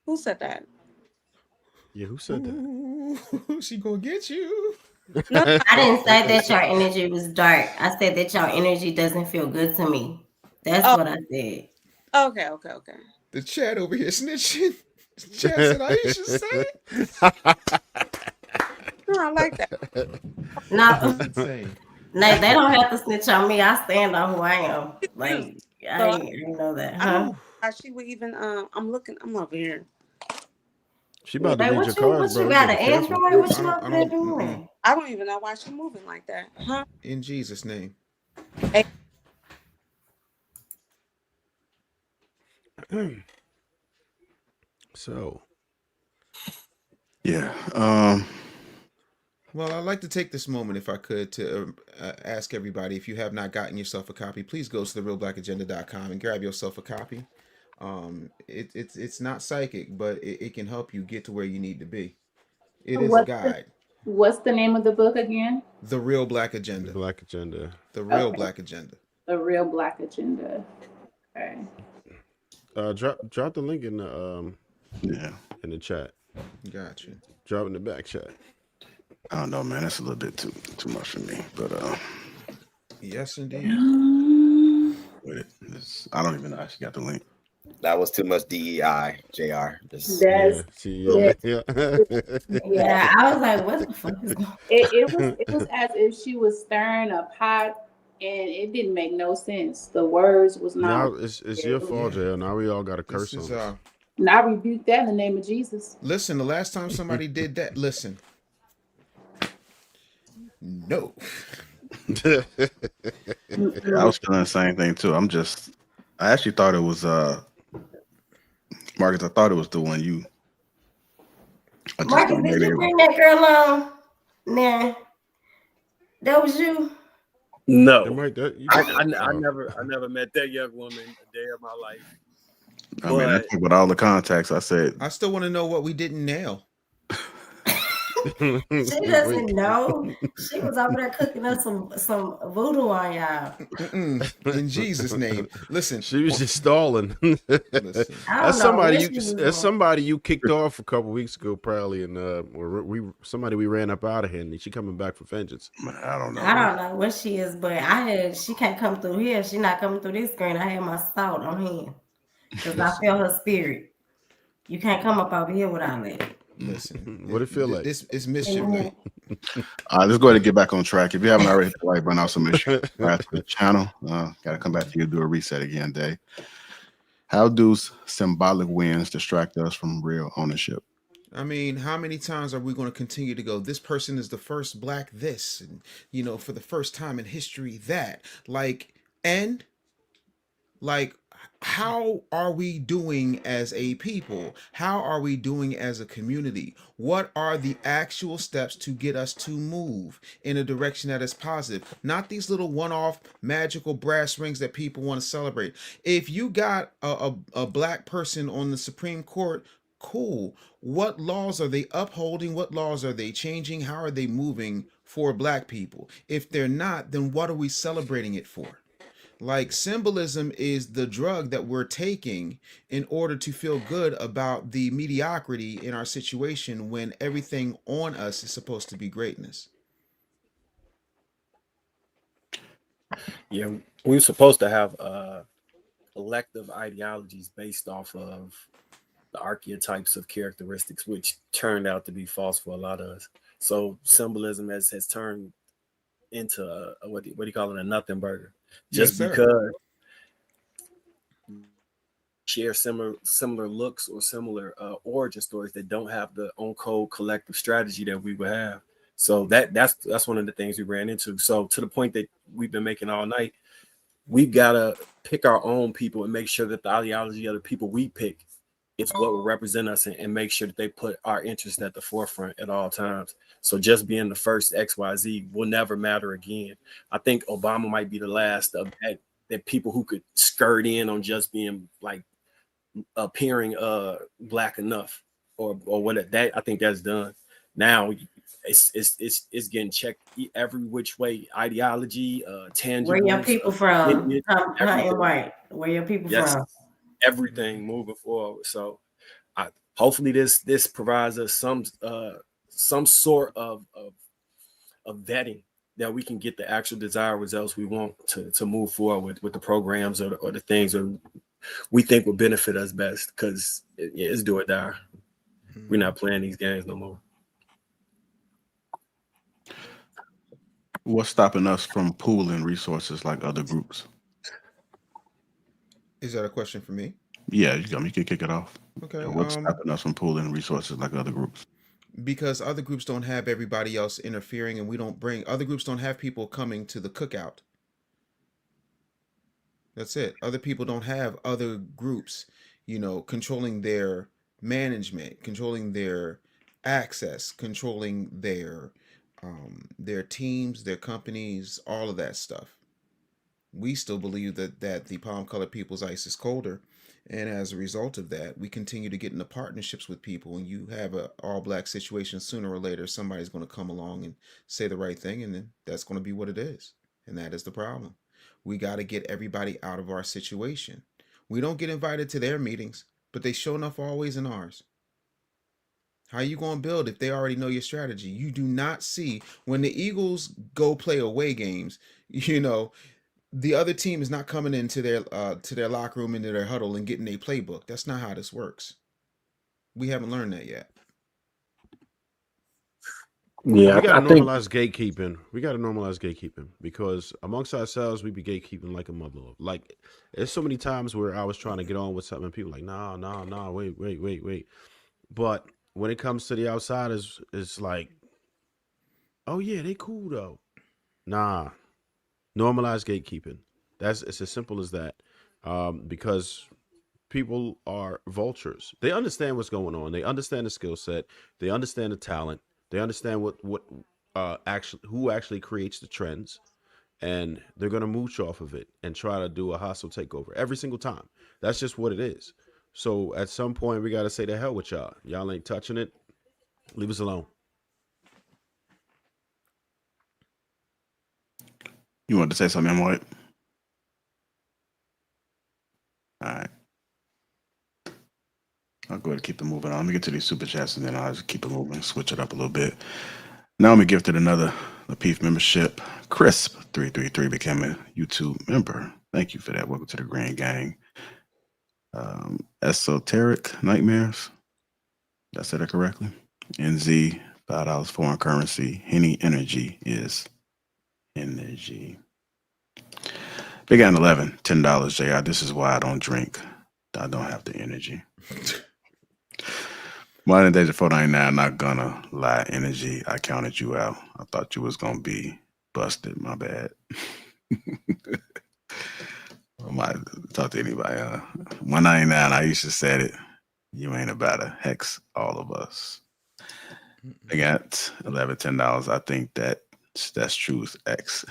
Who said that? Yeah, who said that? Ooh, she gonna get you. No, I didn't say that your energy was dark. I said that your energy doesn't feel good to me. That's what I said. Okay. The chat over here snitching. Chat said Aisha said it. No, I like that. No, Insane. no, they don't have to snitch on me. I stand on who I am. Like I ain't know that, I don't huh? know how she would even. I'm over here. She about to Like, read your cards, what bro. you got, an better careful. Android? What I you don't- up I there don't- doing? I don't even know why she's moving like that, huh? In Jesus' name. So, Yeah. Well, I'd like to take this moment, if I could, to ask everybody, if you have not gotten yourself a copy, please go to therealblackagenda.com and grab yourself a copy. It's not psychic, but it can help you get to where you need to be. It is a guide. What's the name of the book again? The Real Black Agenda. Black Agenda. The Real Okay. Black Agenda. The Real Black Agenda. Okay. Drop the link in the Yeah. in the chat. Gotcha. Drop it in the back chat. I don't know, man. That's a little bit too much for me. But Yes, indeed. with it, I don't even know. I actually got the link. That was too much DEI, JR. Just That's Yeah. Yeah, I was like, what the fuck is going on? it was as if she was stirring a pot and it didn't make no sense. The words was not. Now it's your fault, Yeah. JL. Now we all got a This curse is on us. And I rebuke that in the name of Jesus. listen, the last time somebody did that, listen. No. Yeah, I was feeling the same thing too. I actually thought it was Marcus. I thought it was the one you. I just Marcus, thought did maybe you bring that girl on? Nah, that was you. No, might, I never met that young woman a day of my life. I mean, I think with all the contacts, I said I still want to know what we didn't nail. She doesn't know. She was over there cooking up some voodoo on y'all. In Jesus' name. Listen. She was just stalling. Listen. I That's don't know somebody where you she was that's going. somebody you kicked off a couple weeks ago, probably, and somebody we ran up out of here, and she coming back for vengeance. I don't know. I don't know where she is, but I heard she can't come through here. She not coming through this screen. I had my salt on hand because I feel her spirit. You can't come up over here without that. Listen. What it feel like? This is mischief night. Let's go ahead and get back on track. If you haven't already, like run out some issues to the channel. Got to come back to you, do a reset again, Dave. How do symbolic wins distract us from real ownership? I mean, how many times are we going to continue to go, this person is the first black this, and, for the first time in history that? And how are we doing as a people? How are we doing as a community? What are the actual steps to get us to move in a direction that is positive? Not these little one-off magical brass rings that people want to celebrate. If you got a black person on the Supreme Court, cool. What laws are they upholding? What laws are they changing? How are they moving for black people? If they're not, then what are we celebrating it for? Symbolism is the drug that we're taking in order to feel good about the mediocrity in our situation when everything on us is supposed to be greatness. Yeah, we're supposed to have collective ideologies based off of the archetypes of characteristics, which turned out to be false for a lot of us. So symbolism has turned into what do you call it, a nothing burger, just because share similar looks or similar origin stories that don't have the own code collective strategy that we would have. So that's one of the things we ran into. So to the point that we've been making all night, we've got to pick our own people and make sure that the ideology of the people we pick is what will represent us, and make sure that they put our interests at the forefront at all times. So just being the first XYZ will never matter again. I think Obama might be the last of that people who could skirt in on just being like appearing black enough or what that. I think that's done. Now it's getting checked every which way. Ideology, tangible. Where your people from? And white. Where your people from? Everything moving forward. So hopefully this provides us some sort of vetting that we can get the actual desired results we want to move forward with the programs or the things that we think will benefit us best, because it's do or die. We're not playing these games no more. What's stopping us from pooling resources like other groups? Is that a question for me? Yeah, you can kick it off. Okay. What's stopping us from pooling resources like other groups? Because other groups don't have everybody else interfering, and other groups don't have people coming to the cookout. That's it. Other people don't have other groups, controlling their management, controlling their access, controlling their teams, their companies, all of that stuff. We still believe that the palm colored people's ice is colder, and as a result of that, we continue to get into partnerships with people. And you have an all black situation, sooner or later somebody's going to come along and say the right thing, and then that's going to be what it is. And that is the problem. We got to get everybody out of our situation. We don't get invited to their meetings, but they show enough always in ours. How you going to build if they already know your strategy? You do not see when the Eagles go play away games, the other team is not coming into their locker room, into their huddle, and getting a playbook. That's not how this works. We haven't learned that yet. Yeah, We got to I think normalize gatekeeping. We got to normalize gatekeeping because amongst ourselves, we be gatekeeping like a mother. Like, there's so many times where I was trying to get on with something, and people like, nah, nah, nah, wait. But when it comes to the outsiders, it's like, oh yeah, they cool though. Nah, normalize gatekeeping. It's as simple as that. Because people are vultures. They understand what's going on. They understand the skill set. They understand the talent. They understand what actually who actually creates the trends, and they're gonna mooch off of it and try to do a hostile takeover every single time. That's just what it is. So at some point, we gotta say the hell with y'all. Y'all ain't touching it. Leave us alone. You want to say something, White? All right. I'll go ahead and keep it moving on. Let me get to these super chats and then I'll just keep it moving, switch it up a little bit. Now I'm gifted another Lapeef membership. Crisp333 became a YouTube member. Thank you for that. Welcome to the Grand Gang. Esoteric Nightmares. Did I say that correctly? NZ, $5 foreign currency. Henny Energy is energy. Big An 11, $10, JR. This is why I don't drink. I don't have the energy. Modern Days of 499, not gonna lie, energy. I counted you out. I thought you was gonna be busted. My bad. I might talk to anybody. 199, I used to said it. You ain't about to hex all of us. I got $11, $10. I think that's truth X.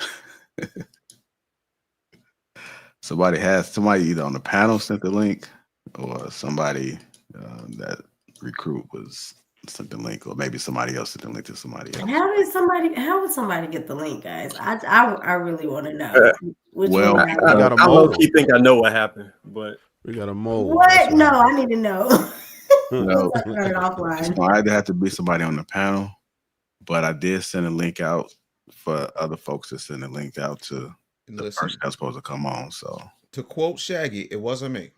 Somebody either on the panel sent the link or somebody that recruit was sent the link, or maybe somebody else sent the link to somebody else. How would somebody get the link, guys? I really want to know. Which Well, one we got a I mole. low-key think I know what happened, but We got a mole. What? No, I need to know. Well, Let's turn it offline. it's going to either have to be somebody on the panel, but I did send a link out for other folks to send a link out to the person that's supposed to come on. So to quote Shaggy, it wasn't me.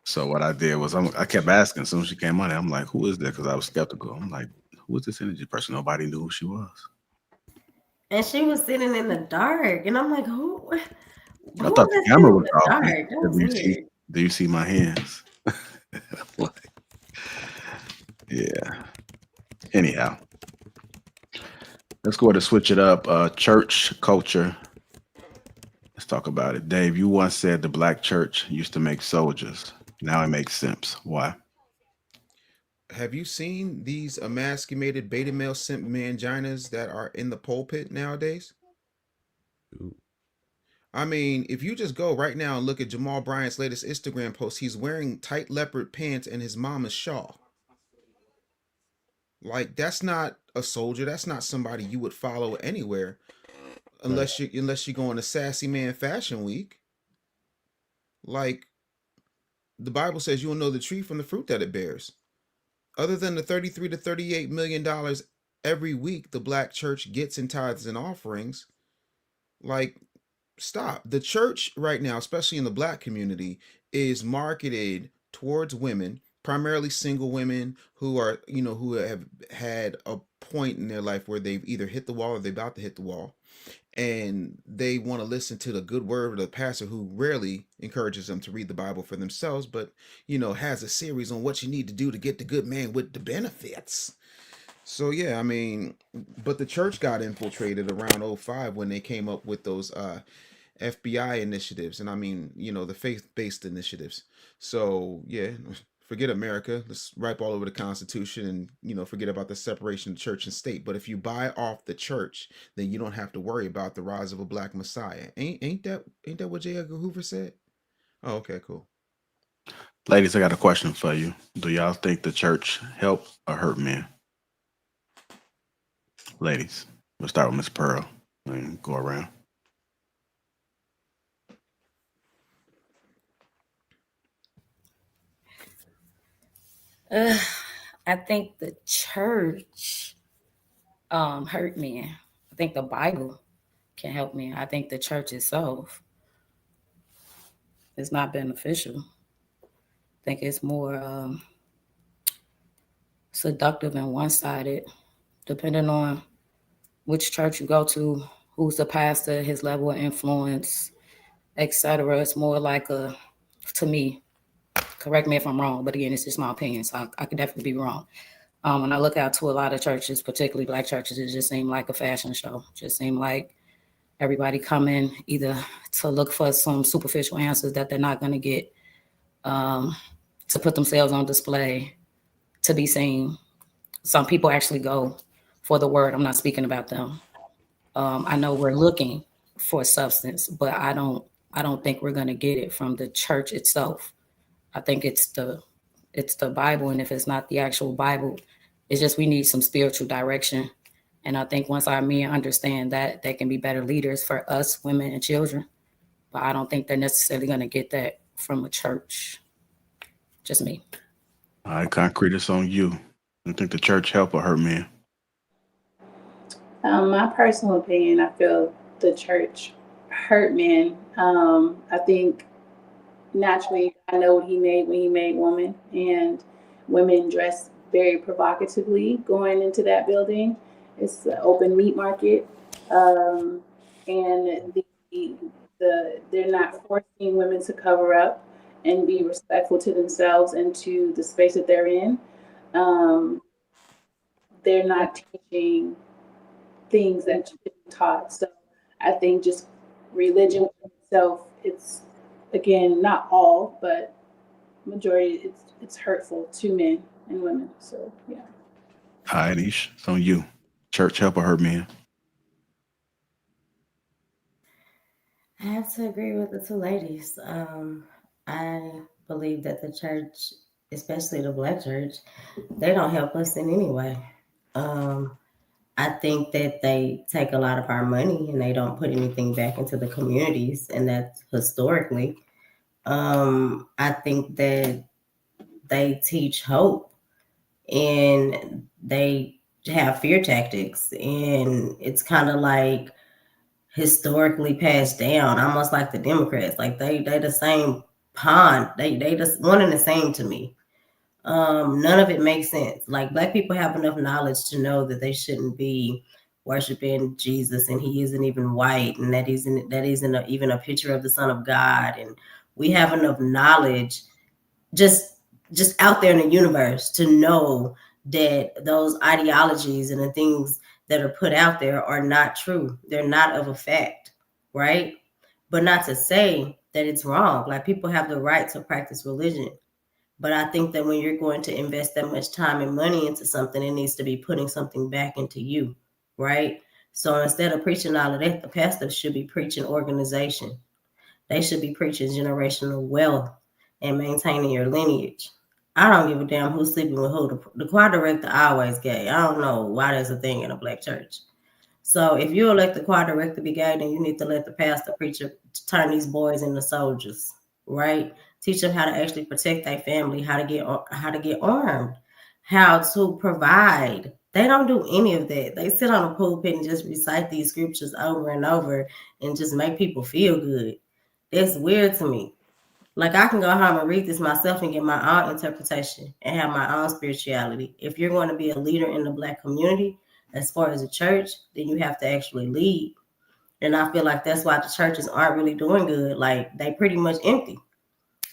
So what I did was I kept asking as soon as she came on. I'm like, who is that? Because I was skeptical. I'm like, who is this energy person? Nobody knew who she was. And she was sitting in the dark, and I'm like, who I thought the camera was off. Dark? That was weird. Do you see my hands? Yeah. Anyhow, let's go ahead and switch it up. Church culture. Let's talk about it. Dave, you once said the black church used to make soldiers. Now it makes sense. Why? Have you seen these emasculated beta male simp manginas that are in the pulpit nowadays? Ooh. I mean, if you just go right now and look at Jamal Bryant's latest Instagram post, he's wearing tight leopard pants and his mama's shawl. Like, that's not a soldier. That's not somebody you would follow anywhere, unless you're going to Sassy Man Fashion Week. Like, the Bible says you will know the tree from the fruit that it bears. Other than the $33 to $38 million every week the black church gets in tithes and offerings, like, stop. The church right now, especially in the black community, is marketed towards women, primarily single women who are, who have had a point in their life where they've either hit the wall or they're about to hit the wall. And they want to listen to the good word of the pastor, who rarely encourages them to read the Bible for themselves, but, has a series on what you need to do to get the good man with the benefits. So, yeah, I mean, but the church got infiltrated around 05 when they came up with those FBI initiatives. And I mean, the faith-based initiatives. So, yeah, forget America. Let's write all over the Constitution and, forget about the separation of church and state. But if you buy off the church, then you don't have to worry about the rise of a black Messiah. Ain't that what J. Edgar Hoover said? Oh, okay, cool. Ladies, I got a question for you. Do y'all think the church help or hurt men? Ladies, we'll start with Miss Pearl and go around. I think the church hurt men. I think the Bible can help men. I think the church itself is not beneficial. I think it's more seductive and one-sided depending on which church you go to, who's the pastor, his level of influence, etc. It's more like to me, correct me if I'm wrong, but again, it's just my opinion, so I could definitely be wrong. When I look out to a lot of churches, particularly Black churches, it just seemed like a fashion show. It just seemed like everybody come in either to look for some superficial answers that they're not going to get, to put themselves on display, to be seen. Some people actually go for the word. I'm not speaking about them. I know we're looking for substance, but I don't think we're going to get it from the church itself. I think it's the Bible, and if it's not the actual Bible, it's just we need some spiritual direction. And I think once our men understand that, they can be better leaders for us, women and children. But I don't think they're necessarily going to get that from a church. Just me. All right, Concrete, it's on you. You think the church help or hurt men? My personal opinion, I feel the church hurt men. I think naturally, I know what he made when he made woman, and women dress very provocatively going into that building. It's an open meat market, and they're not forcing women to cover up and be respectful to themselves and to the space that they're in. They're not teaching things that should be taught. So I think just religion itself, it's again not all, but majority, it's hurtful to men and women. So yeah. All right, Ish, it's on you. Church help or hurt men? I have to agree with the two ladies. I believe that the church, especially the Black church, they don't help us in any way. I think that they take a lot of our money and they don't put anything back into the communities, and that's historically. I think that they teach hope and they have fear tactics, and it's kind of like historically passed down, almost like the Democrats. Like they the same pond. They just one and the same to me. None of it makes sense. Like Black people have enough knowledge to know that they shouldn't be worshiping Jesus, and he isn't even white, and that isn't even a picture of the Son of God. And we have enough knowledge just out there in the universe to know that those ideologies and the things that are put out there are not true. They're not of a fact, right? But not to say that it's wrong. Like people have the right to practice religion. But I think that when you're going to invest that much time and money into something, it needs to be putting something back into you, right? So instead of preaching all of that, the pastor should be preaching organization. They should be preaching generational wealth and maintaining your lineage. I don't give a damn who's sleeping with who. The choir director always gay. I don't know why there's a thing in a Black church. So if you let the choir director be gay, then you need to let the pastor preacher turn these boys into soldiers, right? Teach them how to actually protect their family, how to get armed, how to provide. They don't do any of that. They sit on a pulpit and just recite these scriptures over and over and just make people feel good. That's weird to me. Like I can go home and read this myself and get my own interpretation and have my own spirituality. If you're going to be a leader in the Black community, as far as a church, then you have to actually lead. And I feel like that's why the churches aren't really doing good. Like they pretty much empty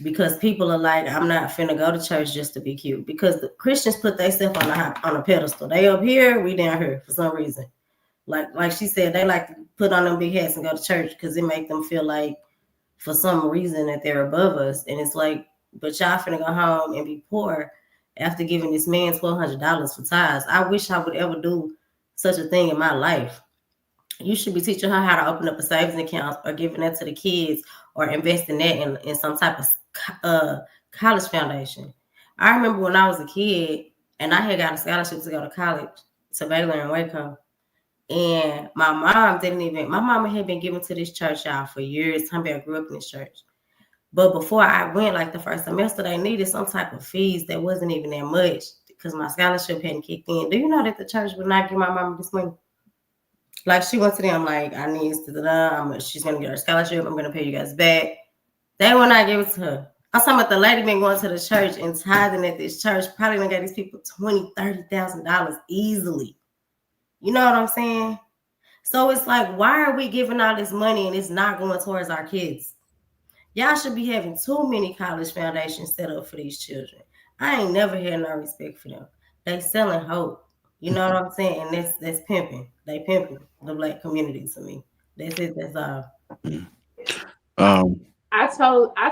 because people are like, I'm not finna go to church just to be cute. Because the Christians put themselves on a pedestal. They up here, we down here for some reason. Like she said, they like to put on them big hats and go to church because it make them feel like for some reason that they're above us. And it's like, but y'all finna go home and be poor after giving this man $1,200 for tithes. I wish I would ever do such a thing in my life. You should be teaching her how to open up a savings account or giving that to the kids or investing that in some type of college foundation. I remember when I was a kid and I had got a scholarship to go to college to Baylor and Waco. And my mama had been given to this church, y'all, for years. I grew up in this church. But before I went, like the first semester, they needed some type of fees that wasn't even that much because my scholarship hadn't kicked in. Do you know that the church would not give my mama this money? Like she went to them like, I need she's going to get her scholarship. I'm going to pay you guys back. They will not give it to her. I'm talking about the lady been going to the church and tithing at this church. Probably going to get these people $20,000, $30,000 easily. You know what I'm saying? So it's like, why are we giving all this money and it's not going towards our kids? Y'all should be having too many college foundations set up for these children. I ain't never had no respect for them. They selling hope. You know what I'm saying? And that's pimping. They pimping the black community to me. That's it. That's all. Um, I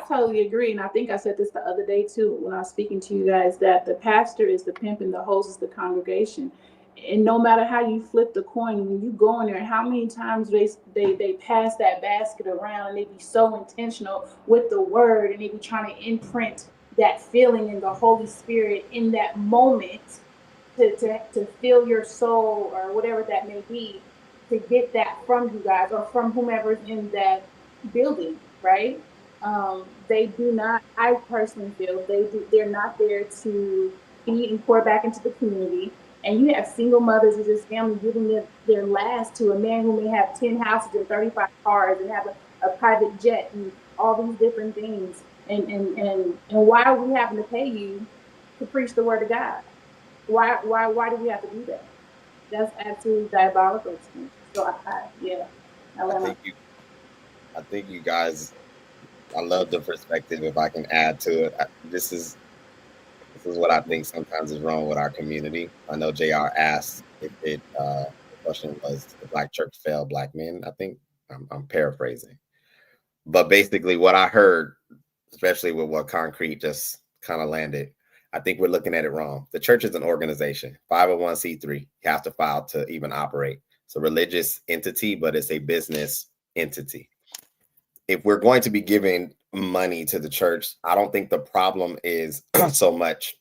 totally agree, and I think I said this the other day too when I was speaking to you guys, that the pastor is the pimp and the host is the congregation. And no matter how you flip the coin, when you go in there, how many times they pass that basket around and they be so intentional with the word and they be trying to imprint that feeling in the Holy Spirit in that moment to fill your soul or whatever that may be, to get that from you guys or from whomever's in that building, right? They do not. I personally feel they're not there to feed and pour back into the community. And you have single mothers in this family giving their last to a man who may have 10 houses and 35 cars and have a private jet and all these different things. And why are we having to pay you to preach the word of God? Why do we have to do that? That's absolutely diabolical to me. So yeah, I think you guys. I love the perspective. If I can add to it, this is what I think sometimes is wrong with our community. I know Jr. asked if the question was the black church failed black men. I think I'm paraphrasing, but basically what I heard, especially with what Concrete just kind of landed, I think we're looking at it wrong. The church is an organization, 501c3. You have to file to even operate. It's a religious entity, but it's a business entity. If we're going to be giving money to the church, I don't think the problem is so much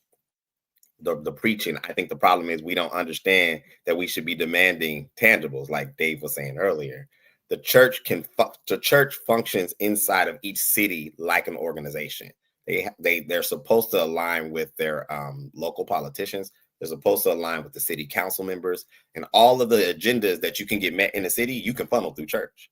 the preaching. I think the problem is we don't understand that we should be demanding tangibles, like Dave was saying earlier. The church functions inside of each city like an organization. They're supposed to align with their local politicians. They're supposed to align with the city council members, and all of the agendas that you can get met in the city, you can funnel through church.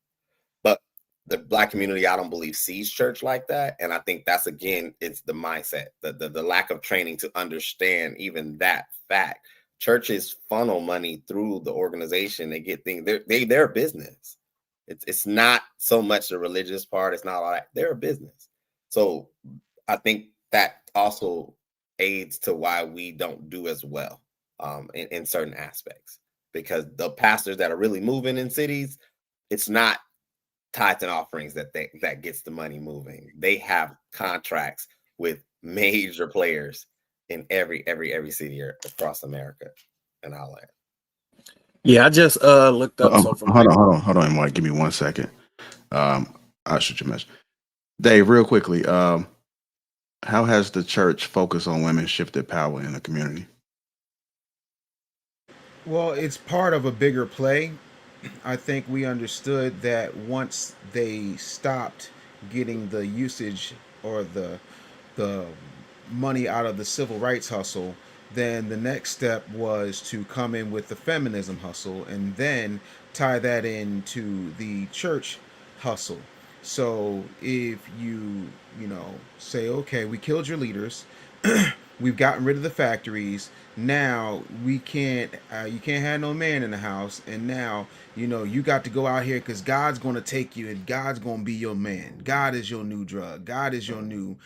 But the black community, I don't believe, sees church like that. And I think that's, again, it's the mindset, the lack of training to understand even that fact. Churches funnel money through the organization. They get things, they're a business. It's not so much the religious part. It's not all that. They're a business. So I think that also aids to why we don't do as well in certain aspects, because the pastors that are really moving in cities, it's not tithes and offerings that gets the money moving. They have contracts with major players in every city across America and our land. Yeah, I just looked up. So from hold on, Mike. Give me 1 second. I'll shoot your message. Dave, real quickly. How has the church focus on women shifted power in the community? Well, it's part of a bigger play. I think we understood that once they stopped getting the usage or the money out of the civil rights hustle, then the next step was to come in with the feminism hustle and then tie that into the church hustle. So if you know, say, okay, we killed your leaders, we've gotten rid of the factories. Now we can't. You can't have no man in the house. And now you got to go out here because God's going to take you, and God's going to be your man. God is your new drug. God is your new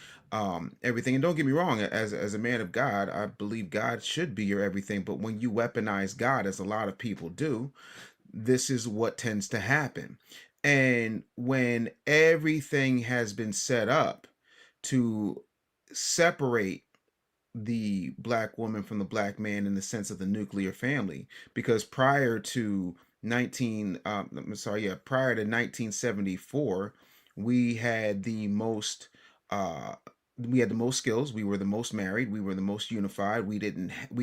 everything. And don't get me wrong. As a man of God, I believe God should be your everything. But when you weaponize God, as a lot of people do, this is what tends to happen. And when everything has been set up to separate the black woman from the black man in the sense of the nuclear family, because prior to 1974, we had the most skills, we were the most married, we were the most unified, we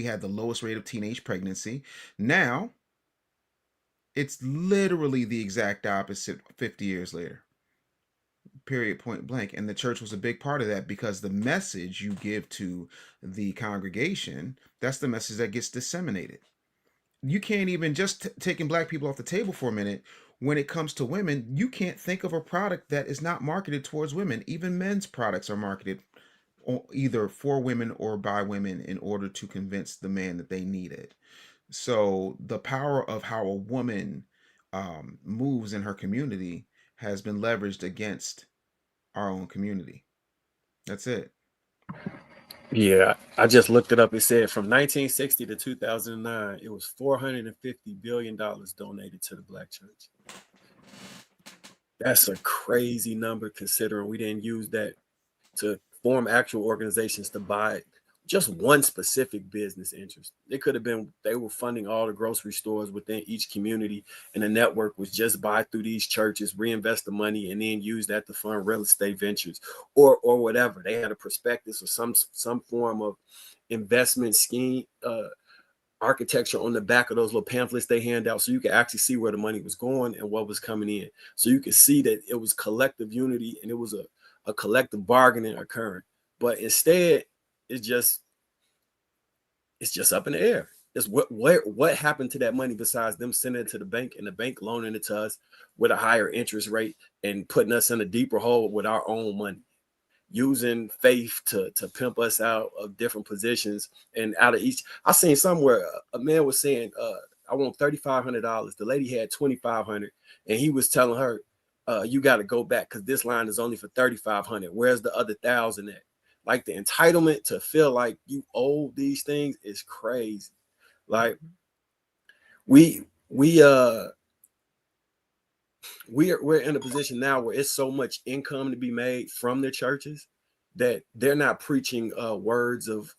had the lowest rate of teenage pregnancy. Now it's literally the exact opposite 50 years later. Period, point blank. And the church was a big part of that, because the message you give to the congregation, that's the message that gets disseminated. You can't even just taking black people off the table for a minute. When it comes to women, you can't think of a product that is not marketed towards women. Even men's products are marketed either for women or by women in order to convince the man that they need it. So the power of how a woman moves in her community has been leveraged against our own community. That's it. Yeah, I just looked it up. It said from 1960 to 2009, it was $450 billion donated to the Black church. That's a crazy number considering we didn't use that to form actual organizations to buy just one specific business interest. It could have been they were funding all the grocery stores within each community, and the network was just buy through these churches, reinvest the money, and then use that to fund real estate ventures or whatever. They had a prospectus or some form of investment scheme architecture on the back of those little pamphlets they hand out, so you could actually see where the money was going and what was coming in. So you could see that it was collective unity and it was a collective bargaining occurring. But instead, it's just up in the air. It's what happened to that money besides them sending it to the bank and the bank loaning it to us with a higher interest rate and putting us in a deeper hole with our own money, using faith to pimp us out of different positions. And out of each, I seen somewhere a man was saying, I want $3,500. The lady had 2,500, and he was telling her, you got to go back because this line is only for 3,500. Where's the other 1,000 at? Like, the entitlement to feel like you owe these things is crazy. Like, we're in a position now where it's so much income to be made from the churches that they're not preaching words of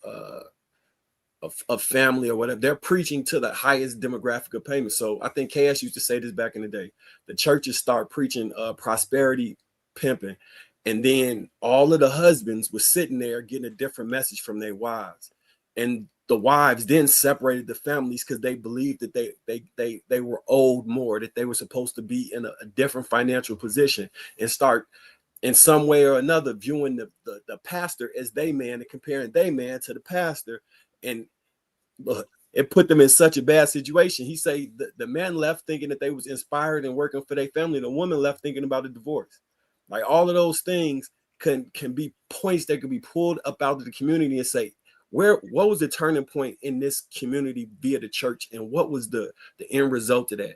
family or whatever. They're preaching to the highest demographic of payment. So I think Cash used to say this back in the day. The churches start preaching prosperity pimping, and then all of the husbands were sitting there getting a different message from their wives, and the wives then separated the families because they believed that they were owed more, that they were supposed to be in a different financial position, and start in some way or another viewing the pastor as they man and comparing they man to the pastor. And look, it put them in such a bad situation. He say the man left thinking that they was inspired and working for their family. The woman left thinking about a divorce. Like, all of those things can be points that can be pulled up out of the community and say, what was the turning point in this community via the church, and what was the end result of that?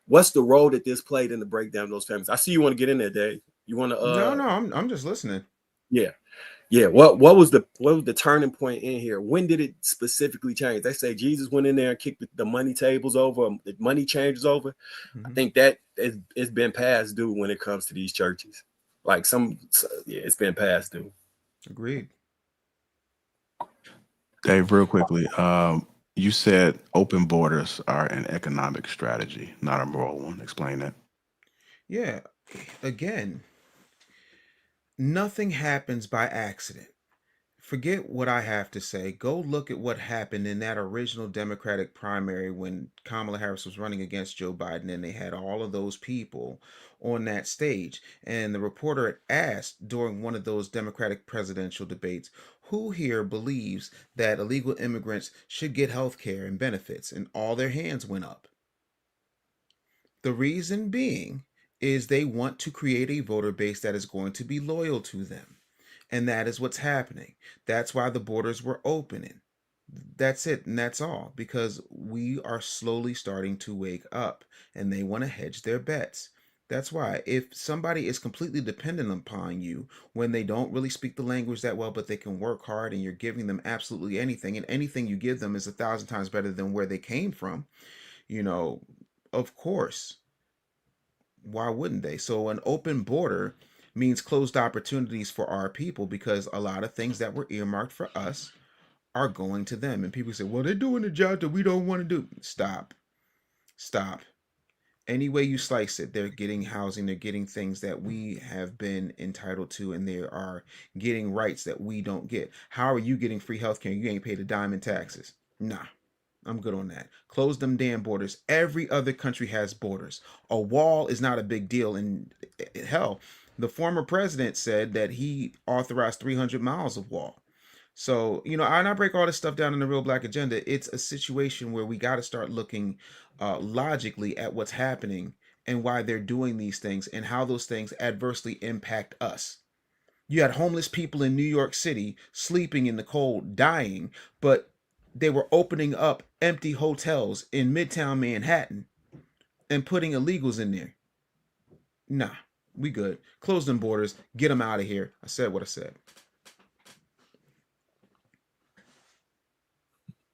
What's the role that this played in the breakdown of those families? I see you want to get in there, Dave. You want to No, I'm just listening. Yeah. What was the turning point in here? When did it specifically change? They say Jesus went in there and kicked the money tables over, the money changes over. Mm-hmm. I think that it's been past due when it comes to these churches. Like, it's been past due. Agreed. Dave, real quickly, you said open borders are an economic strategy, not a moral one. Explain that. Yeah. Again, nothing happens by accident. Forget what I have to say. Go look at what happened in that original Democratic primary when Kamala Harris was running against Joe Biden, and they had all of those people on that stage. And the reporter had asked during one of those Democratic presidential debates, who here believes that illegal immigrants should get health care and benefits? And all their hands went up. The reason being is they want to create a voter base that is going to be loyal to them. And that is what's happening. That's why the borders were opening. That's it, and that's all. Because we are slowly starting to wake up, and they want to hedge their bets. That's why if somebody is completely dependent upon you when they don't really speak the language that well, but they can work hard and you're giving them absolutely anything, and anything you give them is 1,000 times better than where they came from, of course, why wouldn't they? So an open border means closed opportunities for our people, because a lot of things that were earmarked for us are going to them. And people say, well, they're doing a job that we don't want to do. Stop. Any way you slice it, they're getting housing, they're getting things that we have been entitled to, and they are getting rights that we don't get. How are you getting free healthcare? You ain't paid a dime in taxes. Nah. I'm good on that. Close them damn borders. Every other country has borders. A wall is not a big deal. And hell, the former president said that he authorized 300 miles of wall. So, and I break all this stuff down in the Real Black Agenda. It's a situation where we got to start looking logically at what's happening and why they're doing these things and how those things adversely impact us. You had homeless people in New York City sleeping in the cold, dying, but they were opening up empty hotels in Midtown Manhattan and putting illegals in there. Nah, we good. Close them borders. Get them out of here. I said what I said.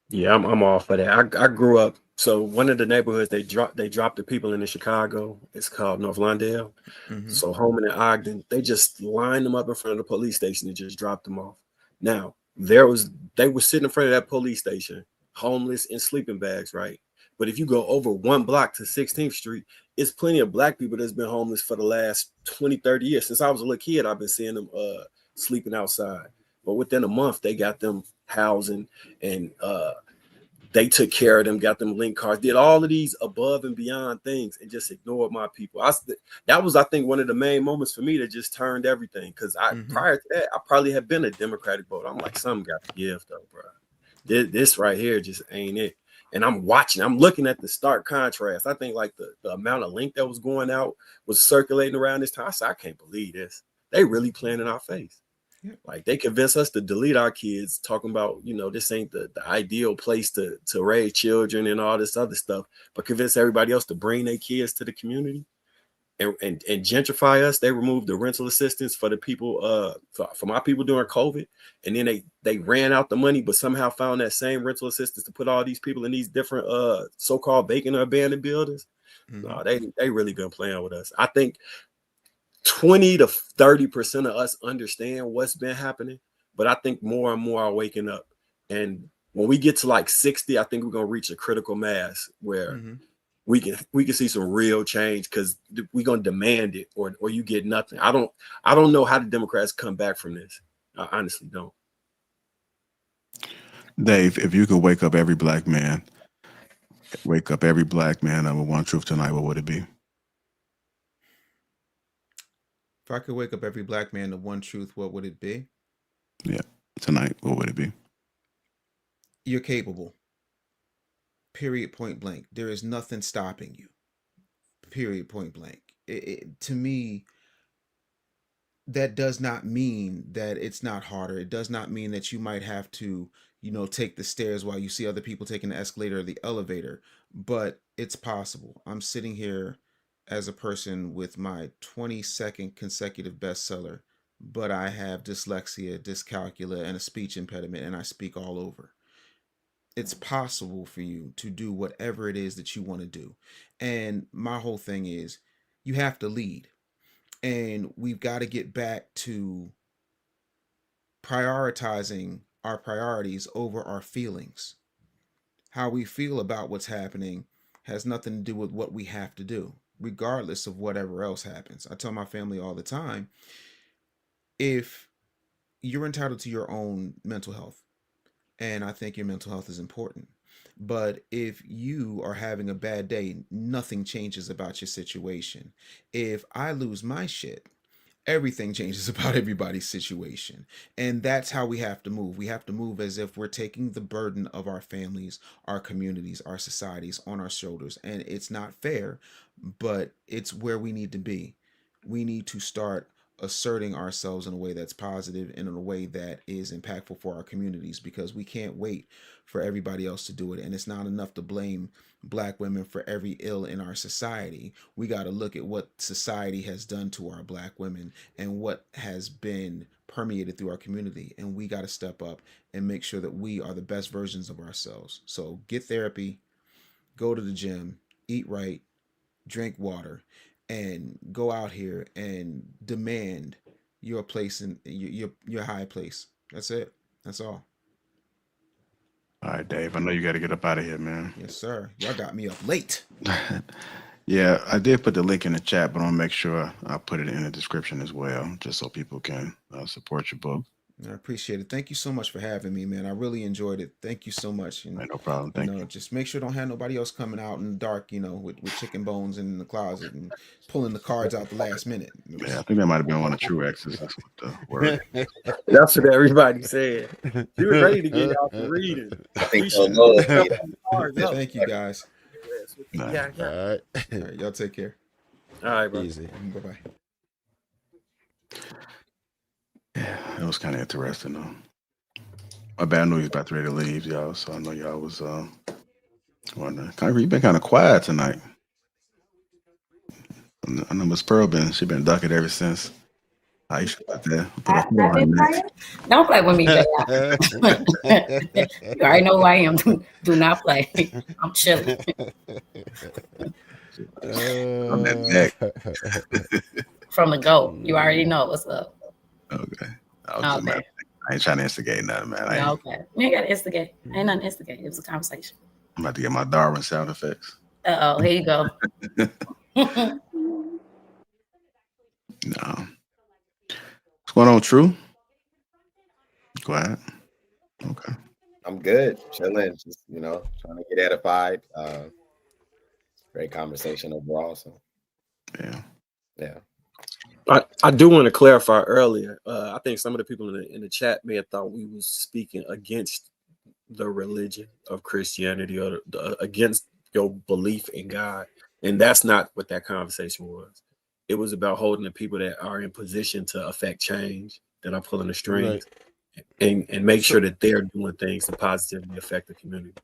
Yeah, I'm all for that. I grew up. So one of the neighborhoods they dropped the people into Chicago. It's called North Lawndale. Mm-hmm. So Holman and Ogden, they just lined them up in front of the police station and just dropped them off. Now they were sitting in front of that police station, homeless in sleeping bags, right? But if you go over one block to 16th Street, it's plenty of black people that's been homeless for the last 20, 30 years. Since I was a little kid, I've been seeing them sleeping outside. But within a month, they got them housing and they took care of them, got them link cards, did all of these above and beyond things, and just ignored my people. That was, I think, one of the main moments for me that just turned everything. Because prior to that, I probably had been a Democratic voter. I'm like, something got to give, though, bro. This right here just ain't it. And I'm looking at the stark contrast. I think like the amount of link that was going out was circulating around this time. I said, I can't believe this. They really playing in our face. Yeah. Like they convince us to delete our kids, talking about, this ain't the ideal place to raise children and all this other stuff, but convince everybody else to bring their kids to the community and gentrify us. They removed the rental assistance for the people, for my people during COVID. And then they ran out the money, but somehow found that same rental assistance to put all these people in these different so-called vacant or abandoned buildings. Mm-hmm. No, they really been playing with us. I think 20 to 30% of us understand what's been happening, but I think more and more are waking up. And when we get to like 60, I think we're gonna reach a critical mass where we can see some real change, because we're gonna demand it, or you get nothing. I don't know how the Democrats come back from this. I honestly don't. Dave, if you could wake up every black man with one truth tonight, what would it be? If I could wake up every black man to one truth, what would it be? Yeah, tonight, what would it be? You're capable. Period, point blank. There is nothing stopping you. Period, point blank. To me, that does not mean that it's not harder. It does not mean that you might have to, take the stairs while you see other people taking the escalator or the elevator, but it's possible. I'm sitting here as a person with my 22nd consecutive bestseller, but I have dyslexia, dyscalculia, and a speech impediment, and I speak all over. It's possible for you to do whatever it is that you want to do. And my whole thing is, you have to lead. And we've got to get back to prioritizing our priorities over our feelings. How we feel about what's happening has nothing to do with what we have to do, regardless of whatever else happens. I tell my family all the time, if you're entitled to your own mental health, and I think your mental health is important, but if you are having a bad day, nothing changes about your situation. If I lose my shit, everything changes about everybody's situation. And that's how we have to move. We have to move as if we're taking the burden of our families, our communities, our societies on our shoulders. And it's not fair, but it's where we need to be. We need to start asserting ourselves in a way that's positive and in a way that is impactful for our communities, because we can't wait for everybody else to do it. And it's not enough to blame black women for every ill in our society. We got to look at what society has done to our black women and what has been permeated through our community. And we got to step up and make sure that we are the best versions of ourselves. So get therapy, go to the gym, eat right, drink water, and go out here and demand your place in your high place. That's it. That's all. All right, Dave, I know you got to get up out of here, man. Yes, sir. Y'all got me up late. Yeah, I did put the link in the chat, but I'll make sure I put it in the description as well, just so people can support your book. I appreciate it. Thank you so much for having me, man. I really enjoyed it. Thank you so much. No problem. Thank you. Just make sure don't have nobody else coming out in the dark, with chicken bones in the closet and pulling the cards out the last minute. Yeah, I think that might have been one of Truex's. That's what the word. That's what everybody said. He was ready to get out the reading. Thank you, guys. All right. All right, y'all take care. All right, bro. Easy. Bye-bye. Yeah, it was kind of interesting, though. My bad. I know he's about to ready to leave, y'all. So I know y'all was wondering. Concrete, you been kind of quiet tonight. I know Miss Pearl she been ducking ever since. Aisha about that. Put a foot I've on her been neck. quiet. Don't play with me, Jay. You already know who I am. Do not play. I'm chilling. On that neck. From the go. You already know what's up. Okay. I was just Okay. I ain't trying to instigate nothing, man. Okay. You ain't got to instigate. Ain't nothing to instigate. It was a conversation. I'm about to get my Darwin sound effects. Uh-oh. Here you go. No. What's going on, True? Go ahead. Okay. I'm good. Chilling. Just, trying to get edified. Great conversation overall. So yeah. I do want to clarify earlier. I think some of the people in the chat may have thought we was speaking against the religion of Christianity or against your belief in God, and that's not what that conversation was. It was about holding the people that are in position to affect change, that are pulling the strings, and make sure that they're doing things to positively affect the community.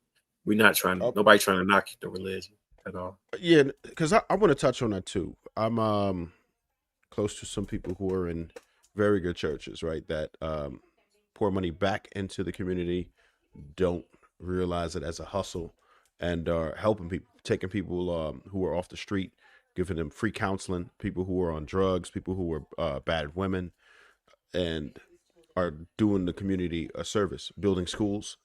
We're not nobody trying to knock the religion at all. Yeah, because I want to touch on that too. I'm close to some people who are in very good churches, right? That pour money back into the community, don't realize it as a hustle, and are helping people, taking people who are off the street, giving them free counseling, people who are on drugs, people who are bad women, and are doing the community a service, building schools.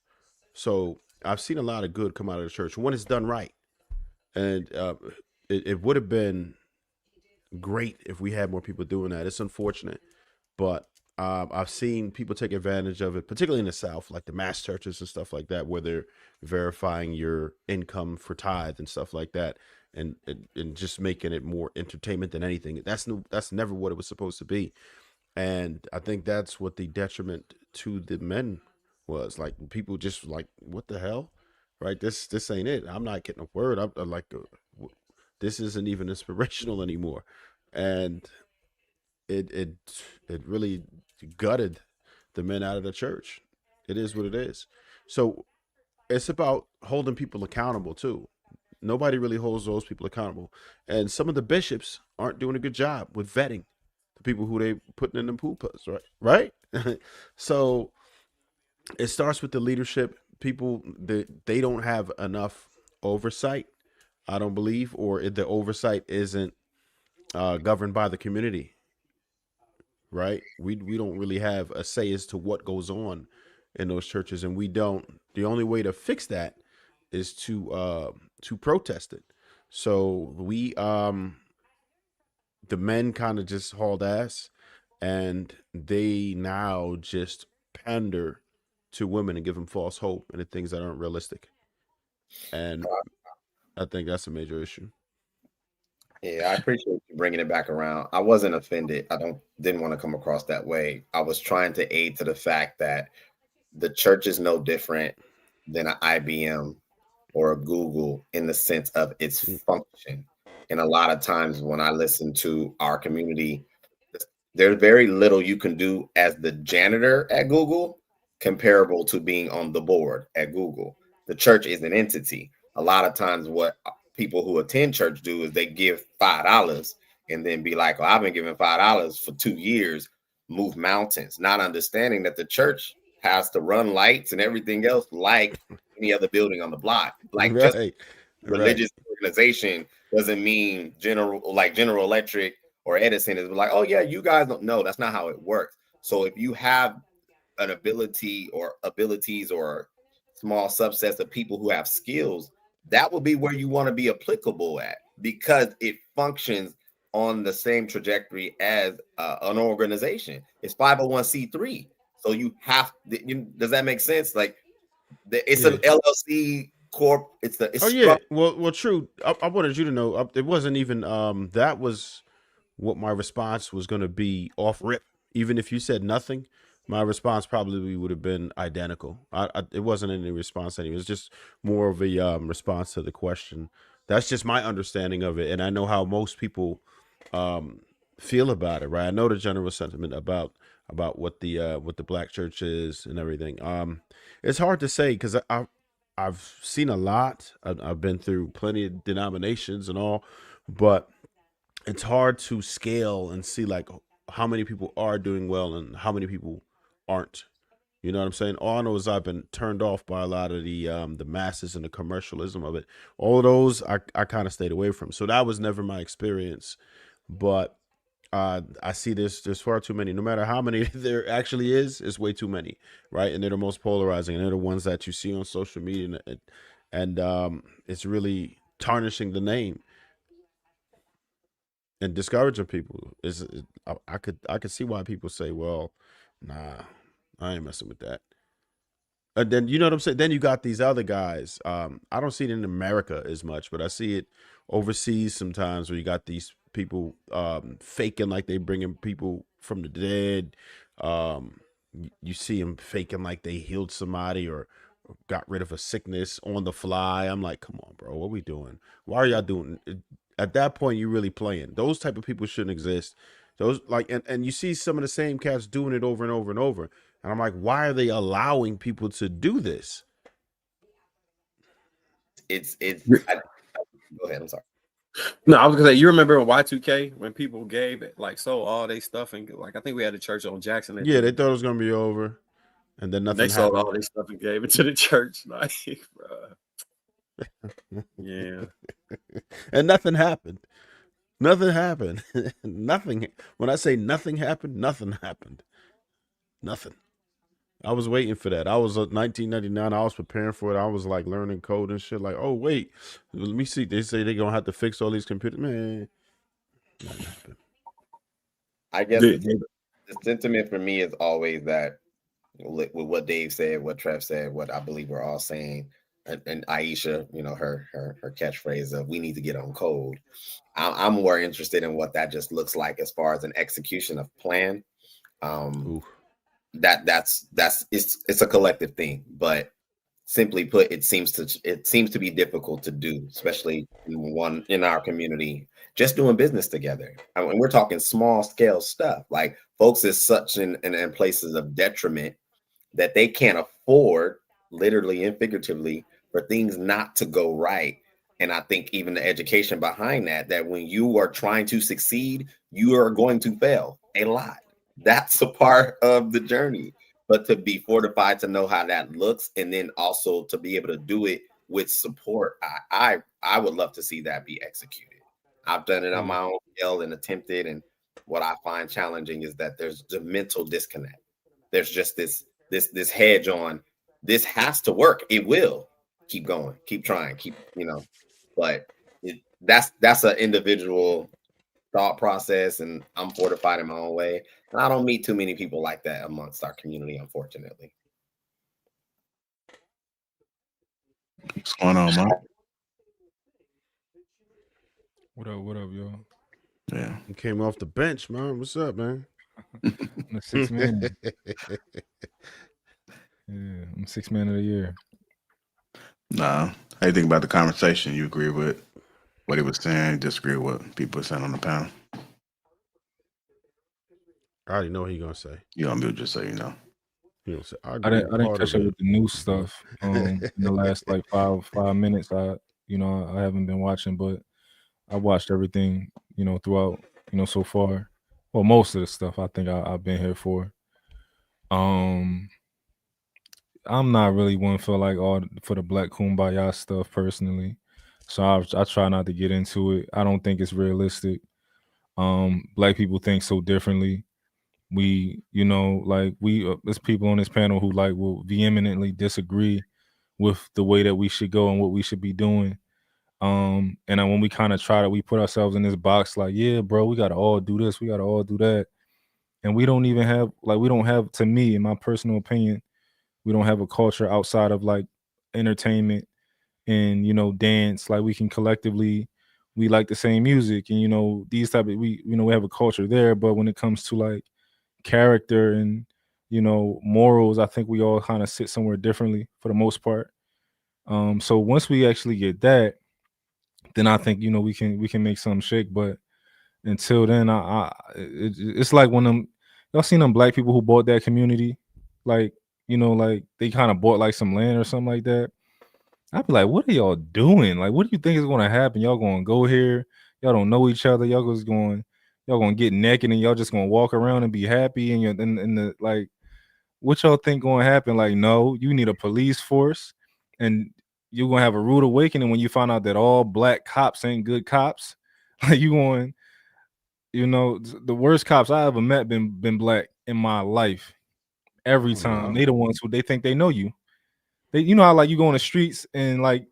So I've seen a lot of good come out of the church when it's done right. And it would have been great if we had more people doing that. It's unfortunate, but I've seen people take advantage of it, particularly in the South, like the mass churches and stuff like that, where they're verifying your income for tithe and stuff like that, and just making it more entertainment than anything. That's never what it was supposed to be, and I think that's what the detriment to the men was. Like, people just like, what the hell, right? This ain't it. I'm not getting a word. I'm like, this isn't even inspirational anymore, and it really gutted the men out of the church. It is what it is. So it's about holding people accountable too. Nobody really holds those people accountable, and some of the bishops aren't doing a good job with vetting the people who they putting in the pulpits, right? So it starts with the leadership. People that they don't have enough oversight, I don't believe, or the oversight isn't governed by the community, right? We don't really have a say as to what goes on in those churches, and we don't. The only way to fix that is to protest it. So the men kind of just hauled ass, and they now just pander to women and give them false hope and the things that aren't realistic. And I think that's a major issue. Yeah, I appreciate you bringing it back around. I wasn't offended. Didn't want to come across that way. I was trying to aid to the fact that the church is no different than an IBM or a Google in the sense of its function. And a lot of times when I listen to our community, there's very little you can do as the janitor at Google comparable to being on the board at Google. The church is an entity. A lot of times what people who attend church do is they give $5 and then be like, well, I've been giving $5 for 2 years, move mountains, not understanding that the church has to run lights and everything else like any other building on the block. Like just religious organization doesn't mean General Electric or Edison is like, oh yeah, you guys don't know. That's not how it works. So if you have an ability or abilities or small subsets of people who have skills, that will be where you want to be applicable at, because it functions on the same trajectory as an organization. It's 501c3. So you have, does that make sense? Like it's an LLC corp. Well, true. I wanted you to know it wasn't even that was what my response was going to be off rip. Even if you said nothing, my response probably would have been identical. It wasn't any response anyway. It was just more of a response to the question. That's just my understanding of it, and I know how most people feel about it, right? I know the general sentiment about what the black church is and everything. It's hard to say because I've seen a lot. I've been through plenty of denominations and all, but it's hard to scale and see like how many people are doing well and how many people aren't. You know what I'm saying? All I know is I've been turned off by a lot of the masses and the commercialism of it. All of those I kind of stayed away from. So that was never my experience. But I see there's far too many. No matter how many there actually is, it's way too many, right? And they're the most polarizing, and they're the ones that you see on social media, and it's really tarnishing the name and discouraging people. I could see why people say, well, nah, I ain't messing with that. And then you know what I'm saying. Then you got these other guys. I don't see it in America as much, but I see it overseas sometimes where you got these people faking like they bringing people from the dead. You see them faking like they healed somebody or got rid of a sickness on the fly. I'm like, come on, bro, what we doing? Why are y'all doing? At that point, you really playing. Those type of people shouldn't exist. Those like, and you see some of the same cats doing it over and over and over. And I'm like, why are they allowing people to do this? Go ahead. I'm sorry. No, I was gonna say, you remember Y2K when people gave it like sold all their stuff and like I think we had a church on Jackson. Yeah, they thought it was gonna be over, and then nothing. They sold all their stuff and gave it to the church. Like, bro. Yeah. And nothing happened. Nothing happened. Nothing. When I say nothing happened, nothing happened. Nothing. I was waiting for that. I was 1999. I was preparing for it. I was like learning code and shit. Like, oh wait, let me see. They say they're gonna have to fix all these computers. Man, nothing happened. I guess the sentiment for me is always that with what Dave said, what Trev said, what I believe we're all saying, and Aisha, you know, her catchphrase of "we need to get on code." I'm more interested in what that just looks like as far as an execution of plan. That's it's a collective thing, but simply put, it seems to be difficult to do, especially in our community, just doing business together. I mean, we're talking small scale stuff. Like folks is such in places of detriment that they can't afford, literally and figuratively, for things not to go right. And I think even the education behind that when you are trying to succeed, you are going to fail a lot. That's a part of the journey. But to be fortified to know how that looks, and then also to be able to do it with support, I would love to see that be executed. I've done it on my own scale and attempted, and what I find challenging is that there's the mental disconnect. There's just this hedge on this has to work. It will. Keep going, keep trying, but that's an individual thought process, and I'm fortified in my own way. And I don't meet too many people like that amongst our community, unfortunately. What's going on, man? What up, y'all? Yeah. You came off the bench, man. What's up, man? I'm a 6 man. Yeah, I'm 6 man of the year. Nah. How you think about the conversation? You agree with what he was saying? Disagree with what people were saying on the panel? I already know what he's gonna say. You gonna mute just so you know. He gonna say, I didn't catch up with the new stuff in the last like 5 minutes. I haven't been watching, but I watched everything, throughout, so far. Well, most of the stuff I think I've been here for. I'm not really one for like all for the Black Kumbaya stuff personally, so I try not to get into it. I don't think it's realistic. Black people think so differently. We, there's people on this panel who like will vehemently disagree with the way that we should go and what we should be doing. And when we kind of try to, we put ourselves in this box like, yeah, bro, we got to all do this, we got to all do that. And we don't even have, to me, in my personal opinion, we don't have a culture outside of like entertainment and, dance. Like we can collectively, we like the same music and, these type of, we have a culture there. But when it comes to like character and, morals, I think we all kind of sit somewhere differently for the most part. So once we actually get that, then I think, we can make something shake. But until then, it's like when y'all seen them black people who bought that community, like, you know, like they kind of bought like some land or something like that. I'd be like, what are y'all doing? Like, what do you think is going to happen? Y'all going to go here? Y'all don't know each other. Y'all going to get naked and y'all just going to walk around and be happy. And the like, what y'all think going to happen? Like, no, you need a police force, and you're going to have a rude awakening when you find out that all black cops ain't good cops. Like, you going, you know, the worst cops I ever met been black in my life. Every time. Wow. They the ones who they think they know you. You know how like you go on the streets and like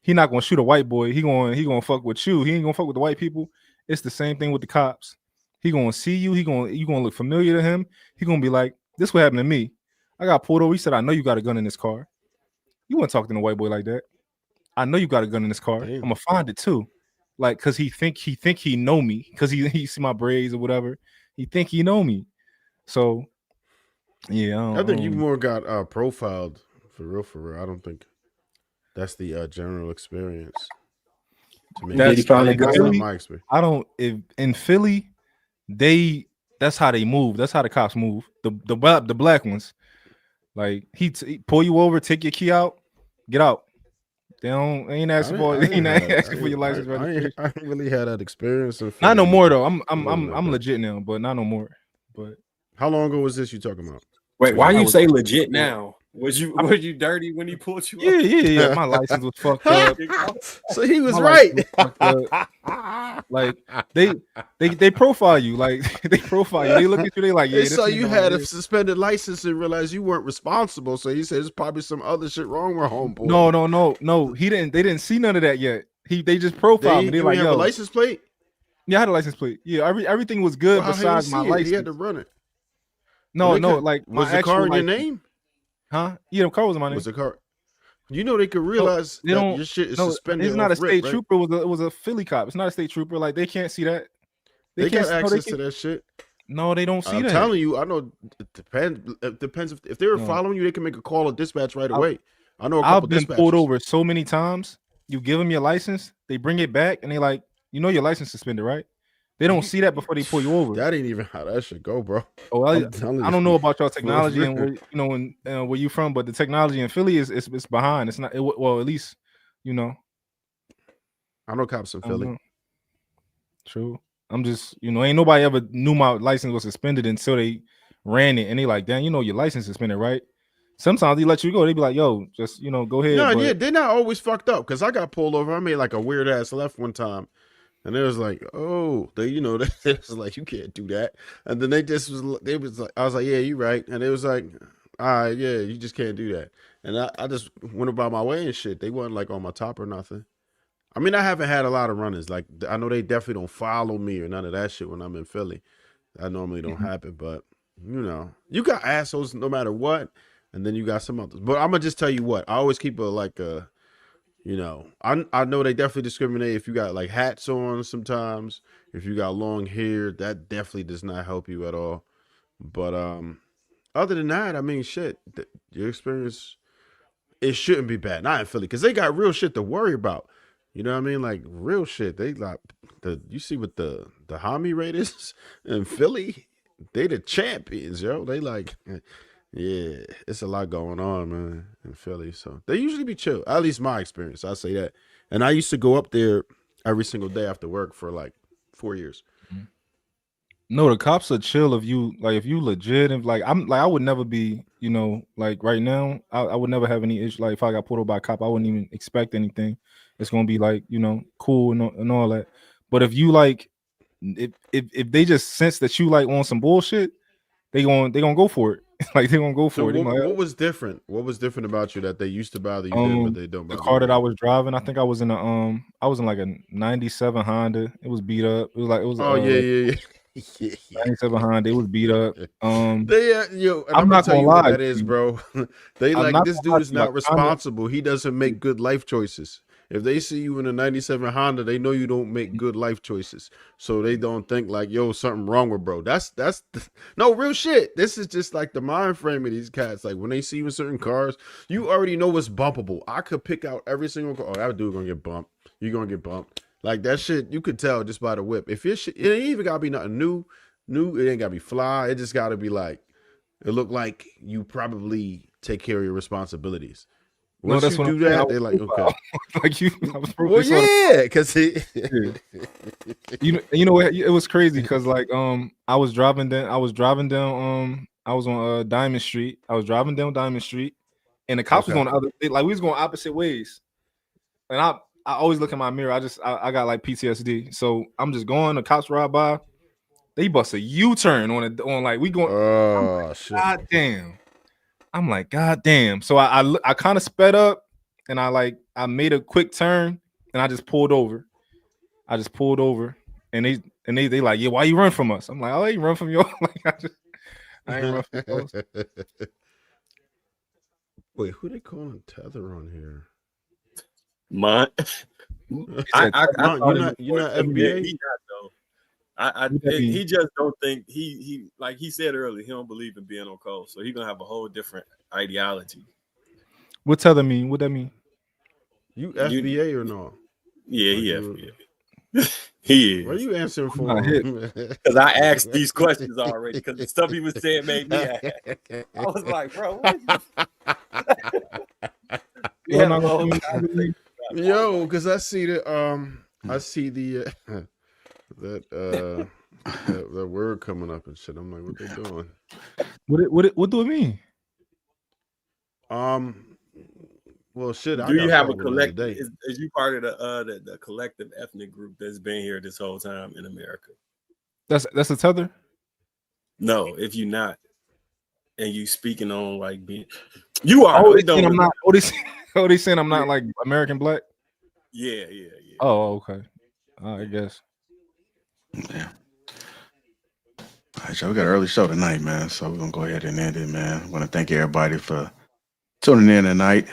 he not gonna shoot a white boy. He gonna fuck with you. He ain't gonna fuck with the white people. It's the same thing with the cops. He gonna see you. You gonna look familiar to him. He gonna be like, this what happened to me. I got pulled over. He said, I know you got a gun in this car. You wouldn't talk to a white boy like that. I know you got a gun in this car. Damn. I'm gonna find it too. Like, cause he think he know me because he see my braids or whatever. He think he know me. So yeah, I think you more got profiled for real. I don't think that's the general experience. To me, Did he finally that's go? not my experience. I don't. If in Philly, that's how they move. That's how the cops move. The black ones, like he pull you over, take your key out, get out. They ain't asking for your license registration. I ain't really had that experience. In Philly. Not no more though. I'm legit now, but not no more. But how long ago was this you talking about? Wait, why you say legit now? Was you dirty when he pulled you up? Yeah. My license was fucked up. So he was right. Like they profile you. Like they profile you. They look at you. They like, yeah. They saw you had a suspended license and realized you weren't responsible. So he said there's probably some other shit wrong with homeboy. No. They didn't see none of that yet. They just profiled me. They like, have yo, a license plate. Yeah, I had a license plate. Yeah, everything was good besides my license. He had to run it. No, like was the car in your name? Huh? Yeah, the car was in my name. Was the car? You know they could realize that your shit is suspended. It's not a state right? trooper. It was a Philly cop. It's not a state trooper. Like they can't see that. They got access to that shit. No, they don't see that. I'm telling you, I know. It depends if they were following you. They can make a call or dispatch right away. I know a couple. I've been pulled over so many times. You give them your license, they bring it back, and they like, you know, your license suspended, right? They don't see that before they pull you over. That ain't even how that should go, bro. Oh, I don't know about y'all technology and where, you know, and where you from, but the technology in Philly is behind. It's not well, at least, you know. I know cops in Philly. True. I'm just, you know, ain't nobody ever knew my license was suspended until they ran it, and they like, damn, you know, your license suspended, right? Sometimes they let you go. They be like, yo, just, you know, go ahead. No, yeah, they're not always fucked up because I got pulled over. I made like a weird ass left one time. And it was like, oh, they was like, you can't do that. And then they was like, I was like, yeah, you right. And it was like, all right, yeah, you just can't do that. And I just went about my way and shit. They wasn't like on my top or nothing. I mean, I haven't had a lot of runners. Like, I know they definitely don't follow me or none of that shit when I'm in Philly. That normally don't happen. But, you know, you got assholes no matter what. And then you got some others. But I'm going to just tell you what. I always keep you know, I know they definitely discriminate if you got like hats on sometimes. If you got long hair, that definitely does not help you at all. But other than that, I mean, shit, your experience, it shouldn't be bad. Not in Philly, because they got real shit to worry about. You know what I mean? Like real shit. They like you see what the homie rate is in Philly. They the champions, yo. They like. Yeah, it's a lot going on, man, in Philly. So they usually be chill. At least my experience, I say that. And I used to go up there every single day after work for like 4 years. No, the cops are chill if you legit and like I would never be, you know, like right now, I would never have any issue. Like if I got pulled over by a cop, I wouldn't even expect anything. It's gonna be like, you know, cool and all that. But if you like, if they just sense that you like on some bullshit, they gonna go for it. Like they're gonna go for it. What was different? What was different about you that they used to bother you then, but they don't bother the car you? that I was driving, I think I was in like a 97 Honda. It was beat up. Yeah. 97 Honda. It was beat up. I'm not gonna lie, what that is, bro. They like this dude is not responsible. He doesn't make good life choices. If they see you in a 97 Honda, they know you don't make good life choices. So they don't think like, yo, something wrong with bro. That's no real shit. This is just like the mind frame of these cats. Like when they see you in certain cars, you already know what's bumpable. I could pick out every single car. Oh, that dude gonna get bumped. You're gonna get bumped. Like that shit, you could tell just by the whip. If it ain't even gotta be nothing new. It ain't gotta be fly. It just gotta be like it look like you probably take care of your responsibilities. No, Once that's you what I'm do saying. that, they're like, okay. Like you, I was Well, yeah, because yeah. You know what? It was crazy because like I was driving down I was on Diamond Street. I was driving down Diamond Street, and the cops was on the other. Like we was going opposite ways, and I always look in my mirror. I got like PTSD, so I'm just going. The cops ride by, they bust a U-turn on like we going. Oh like, shit! God damn! I'm like, God damn! So I kind of sped up, and I made a quick turn, and I just pulled over. And they like, yeah, why you run from us? I'm like, oh, I ain't run from you. Like I ain't run from y'all. Wait, who they calling Tether on here? Mine. You're I not FBA. He not though. He just don't think he like he said earlier. He don't believe in being on call, so he's gonna have a whole different ideology. What Tether mean? What that mean? You FBA or no? Yeah, he FBA. He is. What are you answering for? Because I asked these questions already. Because the stuff he was saying made me ask. I was like, bro, what is this? Yo, because I see the that word coming up and shit. I'm like, what they doing? What do it mean? Well, shit. Do you have a collective? Is you part of the collective ethnic group that's been here this whole time in America? That's a Tether. No, if you're not, and you speaking on like being, you are. Oh, I'm not. They saying I'm not like American black. Yeah. Oh, okay. I guess. Yeah. All right, y'all, we got an early show tonight, man. So we're gonna go ahead and end it, man. I want to thank everybody for tuning in tonight.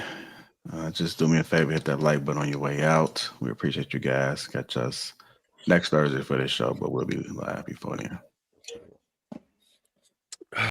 Just do me a favor, hit that like button on your way out. We appreciate you guys. Catch us next Thursday for this show, but we'll be live before then.